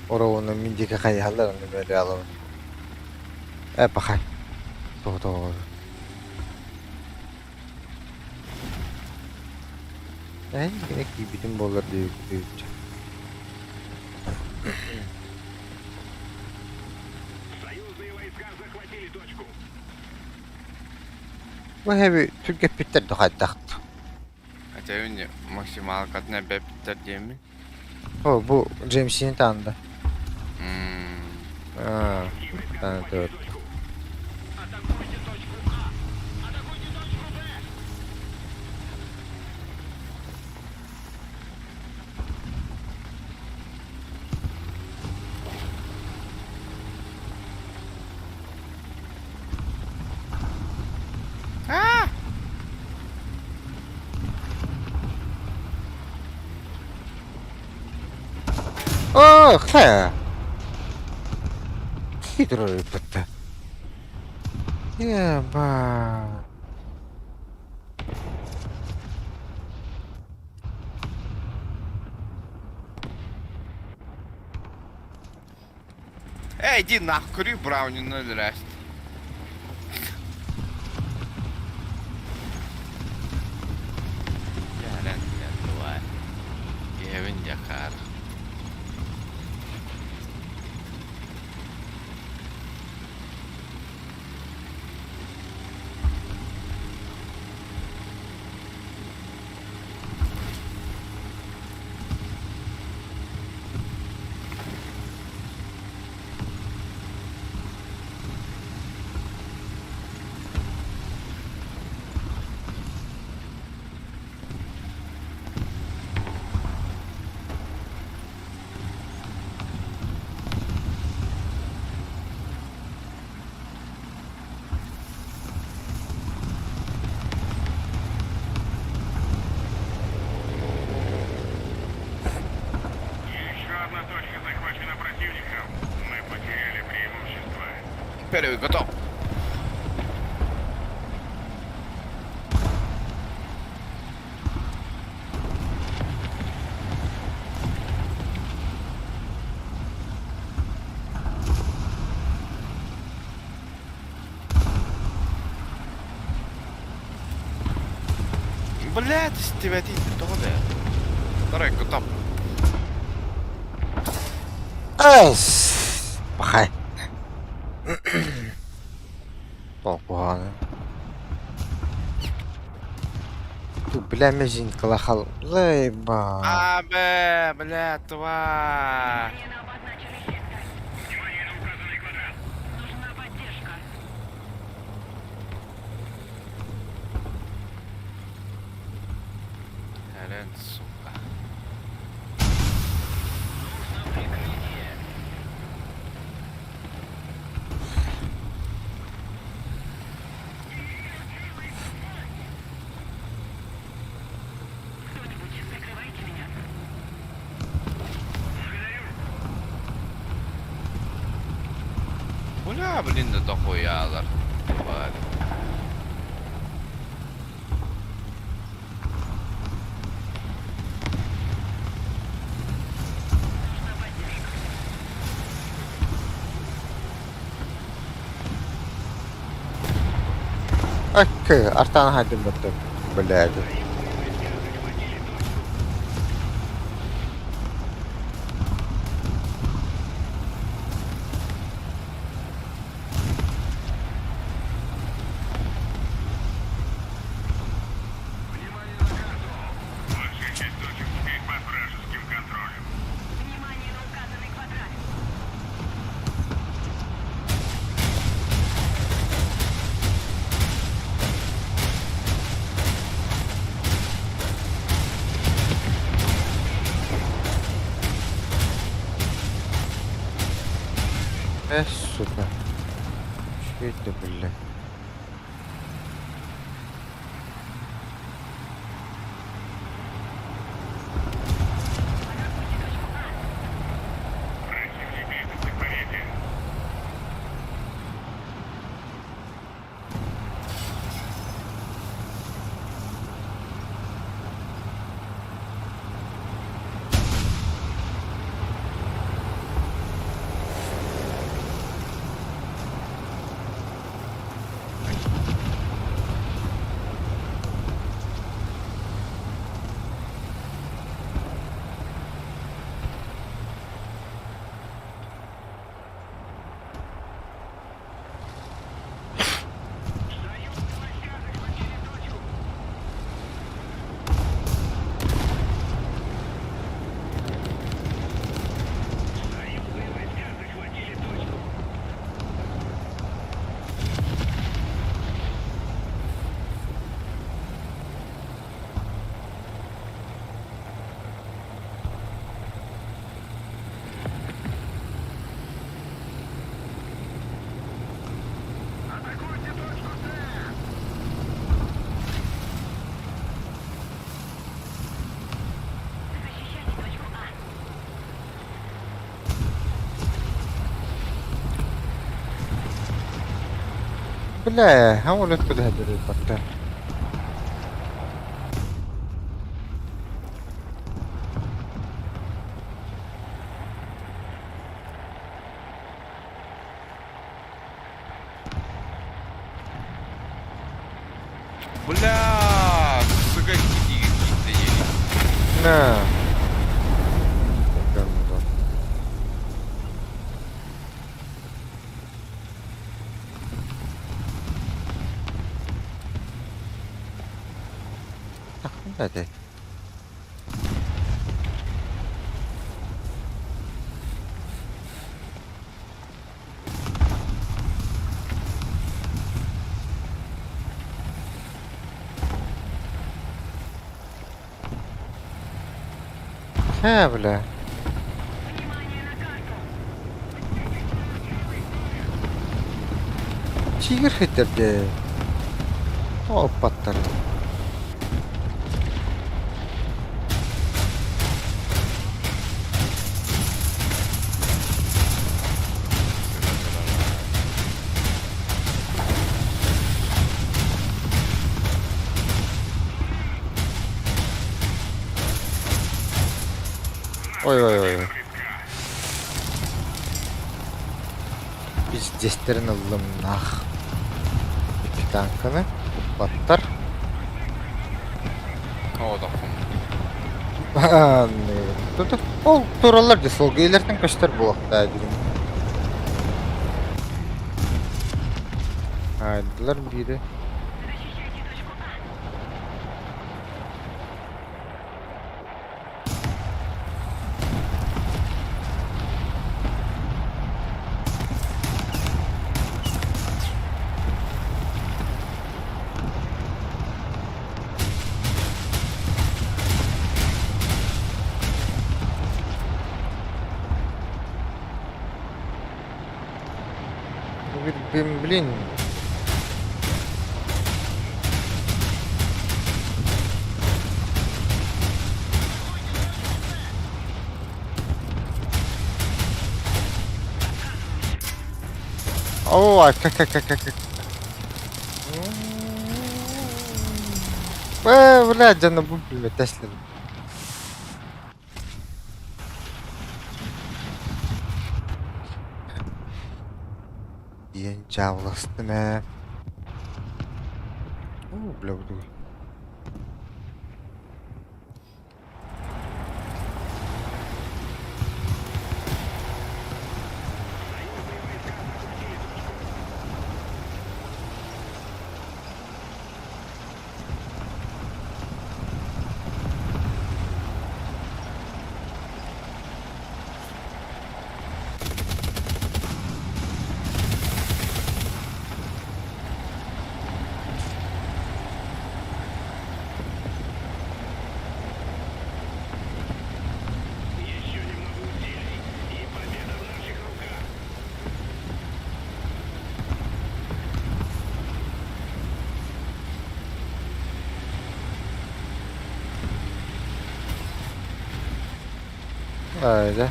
Оровна миндика хайялларын böyle alalım. Bakay. Doğru. Ben yine bütün bollar büyük. Bu hevi Türkiye bitter doğadak. Acayip максималка ne bepter diye mi? Bu James'in tanıdı. Tanıdı. He. Hidro ripette. Ya ba. Иди нахуй, кури брауни 0 раз. Jalan tua. Kevin Jakarta. Вперед, готов. Блядь, стивятин, тоде. Давай, готов. Ес! Пахай. Погано. Ту, бля, мізінька лахал. Лейба. Абе, блядь, тварь. Хрен, сука. Бля, блин, да дохуя, да. Тварь. Окей, артан хайдым баттым. Блядь. Сука. Что это, блядь? Бля, حاول ادخل هذا البطل. Бля, сука, какие-то есть. На. Hadi. Ha bля. Чигэр хэтэрдээ. Оо паттар. Ой, ой, ой, ой. Пиздестерин алdım нах. İki tankını. Battar. О, да фу. Тут ол туралар да сол гейлерден көштер болақта деген. Айдылар бири. Блин. О, как. Блядь, я набубил, Тесла. Диен жавластым ә. О, бля, буду. Öyle.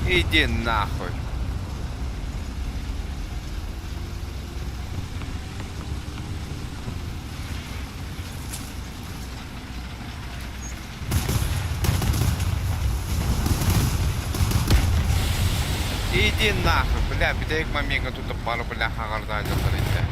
Иди нахуй. Иди нахуй, бля, бедек мамига тут пару, бля, хагарда запарите.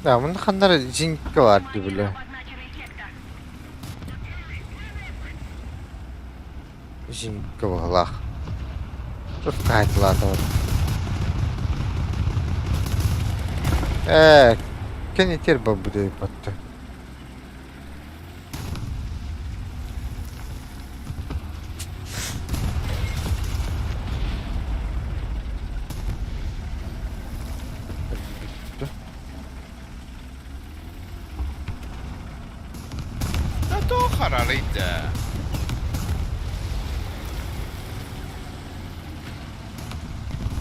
Ya bunda kanlar zinc vardı bile. Zinc var. Çok kayıtlar da var. Kan yeter bu da battı. Да то харарите.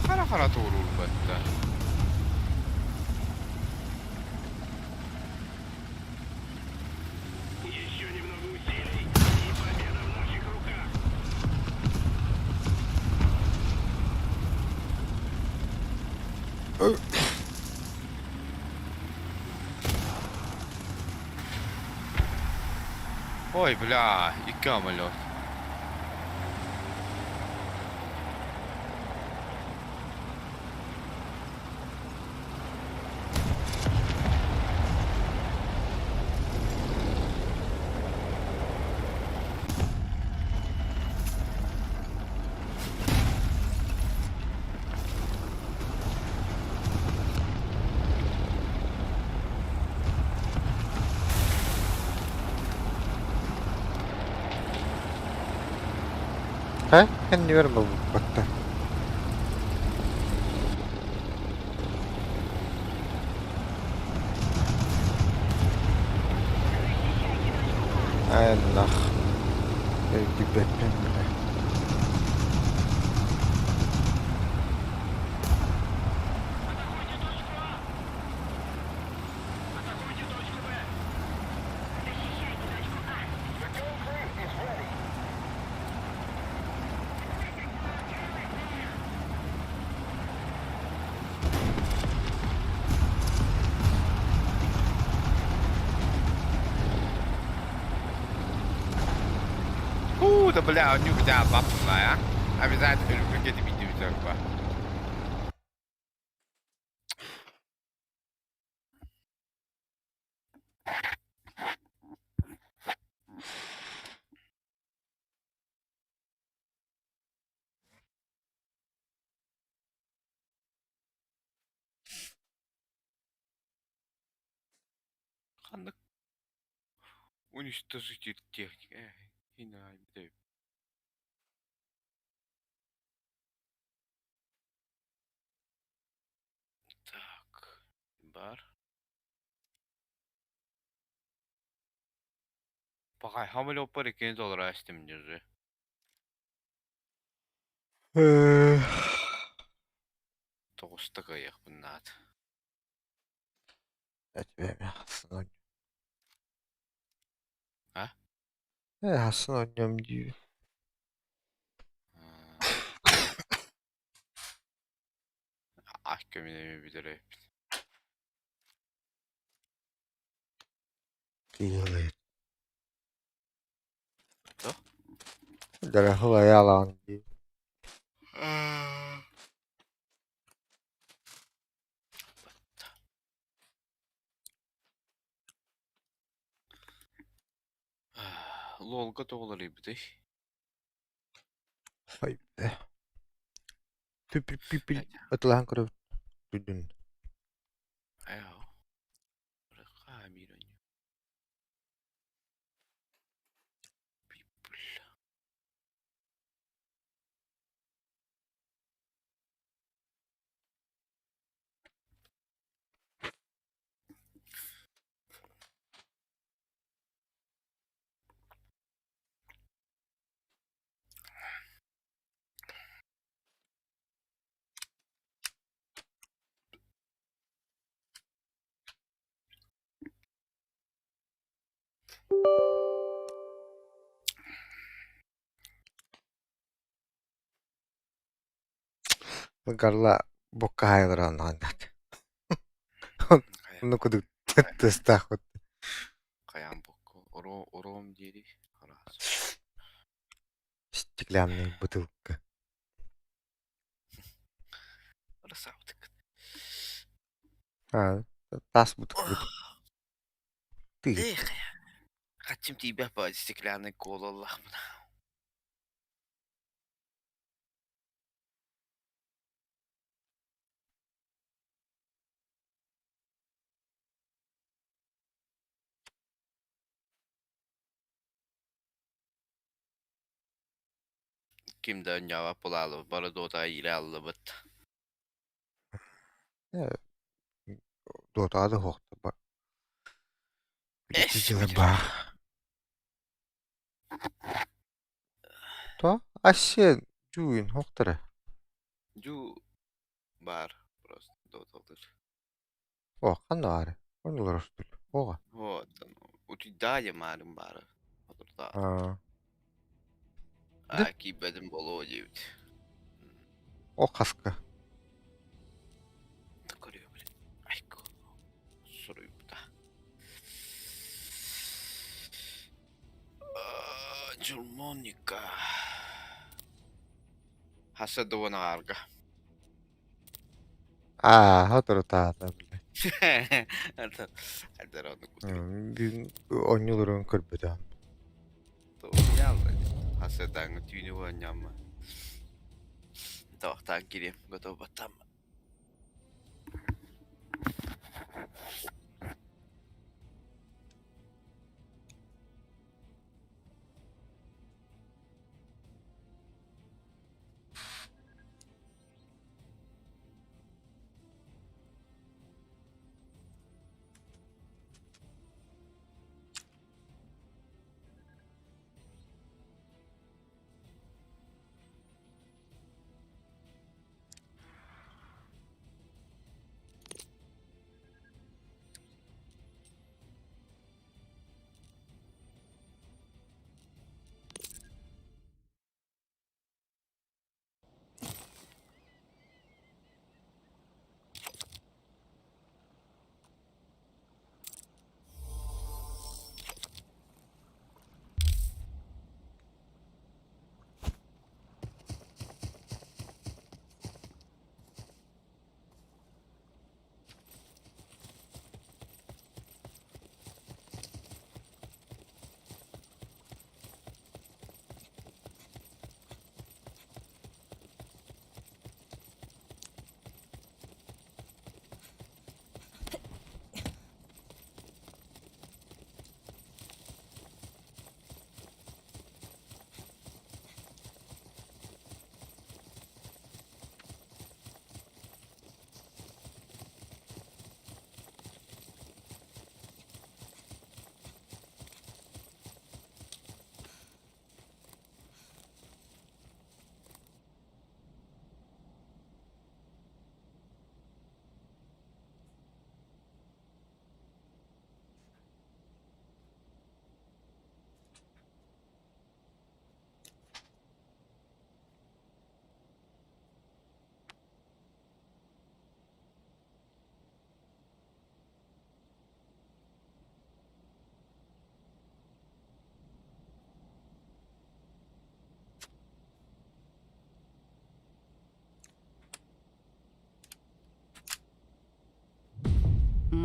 Хара турул бетте. Ой, бля, и камелёт. Kan diyor bu battı. Ayanlah. Belki Batman bile. Да бля, у них да, бабная, а? Обязательно какие-то видео такое. Ханна уничтожитель техники. И на так, бар. Пагай, хамыл опар екен доллар астым жүзі. Тоғысты қайық бұннат. Я тебя хасын А? хасын ойнам дию. Ах, көмінеме бідірі. Киылыйт. Что? Дорогой ялан дию. Лолга тоғылар ебіді. Ой, бе. Пипил. Атылан көріп. Дүдін. Аяу. Рықа миран. Пипл. Garla bokka haydıran handat. Onu kuduk tıstakut. Қаян бұққы. Ором деді. Қарас. Стеклянный бутылка. Рысаудық. Тас бутылка. Ты. Эх, хотим тебя по стеклянной колы лахмана. Kimde önyava pulalı, bara doda ile allı bıt. Dota'da hoqtu bak. Eş, Жылы бар. То? Аще жуин хоқтыры. Ju бар, просто доталдыр. О, қанары. Онылар үстіл. Оға. Вот, у тебя я марым бары. Отырда. Да. Аки бәдім болу дейбіт. О қасқа. Көрüyor bile. Ayko. Soruyu bu da. Julmonika. Hasa doğuna arga. Hatırı taata bile. Hadi onu kutu. Bir oynuyorların kırbıdan. Doğru geldi. Hasa dağın tüyünü oynayama. Doğuktan gireyim. Готов batam.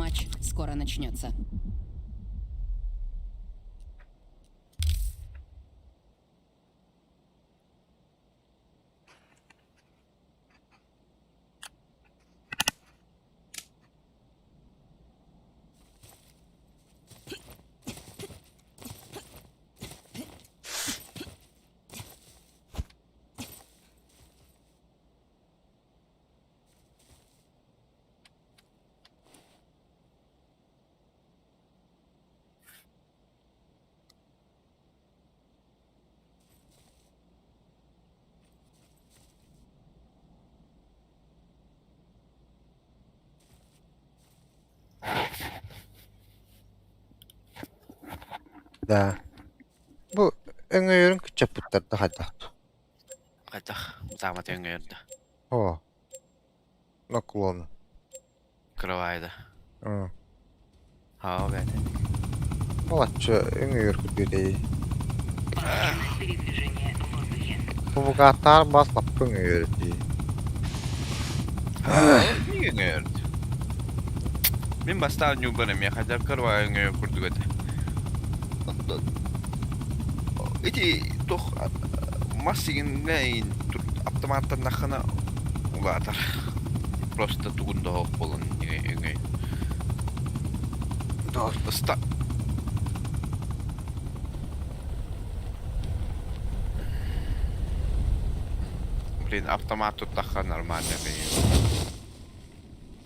Матч скоро начнется. Да. Bu öňöýüň küçük putlarda hada. Кайдах, замат өңөрдө. О. Наклон. Кровайда. Hı. Ha, evet. Болаччы öňöýür күдүрей. Bu gatar baslap öňöýürdi. Niye öngördü? Min bastar nübönüm ya kadar kırva öngör kurduk öde. Iti toh masigin neyin tur автоматтан нахана улатар. Просто тугунда хок болон öngör. Да, ста. Блин, автомат тут таха нормально.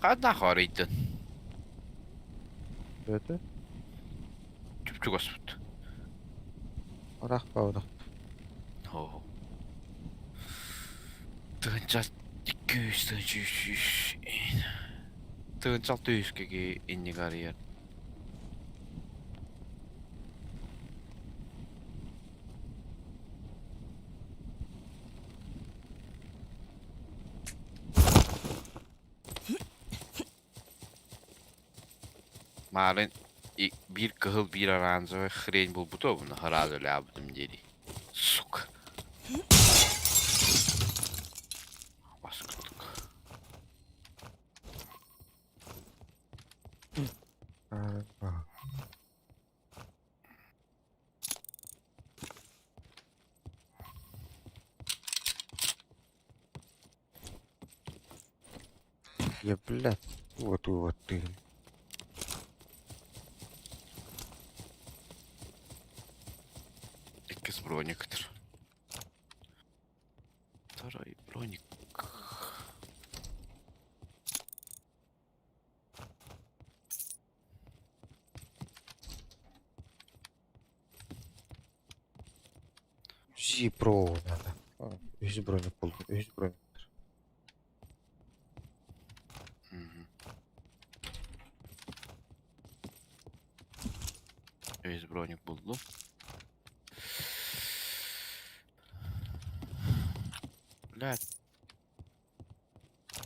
Када хорыйдын? Öde. Чүпчү госпут. Araq bawda. О. Тынча 200 300. Тынча 600-ге инни гарьер. Малын bir kıhıl bir aranzı ve хрень был бутов на харазы лябдым дери. Сука. Баскыттык. Я, блядь, вот ты. İkiz broniktir. Второй броник. Pro надо. Yüz bronuk buldum. Yüz bronuk. Весь броник buldum. Блядь.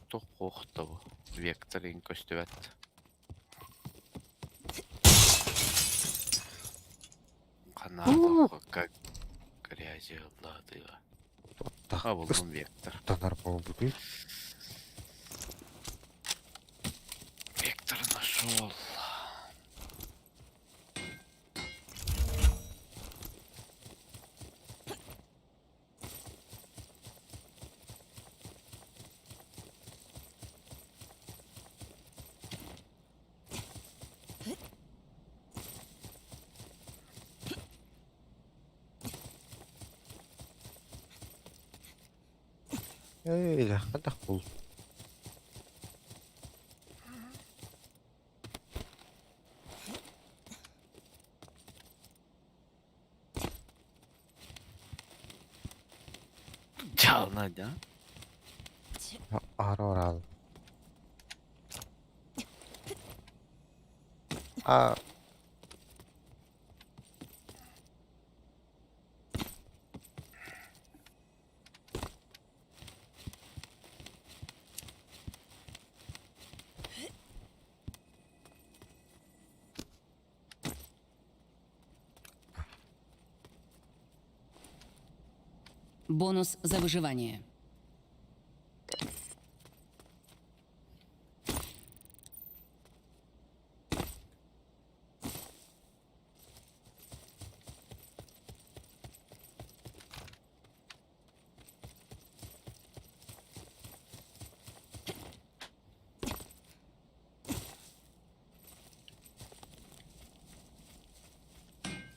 Тоқ қоқты бұл. Векторин көстібәт. Қанаты как грязи ладыға. Таға болдым вектор. Танар болды. Вектор нашел. Öyle, hadi bul. Çalına da. Ara al. Aa. Бонус за выживание.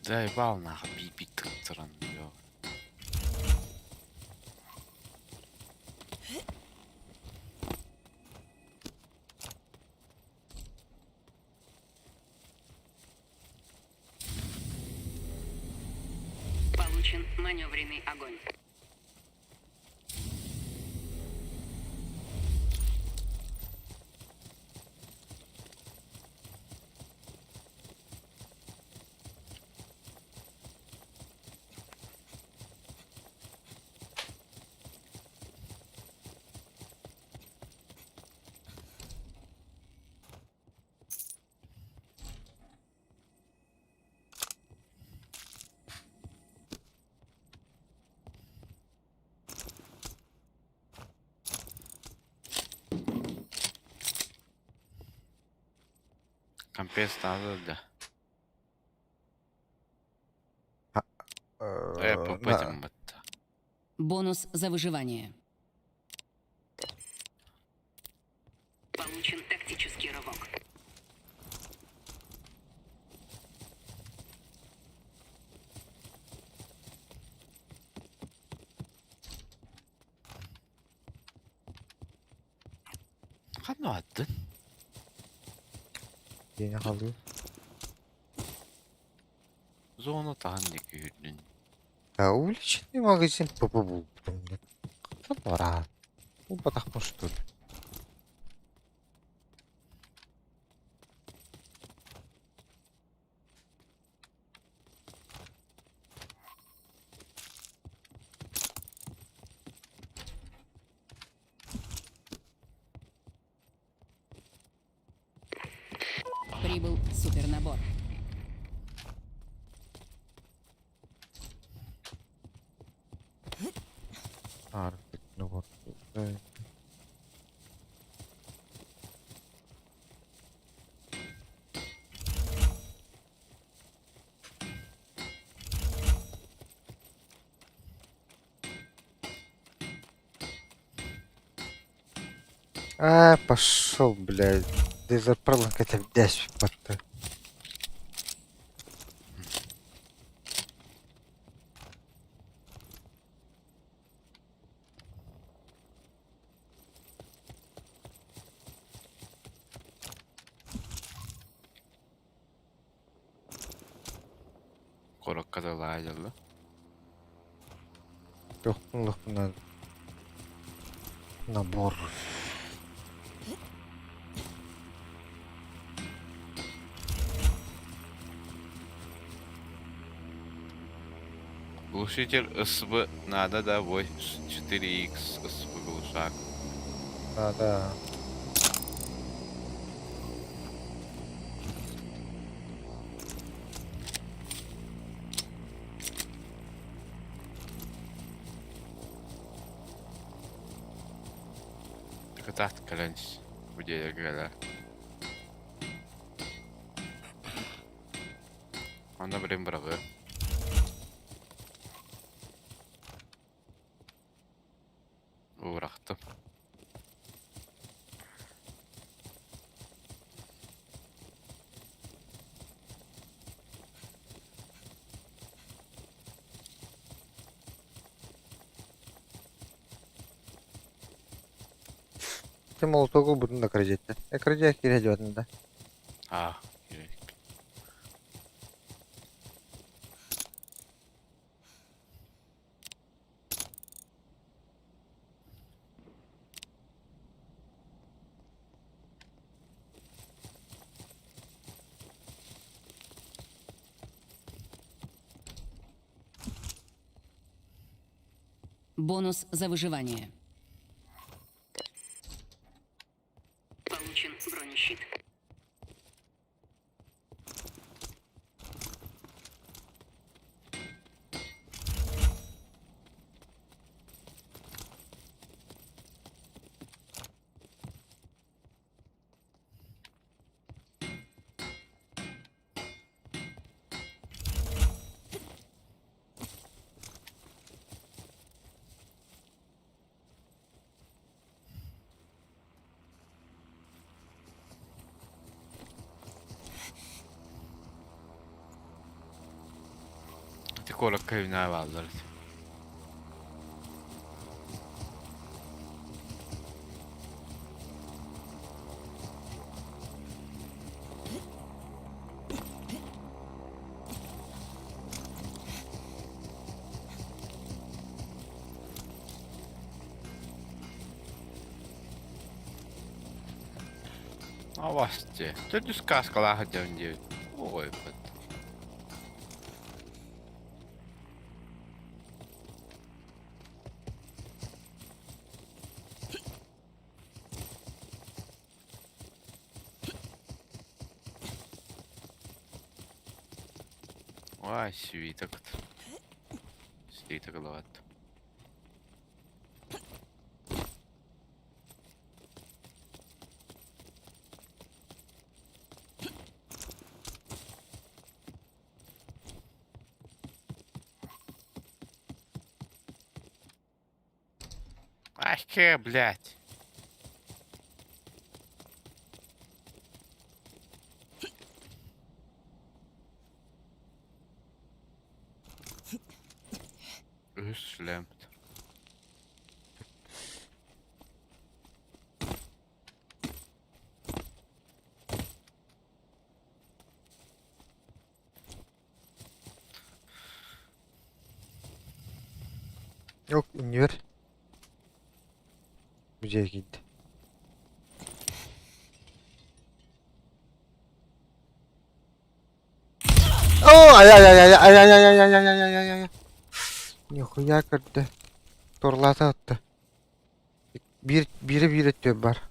Заебал нахуй бит тыран. Получен маневренный огонь. Компес надо, да. Попадем в это. Бонус за выживание. Получен тактический рывок. Хана attın? Yeni kalıyor. Zona tahan ne gördün? Да, увеличенный магазин ППБ. Что рад. Ну, потому что ли. Прибыл супернабор. Artık ne var? Evet. Пошел, блядь. Ты заправил какая-то вдясь под. Korakka da laylalı. Yok, набор. Глушитель СБ надо, да, 4Х СБ глушак. Да. Только так колянсь. Где я говорю. Anda білем бұрағы. Uğraktım. Ты молотого буду накрадеть. Я крадет перейдет, да? А, gerek. Бонус за выживание. Получен бронещит. Tek olarak kayınlar varlar. Avasti. Täytyy kaskalla hajoin jo. Oi, Ай, свиток. Свиток лад. Ах, блядь. Üslemt. Yok iniyor. Buraya gitti. Oo ay ay ay ay ay ay ay ay ay ay ay ay ay ay. Nihuyya kırdı. Torlata attı. Biri ötüyor var.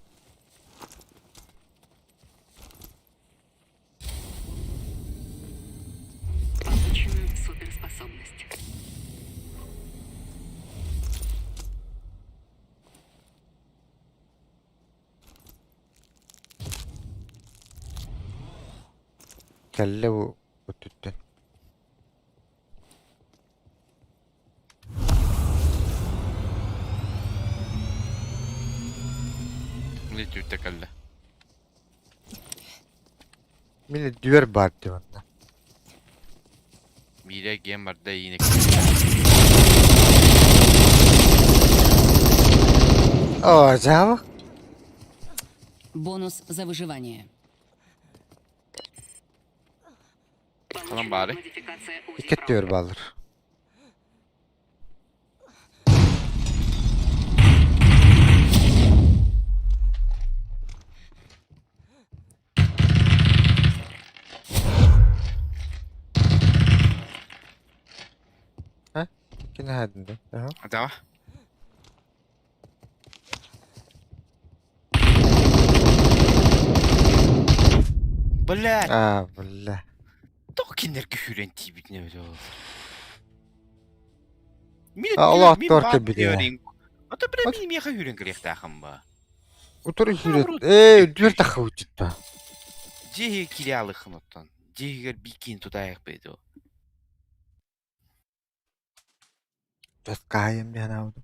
Kelle bu ötüttün. Lite utekalla. Millet düver bağırdı bana. Mire gamer'da yine. Oo canım. Бонус за выживание. Tamam bari. İki düver bağlar. Ha? Yine hadinde. Aha. Tamam. Блядь. Bля. Токинер küfüren tibit ne öyle olur. Allah torka bile ya. Ata bre benim yaha hüren kırık takım ba. Otur hüret. Düver takı uçut ba. Cehi kilialı xınottan. Cehiger bikin tutayak beydi o. Biraz kayım bir yana aldım.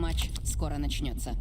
Матч скоро начнется.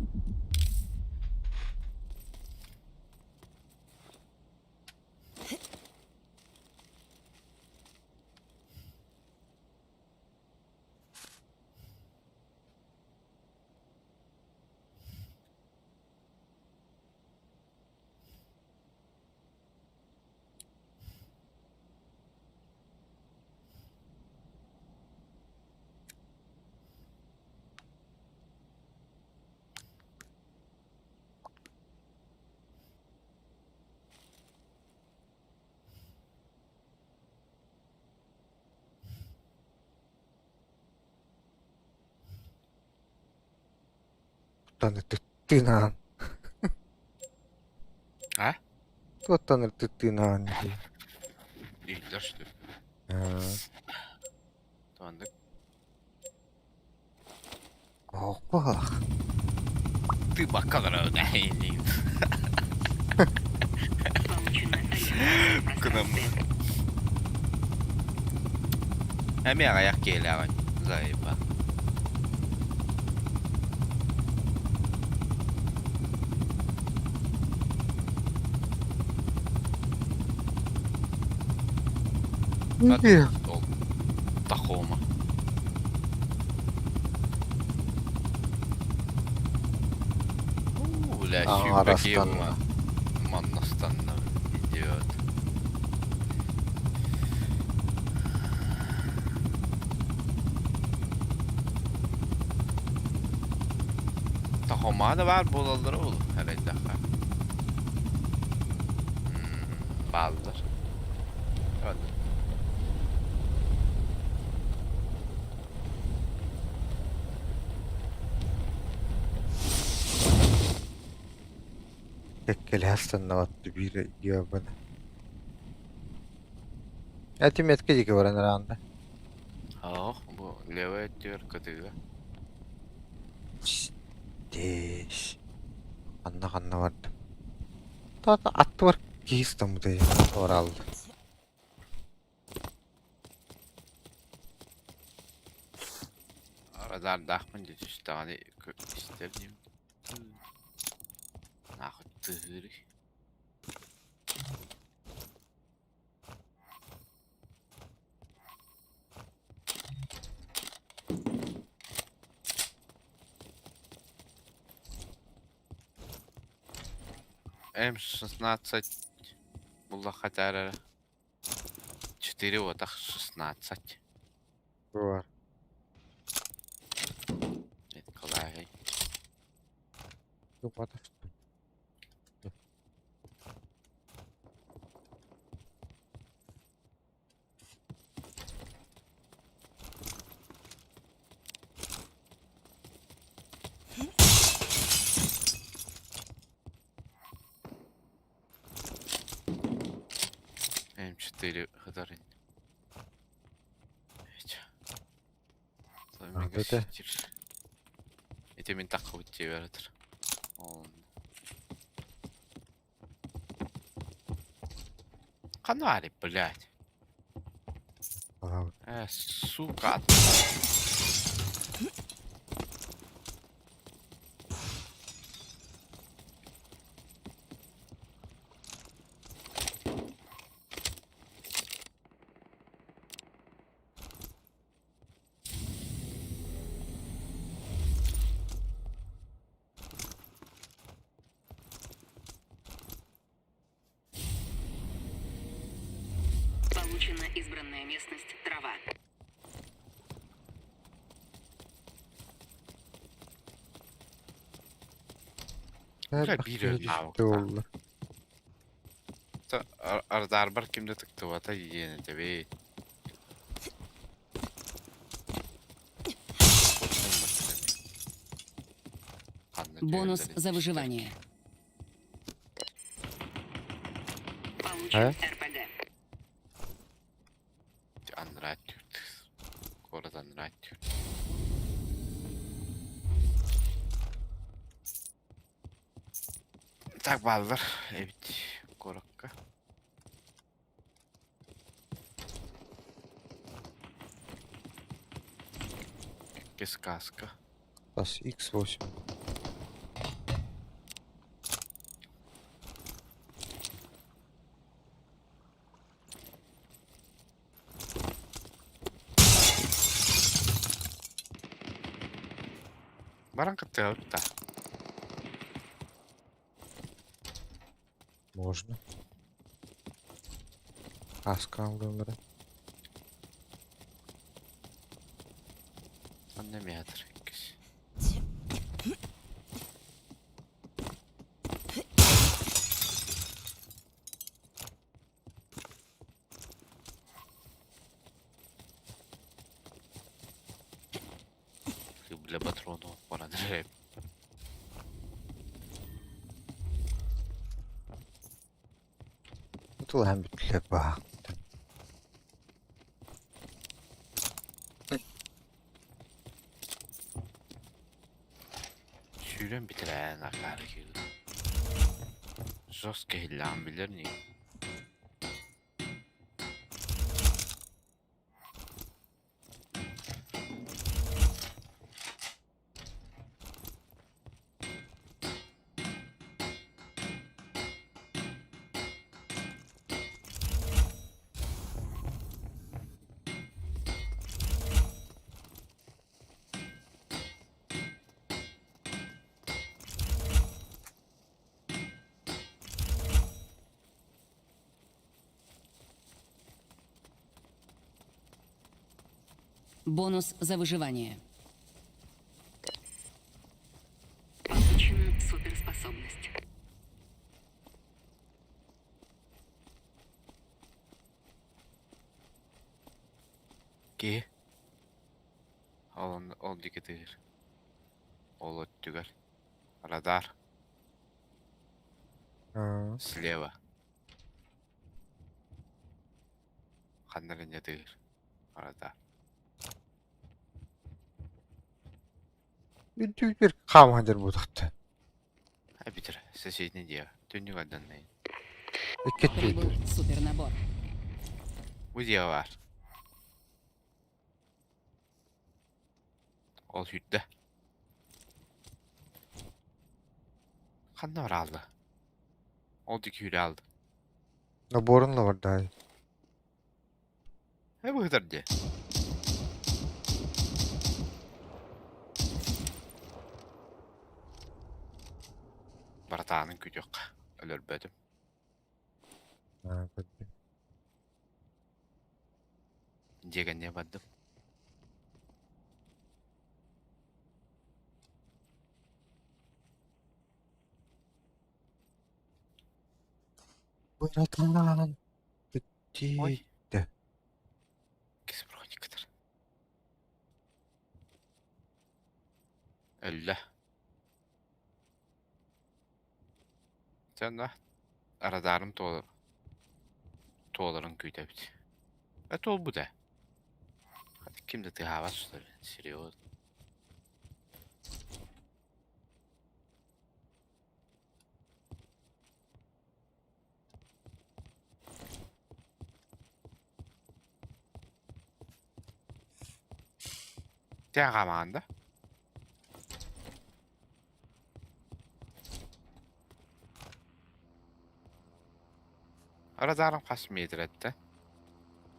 Tuonne tyttinaan. Tuonne tyttinaan. İyiler işte. Tanıdık. Opa. Ты bakalım нахрен. Kınam. Hem ya ayak geliyor. Zayıfa. Ні. Тахома. Бля, Арастан. Маннастан, идиот. Tahoma da var bolaları oğlum herhalde. Baldır. Hadi. Kekkelästä navattu biri jövänä. Ätimet kedikä varan randa. Oh, bu leve ediyor kadığı. Dees. Kanna vardı. Taata attı var kiistamu teidän oralla. Radar dahman dedi işte hani istedim. Nahtırı. М16 было хотя 4 вот так 16. Var. Это коллеги. Jupata. М4 Хадарин. Öte. Etemin takı bitiyor yaradır. Канари, блядь. Ага. Сука. Получена избранная местность трава. Bля, biri işte oldu. Ardarbar kimde tıktı vata yiyene tabi. Бонус за выживание. Получен РПГ. Anratıyor. Oradan anratıyor. Так, балдар. Evet. Korokka. Сказка. Бас X8. Баран кыттыгабыт да. Можно. Каска алдым бара. Анна метр иккис. Для патрону понадряем. Тул һәм битлек баа. Sürün bitiren akar ki. Жорстко hillan bilir ni. Бонус за выживание. Получена суперспособность. Ki. Ol dikitir. Ol öttüger. Radar. Слева. Ханнарын ядыр. Радар. Bir kamhadır bu dakta. Ha bitir. Соседний diye. Dönük adamlayın. Прибыл супернабор. Bu diye var. Ol hütte. Kanna var aldı. Oldu ki hüle aldı. Naborunla var daha. He bu kadar diye. Baratanın gücü yok. Ölür bödüm. Ha, hadi. Degen ne badım. Bırakın. Bitti. Oy. De. Kız bronikadır. Ölle. Sen de aradarım toğlar. Toğların köyde bit. Ve tol bu da. Hadi kimde tıhava suları. Seriyor. Sen kamağında. Радаром kaç metre etti?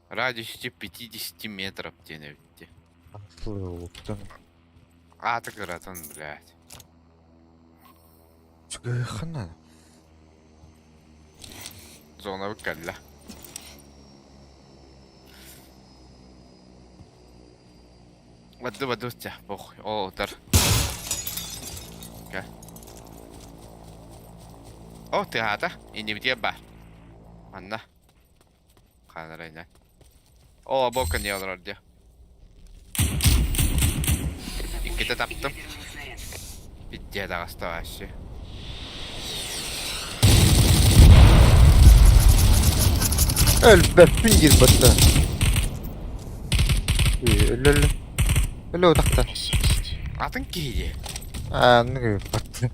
Радиусы 50 метров деневди. Aslı oktun. Атı kıratın блядь. Çünkü хана. Zona bir kalla. Vadu usta. Bok. O otur. Gel. O tihata. İni bir diye bar. Anna. Kanara inen. O boka niye olur orada? İki de taptım. Bitti daha savaşı. Elbette gir batta. Öyle. Öyle o dakta. Atın ki. Ne gibi battı.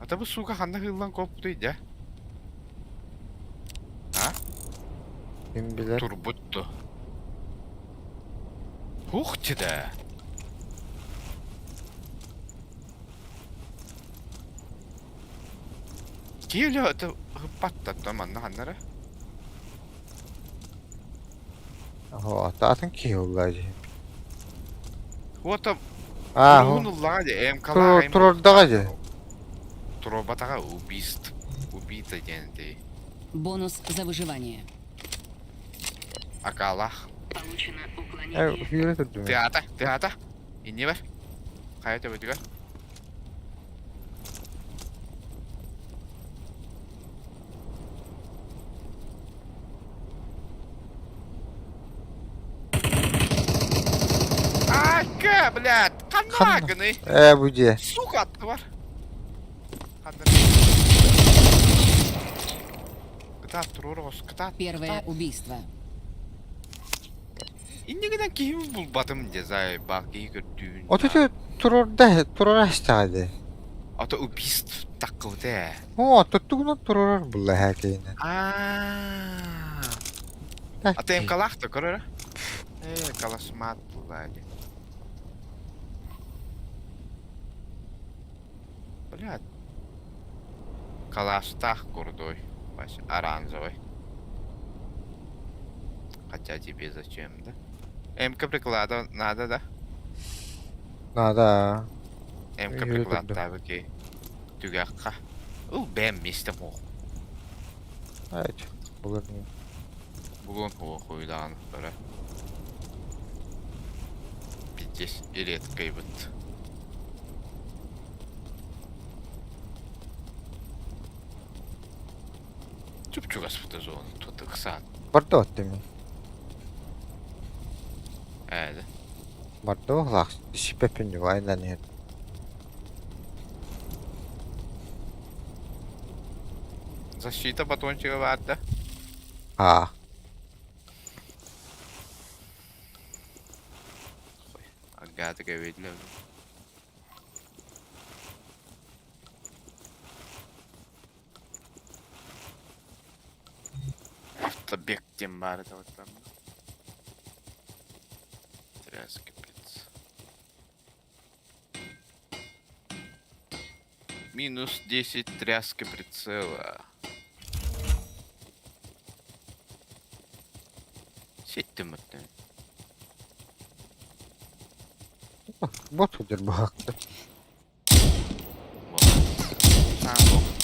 Ata bu suka handa hıllan koptuydu ya. Ha? Kim bilir. Turbuttu. Huhçı da. Kiyle öte hıppattı manna hanlara. Oho, taatın ki yolladı. Ota Ah, ruhunullaga de emkala tur dagadı. Туробатага убийств. Убийца деньги. Бонус за выживание. Акалах. Yürü tuttum. Teata. İnni ver. Hayata bötüger. Aka, блядь. Канагны. Bu diye. Сука, attı var. Кытап турурос, кытап. Первое убийство. İnniginden kim bulbadım cezayı bakiyi gördüğün. Otutu turur açtı. Ata убийств takıvdı. O tuttuğunu turur bulla herkeyine. Aaa. Ata emkalak da körür. Kalasmat bulaydı. Блядь. Калаштах курдой. Вообще оранжевый. Хотя тебе зачем, да? МК приклада надо, да? Nada. МК Yürü приклад durdu. tabii ki. Tügakka. Beğenmiştim o. Evet. Olur. Bugün o huydan böyle. Bitmiş. İlet kaybet. Чупчуга сфотозону, тут Оксан. Barda ottu mu? Evet. Barda oğlak. Dişi pepinci var. Aynen yer. Защита батончика vardı. Ah. Агата видели. Автобег тем барда вот там. Тряски, блядь. Минус 10 тряски прицела. Сетtim это. Bot mudur bu hakta? Sen bok.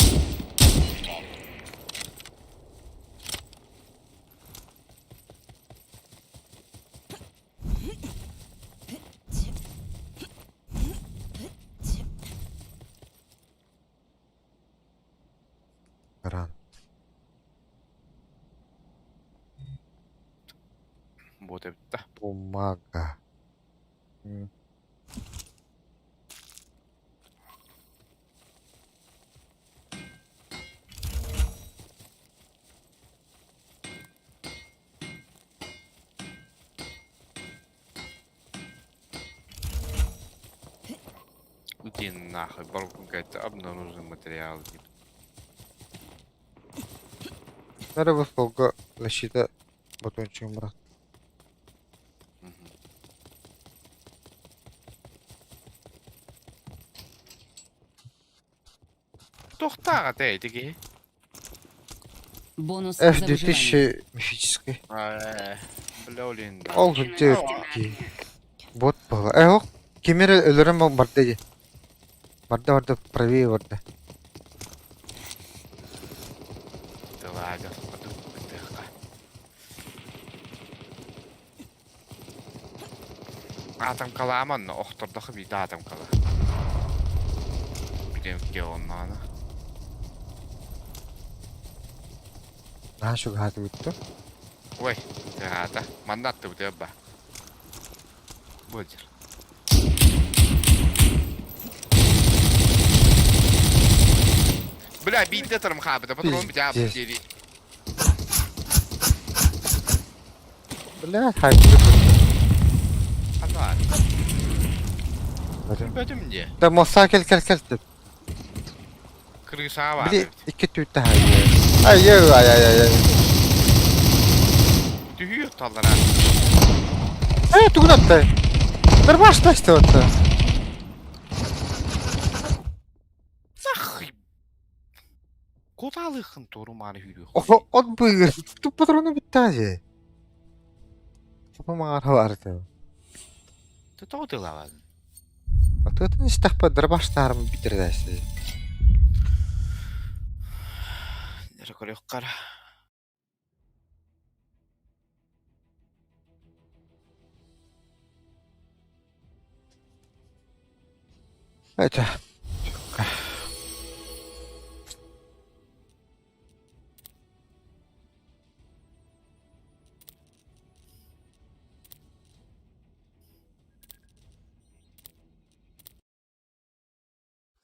Karan. Вот это. Bumaga. Иди нахуй, балкон какая-то обнаружен материал. Merhaba Tolga. Leşide batonçuğum bırak. Тохтага дейдиги. Бонус за F выживание. мифический. Блин. Ol ki. Bot bağla. Yok. Kimere ölürüm ben barda. Barda правее barda. Лага. Атом каламан, охтордохы биде атом кала. Билем ке оннаны. Daha şu hadi bitti. Ой, тегата. Мандатты бу тебба. Бодир. Бля, биде тарым хабыда, патрон бите абы Пиздец. дери. Bля, haydi. Анвар. Hadi. Бөтüm де. Da Mossa gel. Крыша var. Bili iki tüyte hayır. Ay. Tühüyor tallara. Tukun attı. Bir başta işte attı. Нахуй. Кот da alıkın toru mani hürü. O buyur. Tutup patronu bitti hacı. Apa mağara vardı. Tutu o da lavadın. Atın istakpadırı başlarımı bitirdi. Nere kore yok kara. Evet.